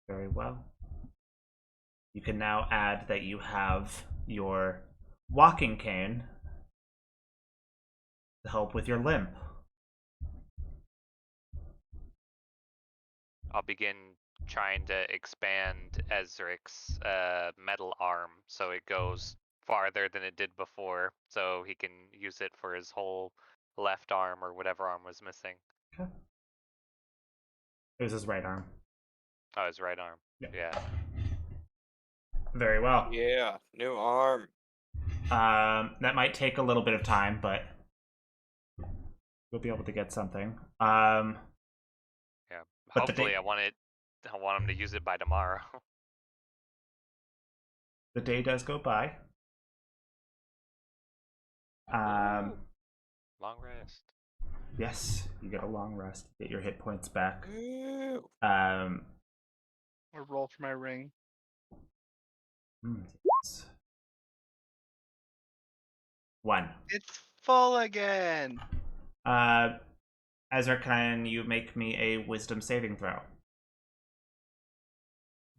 Very well. You can now add that you have your walking cane to help with your limp. I'll begin trying to expand Ezric's metal arm so it goes farther than it did before, so he can use it for his whole left arm or whatever arm was missing. Okay. It was his right arm. Oh, his right arm. Yeah. Very well. Yeah, new arm. That might take a little bit of time, but you'll be able to get something. Yeah. But the Hopefully, day- I want him to use it by tomorrow. The day does go by. Long rest. Yes, you get a long rest. Get your hit points back. Ooh. Or roll for my ring. Yes. 1. It's full again. Ezra, can you make me a wisdom saving throw?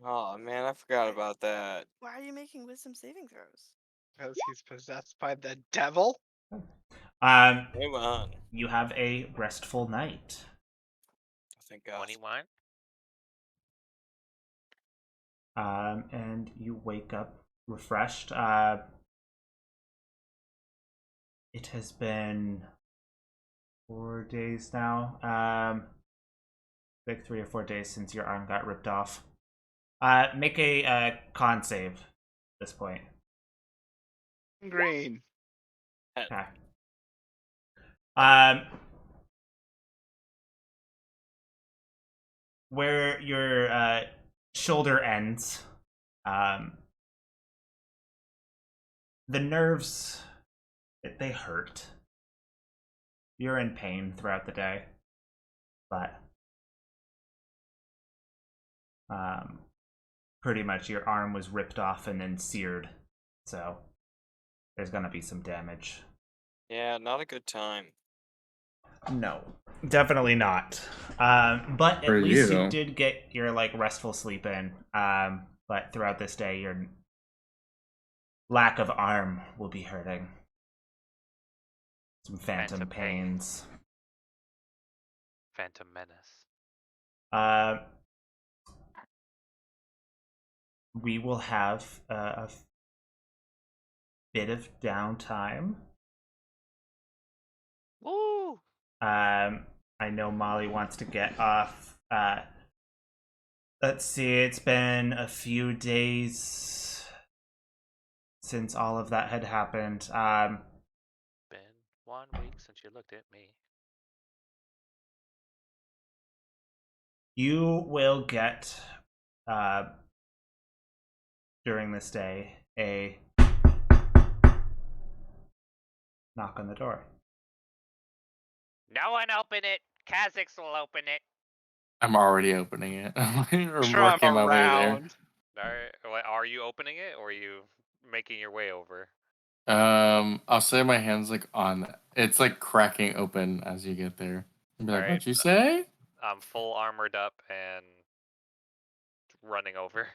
Oh man, I forgot about that. Why are you making wisdom saving throws? Because he's possessed by the devil. Um, Come on. you have a restful night. Thank God. 21. And you wake up refreshed. It has been 4 days now. Like 3 or 4 days since your arm got ripped off. Make a con save at this point. Green. Okay. Where your shoulder ends, the nerves, they hurt. You're in pain throughout the day, but pretty much your arm was ripped off and then seared, so there's gonna be some damage. Yeah, not a good time. No, definitely not. But at For least you you. did get your like restful sleep in. But throughout this day, your lack of arm will be hurting. Some phantom Phantom pain. pains. Phantom Menace. We will have a bit of downtime. Woo! I know Molly wants to get off. Let's see, it's been a few days since all of that had happened. Been 1 week since you looked at me. You will get, during this day, a knock on the door. No one open it. Kha'Zix will open it. I'm already opening it. I'm Sure, I'm working my way there. around. Alright, are you opening it or are you making your way over? I'll say my hand's like on. It's like cracking open as you get there. I'll be like, Alright. "What'd you say?" I'm full armored up and running over.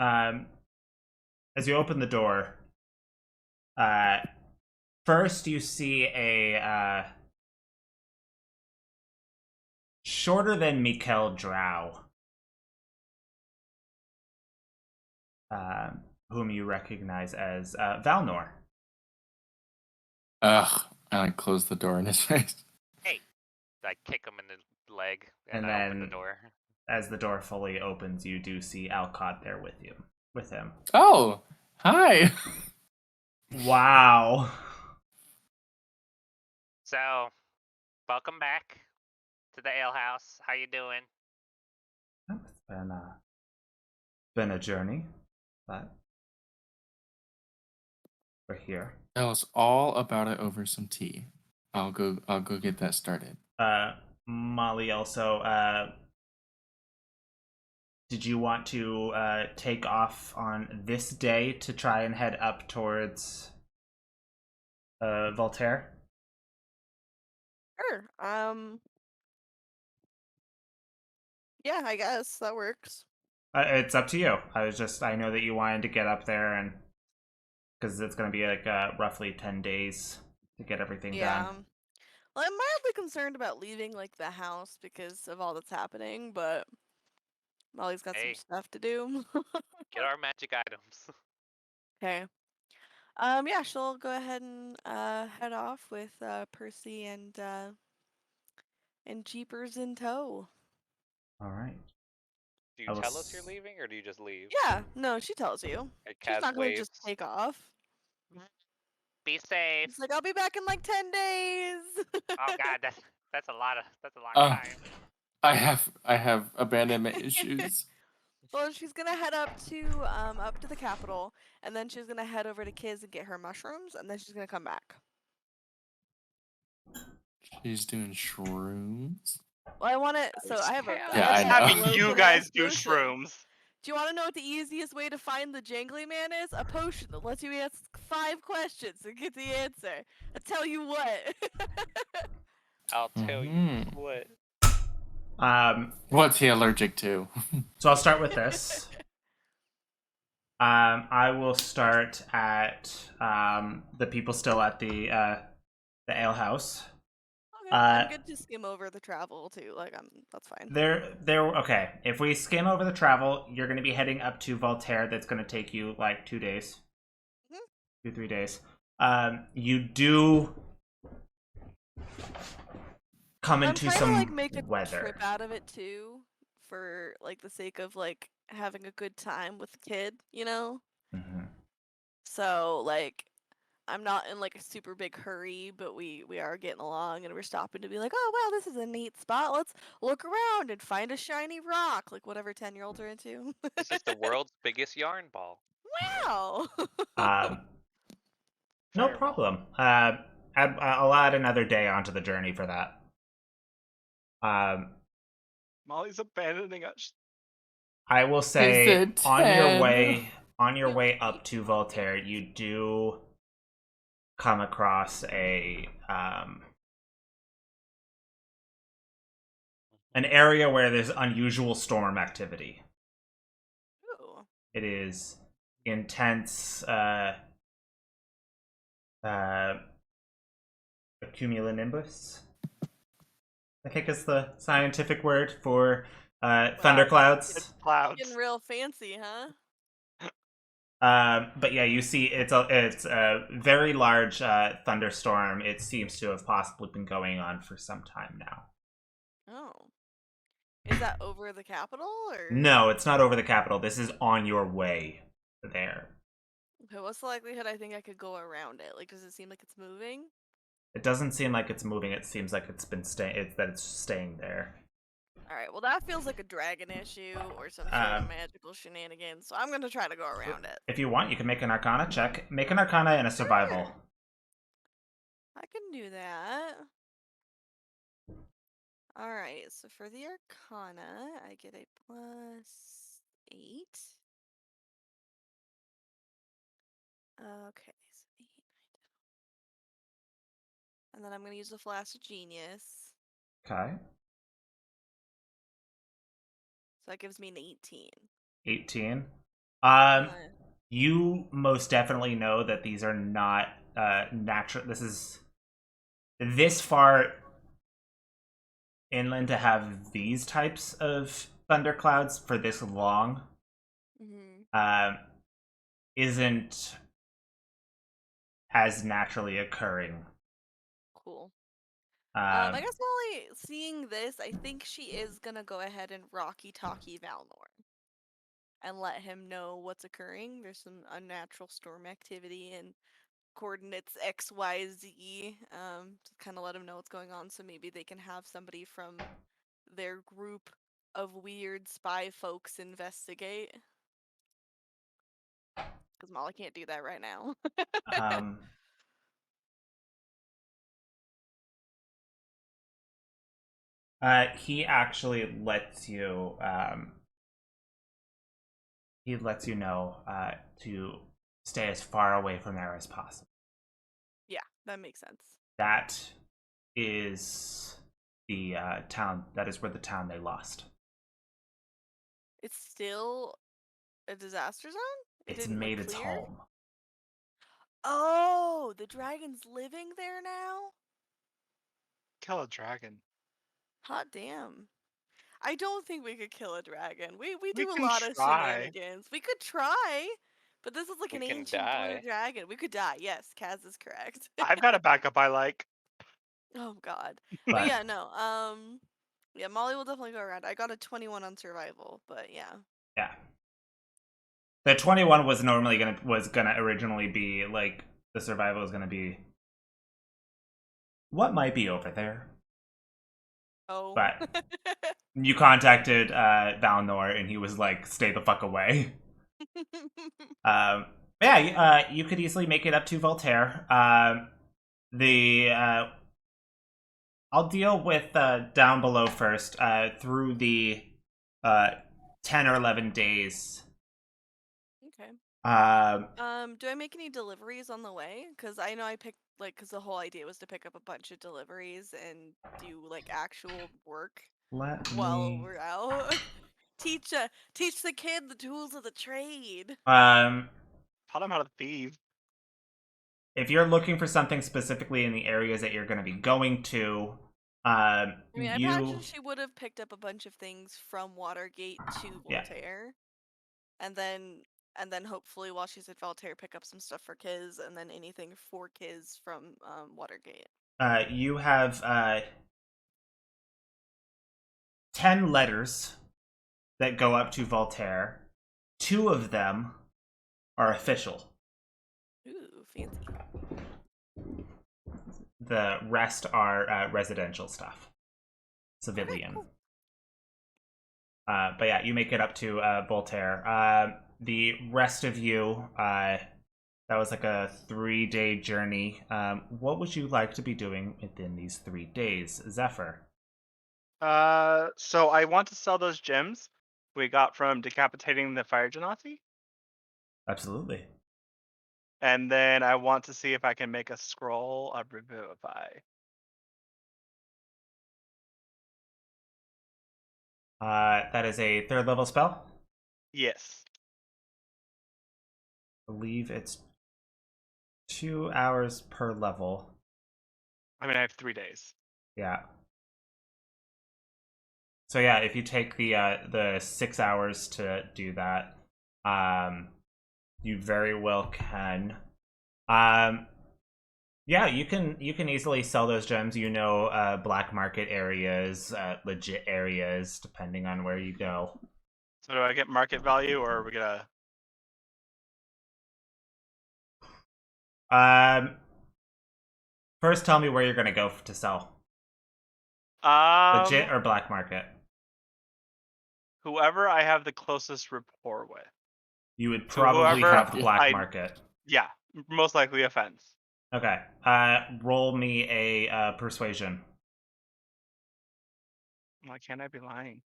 As you open the door, first you see a shorter than Mikkel Drow, whom you recognize as Valnor. Ugh, I like close the door in his face. Hey, I kick him in the leg And and I open then- the door. As the door fully opens, you do see Alcott there with him. Oh, hi. Wow. So, welcome back to the ale house. How you doing? It's been a journey, but we're here. Tell us all about it over some tea. I'll go get that started. Molly, also, did you want to take off on this day to try and head up towards Voltaire? Sure. Yeah, I guess that works. It's up to you. I know that you wanted to get up there, and because it's going to be like roughly 10 days to get everything done. Well, I'm mildly concerned about leaving like the house because of all that's happening, but Molly's got Hey. some stuff to do. Get our magic items. Okay. Yeah, she'll go ahead and head off with Percy and Jeepers in tow. All right. Do I you will tell us you're s- leaving, or do you just leave? Yeah, no, she tells you. And She's Kaz not gonna waves. just take off. Be safe. She's like, I'll be back in like 10 days. Oh God, that's a lot of Uh, time. I have abandonment issues. Well, she's gonna head up to the capital, and then she's gonna head over to Kiz and get her mushrooms, and then she's gonna come back. She's doing shrooms. Well, I want it. So I have a. Yeah, Yeah, I know. Having Listen, you guys do listen. shrooms. Do you want to know what the easiest way to find the jangly man is? A potion that lets you ask 5 questions and get the answer. I tell you what. I'll tell you Mhm. what. What's he allergic to? So I'll start with this. I will start at the people still at the ale house. Okay, I'm good to skim over the travel too. Like, that's fine. They're okay. If we skim over the travel, you're going to be heading up to Voltaire. That's going to take you like 2 days, 2-3 days. You do come I'm into trying some to like make a weather. trip out of it too, for like the sake of like having a good time with the kid, you know. Mhm. So like, I'm not in like a super big hurry, but we are getting along, and we're stopping to be like, oh wow, this is a neat spot. Let's look around and find a shiny rock, like whatever 10-year-olds are into. This is the world's biggest yarn ball. Wow. No Fireball. problem. I'll add another day onto the journey for that. Molly's abandoning us. I will say it on your 10? way up to Voltaire, you do come across an area where there's unusual storm activity. Ooh. It is intense cumulonimbus, I think is the scientific word for thunderclouds. It's clouds. Getting real fancy, huh? But yeah, you see it's a very large thunderstorm. It seems to have possibly been going on for some time now. Oh. Is that over the capital or? No, it's not over the capital. This is on your way there. Okay, what's the likelihood I think I could go around it? Like, does it seem like it's moving? It doesn't seem like it's moving. It seems like it's staying there. Alright, well that feels like a dragon issue or some sort of magical shenanigans, so I'm gonna try to go around it. If you want, you can make an Arcana check. Make an Arcana and a Survival. Sure. I can do that. Alright, so for the Arcana, I get a +8. Okay, so 8, 9, 10. And then I'm gonna use the Flash of Genius. Okay. So that gives me an 18. 18. Um, Uh, you most definitely know that these are not natural. This is this far inland to have these types of thunderclouds for this long. mhm. Isn't as naturally occurring. Cool. Um, I guess Molly, seeing this, I think she is gonna go ahead and Rocky Talkie Valnor and let him know what's occurring. There's some unnatural storm activity and coordinates X, Y, Z. To kind of let him know what's going on, so maybe they can have somebody from their group of weird spy folks investigate. Because Molly can't do that right now. um, he actually lets you. He lets you know to stay as far away from there as possible. Yeah, that makes sense. That is the town. That is where the town they lost. It's still a disaster zone? It It's didn't like made its clear? home. Oh, the dragon's living there now? Kill a dragon. Hot damn. I don't think we could kill a dragon. We We do a can lot of try. shenanigans. We could try, but this is like We an can ancient blue die. dragon. We could die. Yes, Kaz is correct. I've got a backup I like. Oh god. But But yeah, no. Yeah, Molly will definitely go around. I got a 21 on survival, but yeah. yeah, the 21 was gonna originally be like the survival was gonna be what might be over there. Oh. But you contacted Valnor, and he was like, "Stay the fuck away." Yeah, you could easily make it up to Voltaire. The I'll deal with down below first. Through the 10 or 11 days. Okay. Um, Do I make any deliveries on the way? Because I know I picked because the whole idea was to pick up a bunch of deliveries and do like actual work let while me. we're out. teach the kid the tools of the trade. Taught him how to thieve. If you're looking for something specifically in the areas that you're going to be going to, I mean, I you imagine she would have picked up a bunch of things from Watergate to yeah. Voltaire, and then hopefully while she's at Voltaire, pick up some stuff for Kiz, and then anything for Kiz from Watergate. You have 10 letters that go up to Voltaire. 2 of them are official. Ooh, fancy. The rest are residential stuff, civilian. Cool. But yeah, you make it up to Voltaire. The rest of you, that was like a 3-day journey. What would you like to be doing within these 3 days, Zephyr? So I want to sell those gems we got from decapitating the fire genasi, Absolutely. and then I want to see if I can make a scroll of revivify. That is a 3rd level spell. Yes. I believe it's 2 hours per level. I mean, I have 3 days. Yeah. So yeah, if you take the 6 hours to do that, you very well can. Yeah, you can easily sell those gems. Black market areas, legit areas, depending on where you go. So do I get market value, or are we gonna? First, tell me where you're gonna go to sell. Legit or black market? Whoever I have the closest rapport with. You would So probably whoever have the black market. Yeah, most likely a fence. Okay. Roll me a persuasion. Why can't I be lying?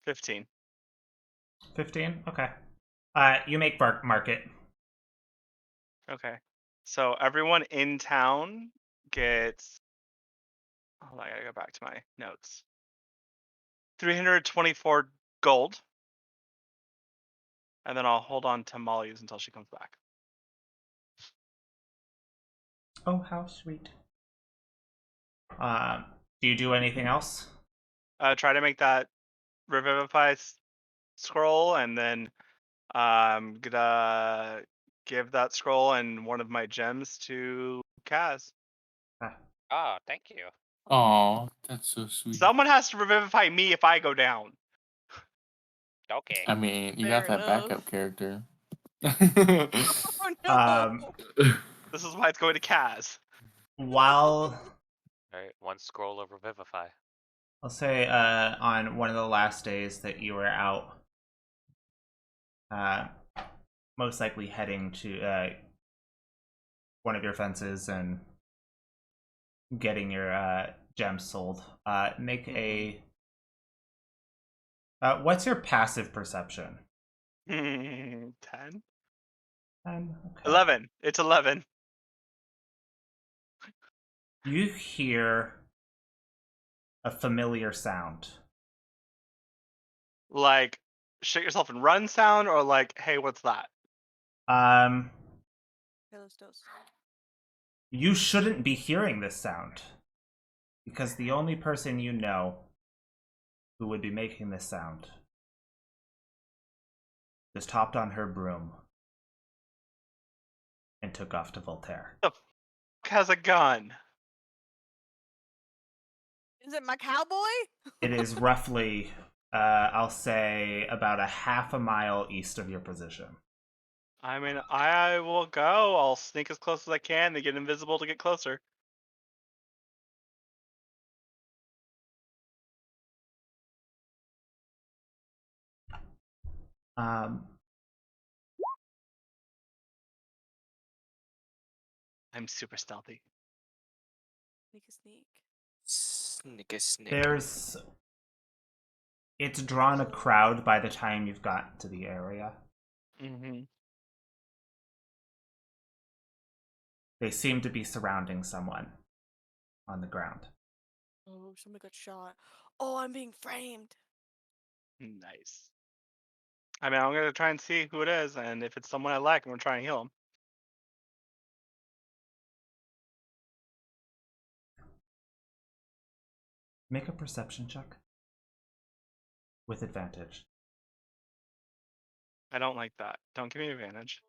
15. 15? Okay. You make market. Okay. So everyone in town gets. Hold on, I gotta go back to my notes. 324 gold. And then I'll hold on to Molly's until she comes back. Oh, how sweet. Do you do anything else? Try to make that Revivify scroll, and then I'm gonna give that scroll and one of my gems to Kaz. Oh, thank you. Oh, that's so sweet. Someone has to revivify me if I go down. Okay. I mean, you Fair got that enough. backup character. Oh no. This is why it's going to Kaz. While Alright, one scroll of Revivify. I'll say on one of the last days that you were out, most likely heading to one of your fences and getting your gems sold. Make a. What's your passive perception? 10? 10? Okay. 11. It's 11. You hear a familiar sound. Like, shit yourself and run sound, or like, hey, what's that? You shouldn't be hearing this sound, because the only person you know who would be making this sound just hopped on her broom and took off to Voltaire. The f has a gun? Is it my cowboy? It is roughly, I'll say, about a half a mile east of your position. I mean, I will go. I'll sneak as close as I can to get invisible to get closer. I'm super stealthy. Sneak a sneak. Sneak a sneak. It's drawn a crowd by the time you've gotten to the area. Mm-hmm. They seem to be surrounding someone on the ground. Oh, somebody got shot. Oh, I'm being framed. Nice. I mean, I'm gonna try and see who it is, and if it's someone I like, I'm gonna try and heal him. Make a perception check with advantage. I don't like that. Don't give me advantage.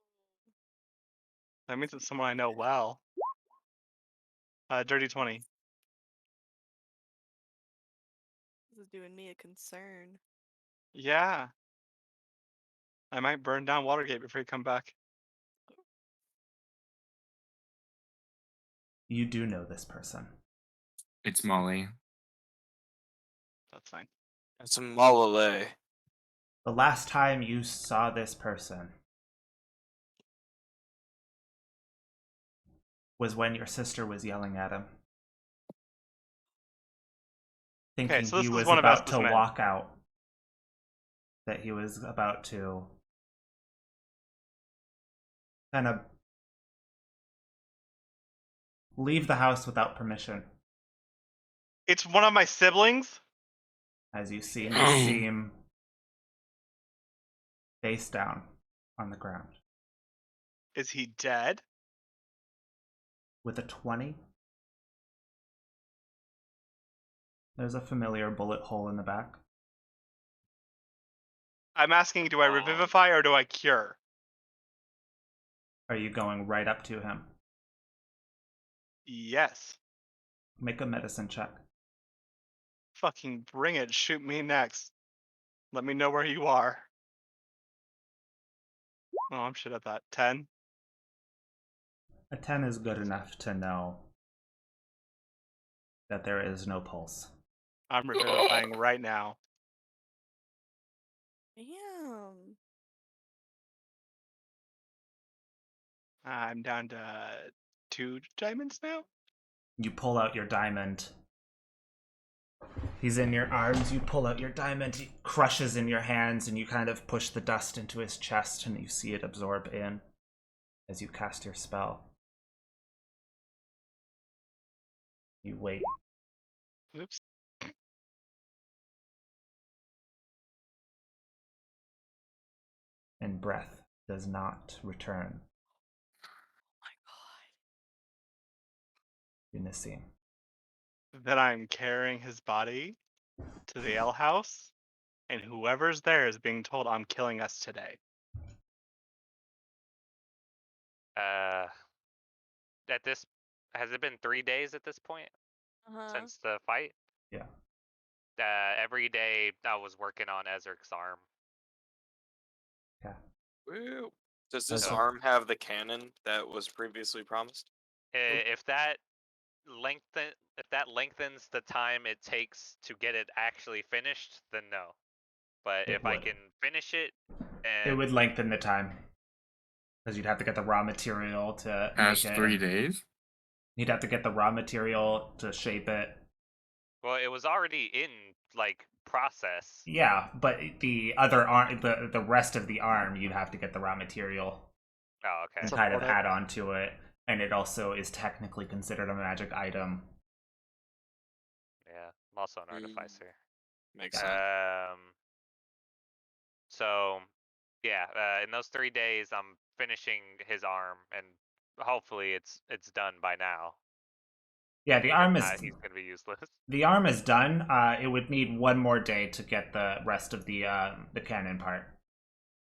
That means it's someone I know well. Dirty 20. This is doing me a concern. Yeah. I might burn down Watergate before you come back. You do know this person. It's Molly. That's fine. That's a Malale. The last time you saw this person was when your sister was yelling at him. Thinking so this he is was one of about to Estes' men. walk out. That he was about to kind of leave the house without permission. It's one of my siblings? As you see Nassim face down on the ground. Is he dead? With a 20. There's a familiar bullet hole in the back. I'm asking, do I revivify or do I cure? Are you going right up to him? Yes. Make a medicine check. Fucking bring it. Shoot me next. Let me know where you are. Oh, I'm shit at that. 10? A 10 is good enough to know that there is no pulse. I'm revivifying right now. Damn. I'm down to 2 diamonds now? You pull out your diamond. He's in your arms, you pull out your diamond, he crushes in your hands, and you kind of push the dust into his chest, and you see it absorb in as you cast your spell. You wait. Oops. and breath does not return. My God. Eunice. Then I'm carrying his body to the ale house, and whoever's there is being told I'm killing us today. At this, has it been 3 days at this point since the fight? Yeah. Every day I was working on Ezric's arm. Woo. Does this Okay. arm have the cannon that was previously promised? If that lengthens the time it takes to get it actually finished, then no. But It if I would. can finish it, It and would lengthen the time. Because you'd have to get the raw material to Past make it. 3 days? You'd have to get the raw material to shape it. well, it was already in like process. Yeah, but the other arm, the rest of the arm, you'd have to get the raw material Oh, okay. and Support kind of it. add on to it. And it also is technically considered a magic item. Yeah, I'm also an Mm. artificer. Makes sense. So, yeah, in those 3 days, I'm finishing his arm, and hopefully it's done by now. Yeah, the If arm not, is he's gonna be useless. the arm is done. It would need one more day to get the rest of the cannon part.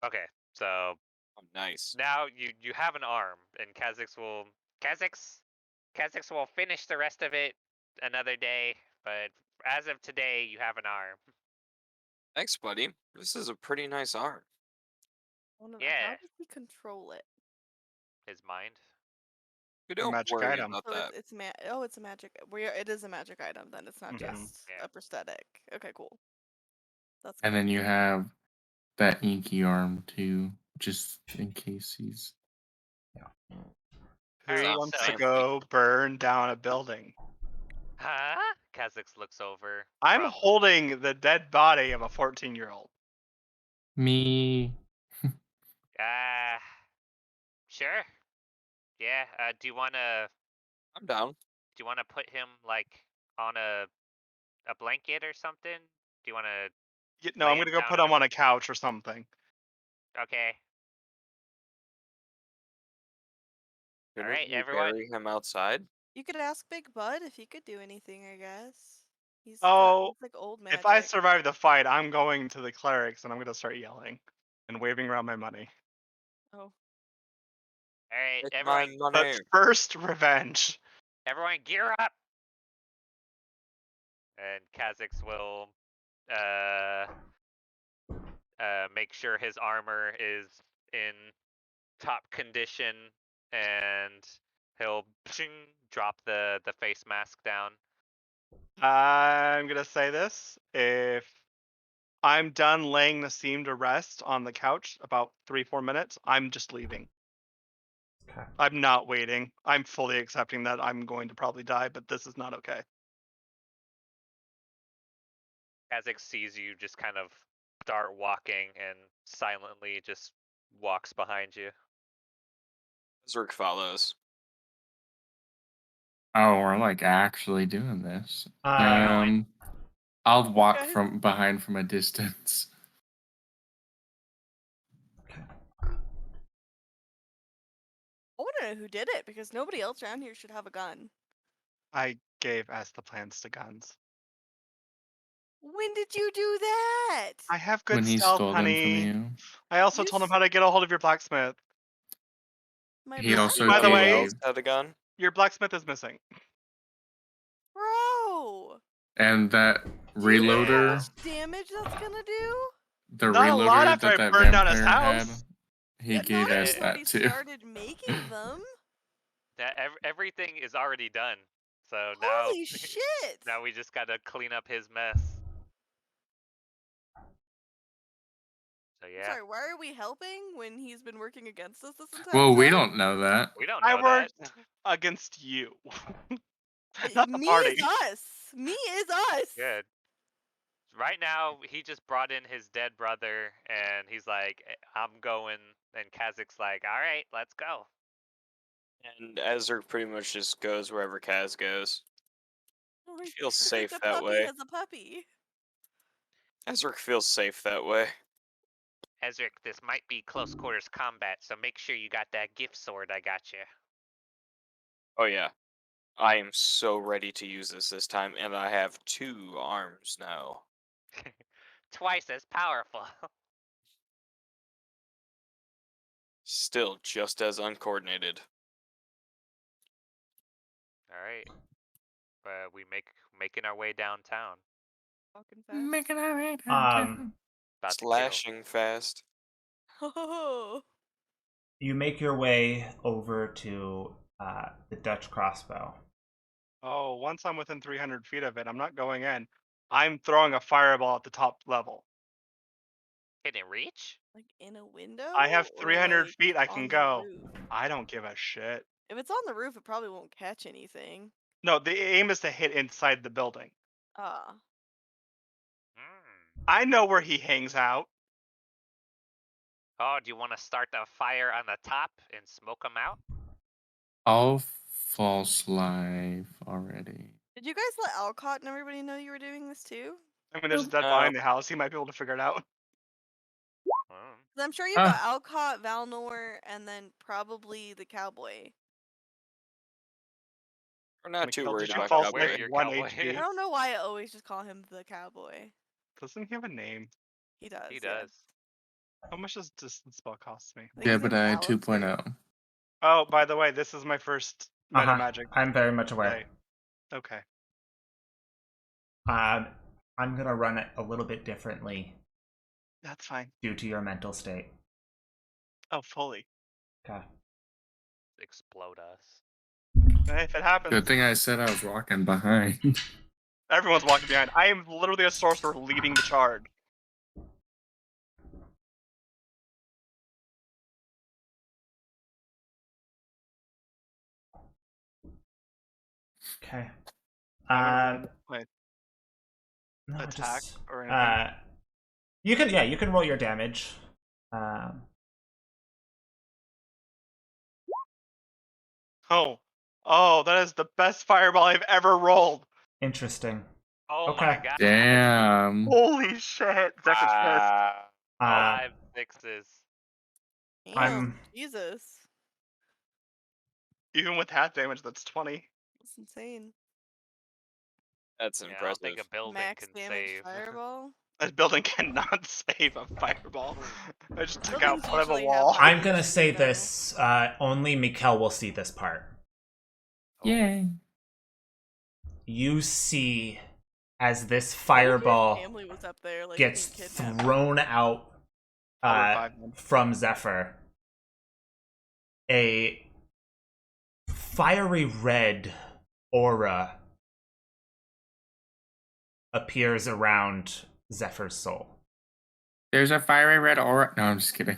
Okay, so Oh, nice. now you have an arm, and Kha'Zix will finish the rest of it another day. But as of today, you have an arm. Thanks, buddy. This is a pretty nice arm. Yeah. How does he control it? His mind. We don't Magic worry item. about So that. it's a magic. It is a magic item. Then it's not Mhm. just Yeah. a prosthetic. Okay, cool. That's And good. then you have that inky arm too, just in case he's. Who Alright, wants so- to go burn down a building? Huh? Kha'Zix looks over. I'm from- holding the dead body of a 14-year-old. Me. Sure. Yeah. Do you wanna I'm down. put him like on a blanket or something? Do you wanna? No, Lay I'm him gonna go down put in him a- on a couch or something. Okay. Couldn't Alright, we everyone. bury him outside? You could ask Big Bud if he could do anything. I guess. He's like old magic. If I survive the fight, I'm going to the clerics and I'm gonna start yelling and waving around my money. Oh. Alright, Take everyone. my money. But first, revenge. Everyone, gear up. And Kha'Zix will make sure his armor is in top condition, and he'll drop the face mask down. I'm gonna say this: if I'm done laying Nassim to rest on the couch, about 3-4 minutes, I'm just leaving. Okay. I'm not waiting. I'm fully accepting that I'm going to probably die, but this is not okay. Kha'Zix sees you just kind of start walking and silently just walks behind you. Zerk follows. Oh, we're like actually doing this. Yeah. I'll walk Okay. from behind from a distance. Okay. I want to know who did it because nobody else around here should have a gun. I gave S the plans to guns. When did you do that? I have good When he stealth, stole honey. them from you. I also You told him s- how to get a hold of your blacksmith. My He also By the gave way- you- else had a gun? Your blacksmith is missing. Bro. And that Do you know how reloader, much damage that's gonna do? the Not a lot reloader after I that burned down his vampire had, house. he Yeah, gave not us before he that too. started making them. That everything is already done. So now, Holy shit! now we just gotta clean up his mess. So I'm yeah, sorry, why are we helping when he's been working against us this entire Well, we time? don't know that. we don't I know worked that. against you. Not the Me party. is us. Me is us. Good. Right now, he just brought in his dead brother, and he's like, "I'm going," and Kha'Zix's like, "All right, let's go." And Ezra pretty much just goes wherever Kaz goes. Oh, He feels it's safe like a that puppy way. has a puppy. Ezra feels safe that way. Ezric, this might be close quarters combat, so make sure you got that gift sword I got you. Oh yeah, I am so ready to use this time, and I have 2 arms now. Twice as powerful. Still just as uncoordinated. All right. We making our way downtown. Walking fast. Making our way downtown. About to kill. Slashing fast. You make your way over to the Dutch crossbow. Oh, once I'm within 300 feet of it, I'm not going in. I'm throwing a fireball at the top level. Can it reach? Like in a window? I have or, 300 like, feet I on can the go. roof? I don't give a shit. If it's on the roof, it probably won't catch anything. No, the aim is to hit inside the building. Ah. Hmm. I know where he hangs out. Oh, do you want to start the fire on the top and smoke them out? I'll false life already. Did you guys let Alcott and everybody know you were doing this too? I mean, there's a dead body in the house. He might be able to figure it out. Hmm. 'Cause I'm sure you've got Alcott, Valnor, and then probably the cowboy. We're not too Mikhail, worried did you about fall Cowboy. asleep Your 1 cowboy. HP? I don't know why I always just call him the cowboy. Doesn't he have a name? He does. He yeah. does. How much does distance spell cost me? I think Yeah, his but name's I Alistair. 2.0. Oh, by the way, this is my first meta magic. I'm very much aware. Right. Okay. I'm gonna run it a little bit differently That's fine. due to your mental state. Oh, fully. Okay. Explode us. If it happens, Good thing I said I was walking behind. everyone's walking behind. I am literally a sorcerer leading the charge. Okay. I'm gonna roll my No, attack just, or anything. you can roll your damage. Oh, that is the best fireball I've ever rolled. Interesting. Oh Okay. my god. Damn. Holy shit. Zephyr's pissed. Uh, 5 6s. Damn, I'm- Jesus. Even with half damage, that's 20. That's insane. That's Yeah, I don't impressive. think a building Max can damage save. fireball. That building cannot save a fireball. I just took out Buildings one of a usually have wall. high I'm gonna damage say though. this. Only Mikkel will see this part. Yay. You see as this What if his fireball family was up there, like, gets being kidnapped? thrown out I'll revive them. from Zephyr, a fiery red aura appears around Zephyr's soul. There's a fiery red aura. No, I'm just kidding.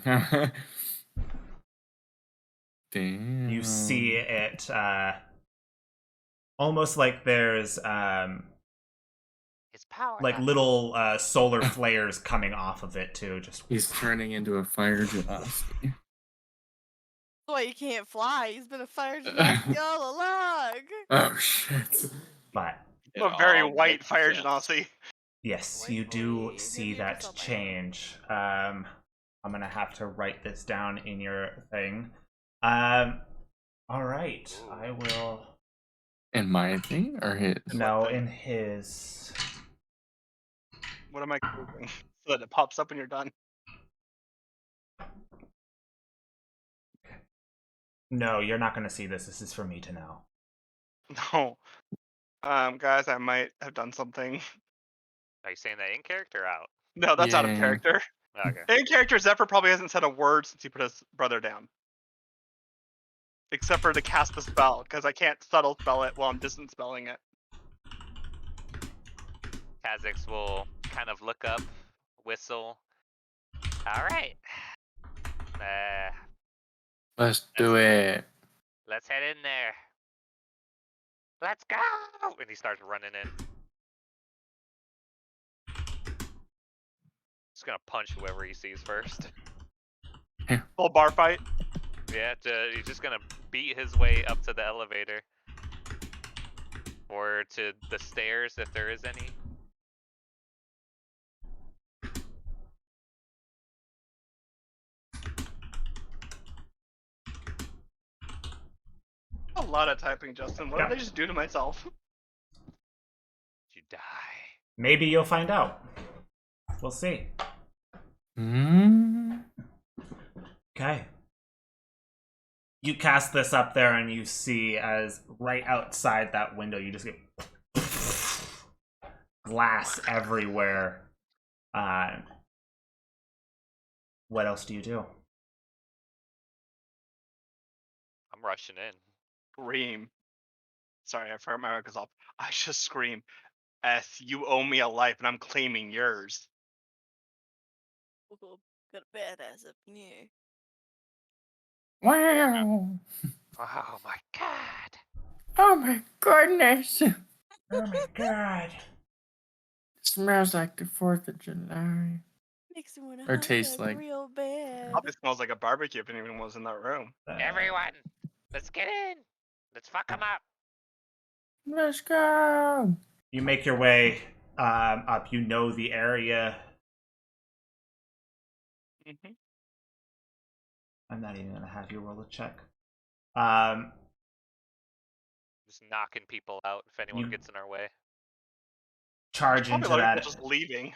Damn. You see it almost like there's His power. like little solar flares coming off of it too. Just He's turning into a fire genasi. That's why he can't fly. He's been a fire genasi all along. Oh shit. but I'm a very all white makes fire sense. genasi. yes, White you do boy. see Maybe that just on my change. I'm gonna have to write this down in your thing. All right, Ooh. I will. In my thing or his? No, in his. What am I clicking? So that it pops up when you're done. No, you're not gonna see this. This is for me to know. No. Guys, I might have done something. Are you saying that in character or out? No, that's out of Yeah. character. Okay. In character, Zephyr probably hasn't said a word since he put his brother down. Except for to cast the spell, because I can't subtle spell it while I'm distance spelling it. Kha'Zix will kind of look up, whistle. Alright. Let's do it. Let's head in there. Let's go! And he starts running in. Just gonna punch whoever he sees first. Full bar fight. Yeah, he's just gonna beat his way up to the elevator. Or to the stairs if there is any. lot of typing, Justin. What Yeah. did I just do to myself? You die. Maybe you'll find out. We'll see. Hmm. Okay. You cast this up there and you see as right outside that window you just get glass everywhere. What else do you do? I'm rushing in. Scream. Sorry, I forgot my mic was off. I just scream, "S, you owe me a life, and I'm claiming yours." Ooh, got a badass up in here. Wow. Oh my god. Oh my goodness. Oh my god. Smells like the 4th of July. Makes me wanna Or hug tastes us like. real bad. Probably smells like a barbecue if anyone was in that room. Everyone, let's get in. Let's fuck them up. Let's go. You make your way up. You know the area. Mm-hmm. I'm not even gonna have you roll a check. Just knocking people out if anyone You- gets in our way. Charge Probably into a lot of that. people just leaving.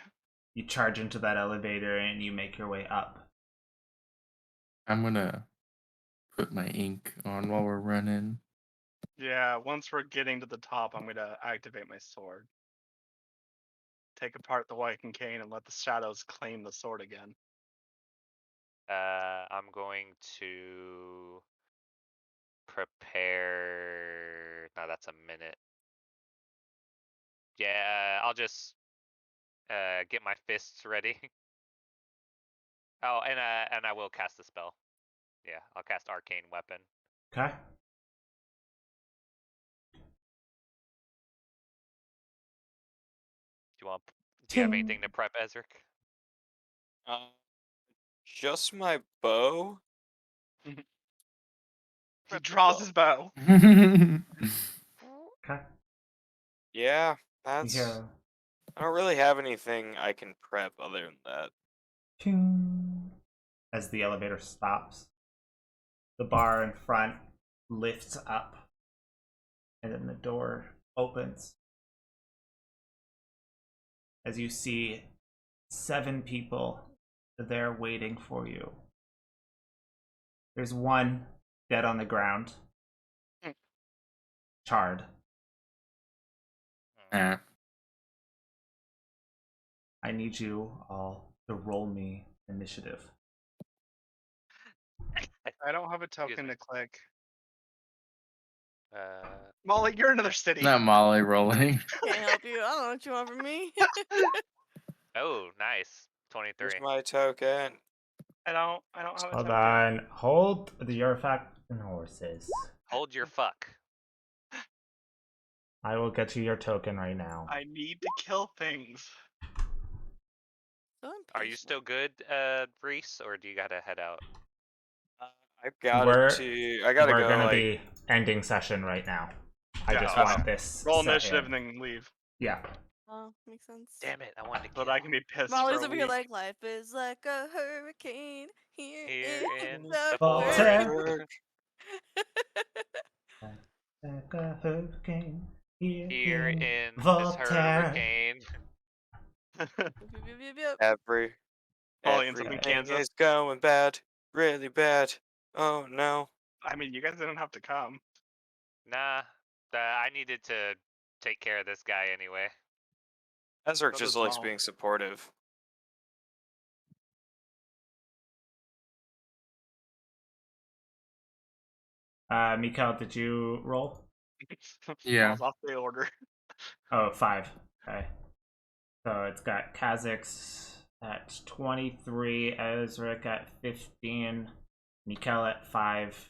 You charge into that elevator and you make your way up. I'm gonna put my ink on while we're running. Yeah, once we're getting to the top, I'm gonna activate my sword. Take apart the Wyken cane and let the shadows claim the sword again. I'm going to prepare. No, that's a minute. Yeah, I'll just get my fists ready. Oh, and I will cast the spell. Yeah, I'll cast Arcane Weapon. Okay. Do you have anything to prep, Ezric? Just my bow. He draws his bow. Okay. Yeah, You that's. hear I don't really have anything I can prep other than that. ting as the elevator stops. The bar in front lifts up, and then the door opens. As you see 7 people there waiting for you. There's one dead on the ground, charred. Ah. I need you all to roll me initiative. I don't have a Excuse token me. to click. Uh, Molly, you're in another city. Not Molly rolling. Can't help you. I don't know what you want from me. oh, nice. 23. Here's my token. I don't have a Hold token. on. Hold your fact and horses. Hold your fuck. I will get you your token right now. I need to kill things. So Are you impatient. still good, Reese, or do you gotta head out? I've got We're- to. I gotta We're go. gonna Like, be ending session right now. I Yeah, just awesome. want this. Roll set initiative in. and then leave. Yeah. Oh, makes sense. Damn it, I wanted to So kill. that I can be pissed Molly's for a over here week. like life is like a hurricane here, Here in in the the Voltaire. world. Like a hurricane Here in this Voltaire. hurricane. Yup, yup, yup, yup. every. Molly in something Everything Kansas. is going bad. Really bad. Oh no. I mean, you guys didn't have to come. Nah, I needed to take care of this guy anyway. Ezric So just does likes Mal. being supportive. Mikael, did you roll? Yeah. Mal's off the order. Oh, 5. Okay. So it's got Kha'Zix at 23, Ezric at 15, Mikael at 5,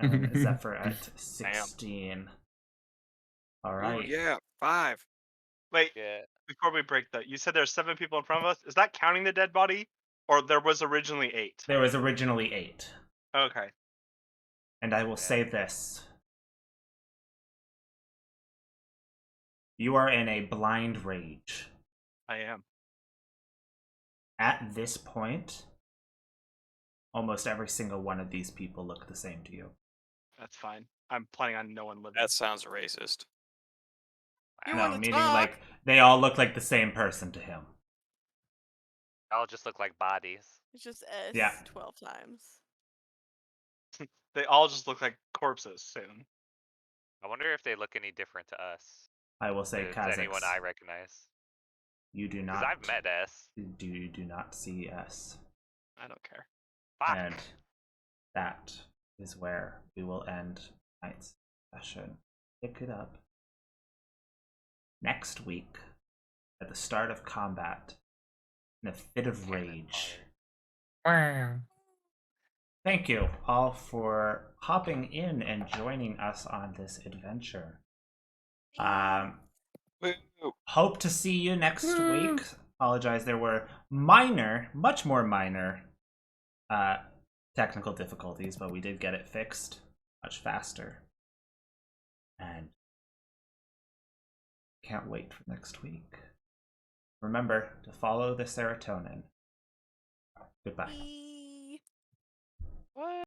and then Zephyr at 16. All Ooh, right. yeah, 5. Wait, Yeah. before we break that, you said there's 7 people in front of us. Is that counting the dead body, or there was originally 8? There was originally 8. Okay. And I will say this. You are in a blind rage. I am. At this point, almost every single one of these people look the same to you. That's fine. I'm planning on no one living. That sounds racist. You No, wanna meaning talk? like they all look like the same person to him. They all just look like bodies. It's just S Yeah. 12 times. They all just look like corpses soon. I wonder if they look any different to us. I will say, To anyone I Kha'Zix, recognize. you do Because not. I've met S. You do not see S. I don't care. Fuck. And that is where we will end tonight's session. Pick it up next week at the start of combat in a fit of rage. Wow. Thank you all for hopping in and joining us on this adventure. Woo. Hope to see you next week. Apologize, there were minor, much more minor technical difficulties, but we did get it fixed much faster. And can't wait for next week. Remember to follow the serotonin. Goodbye. Bye. What?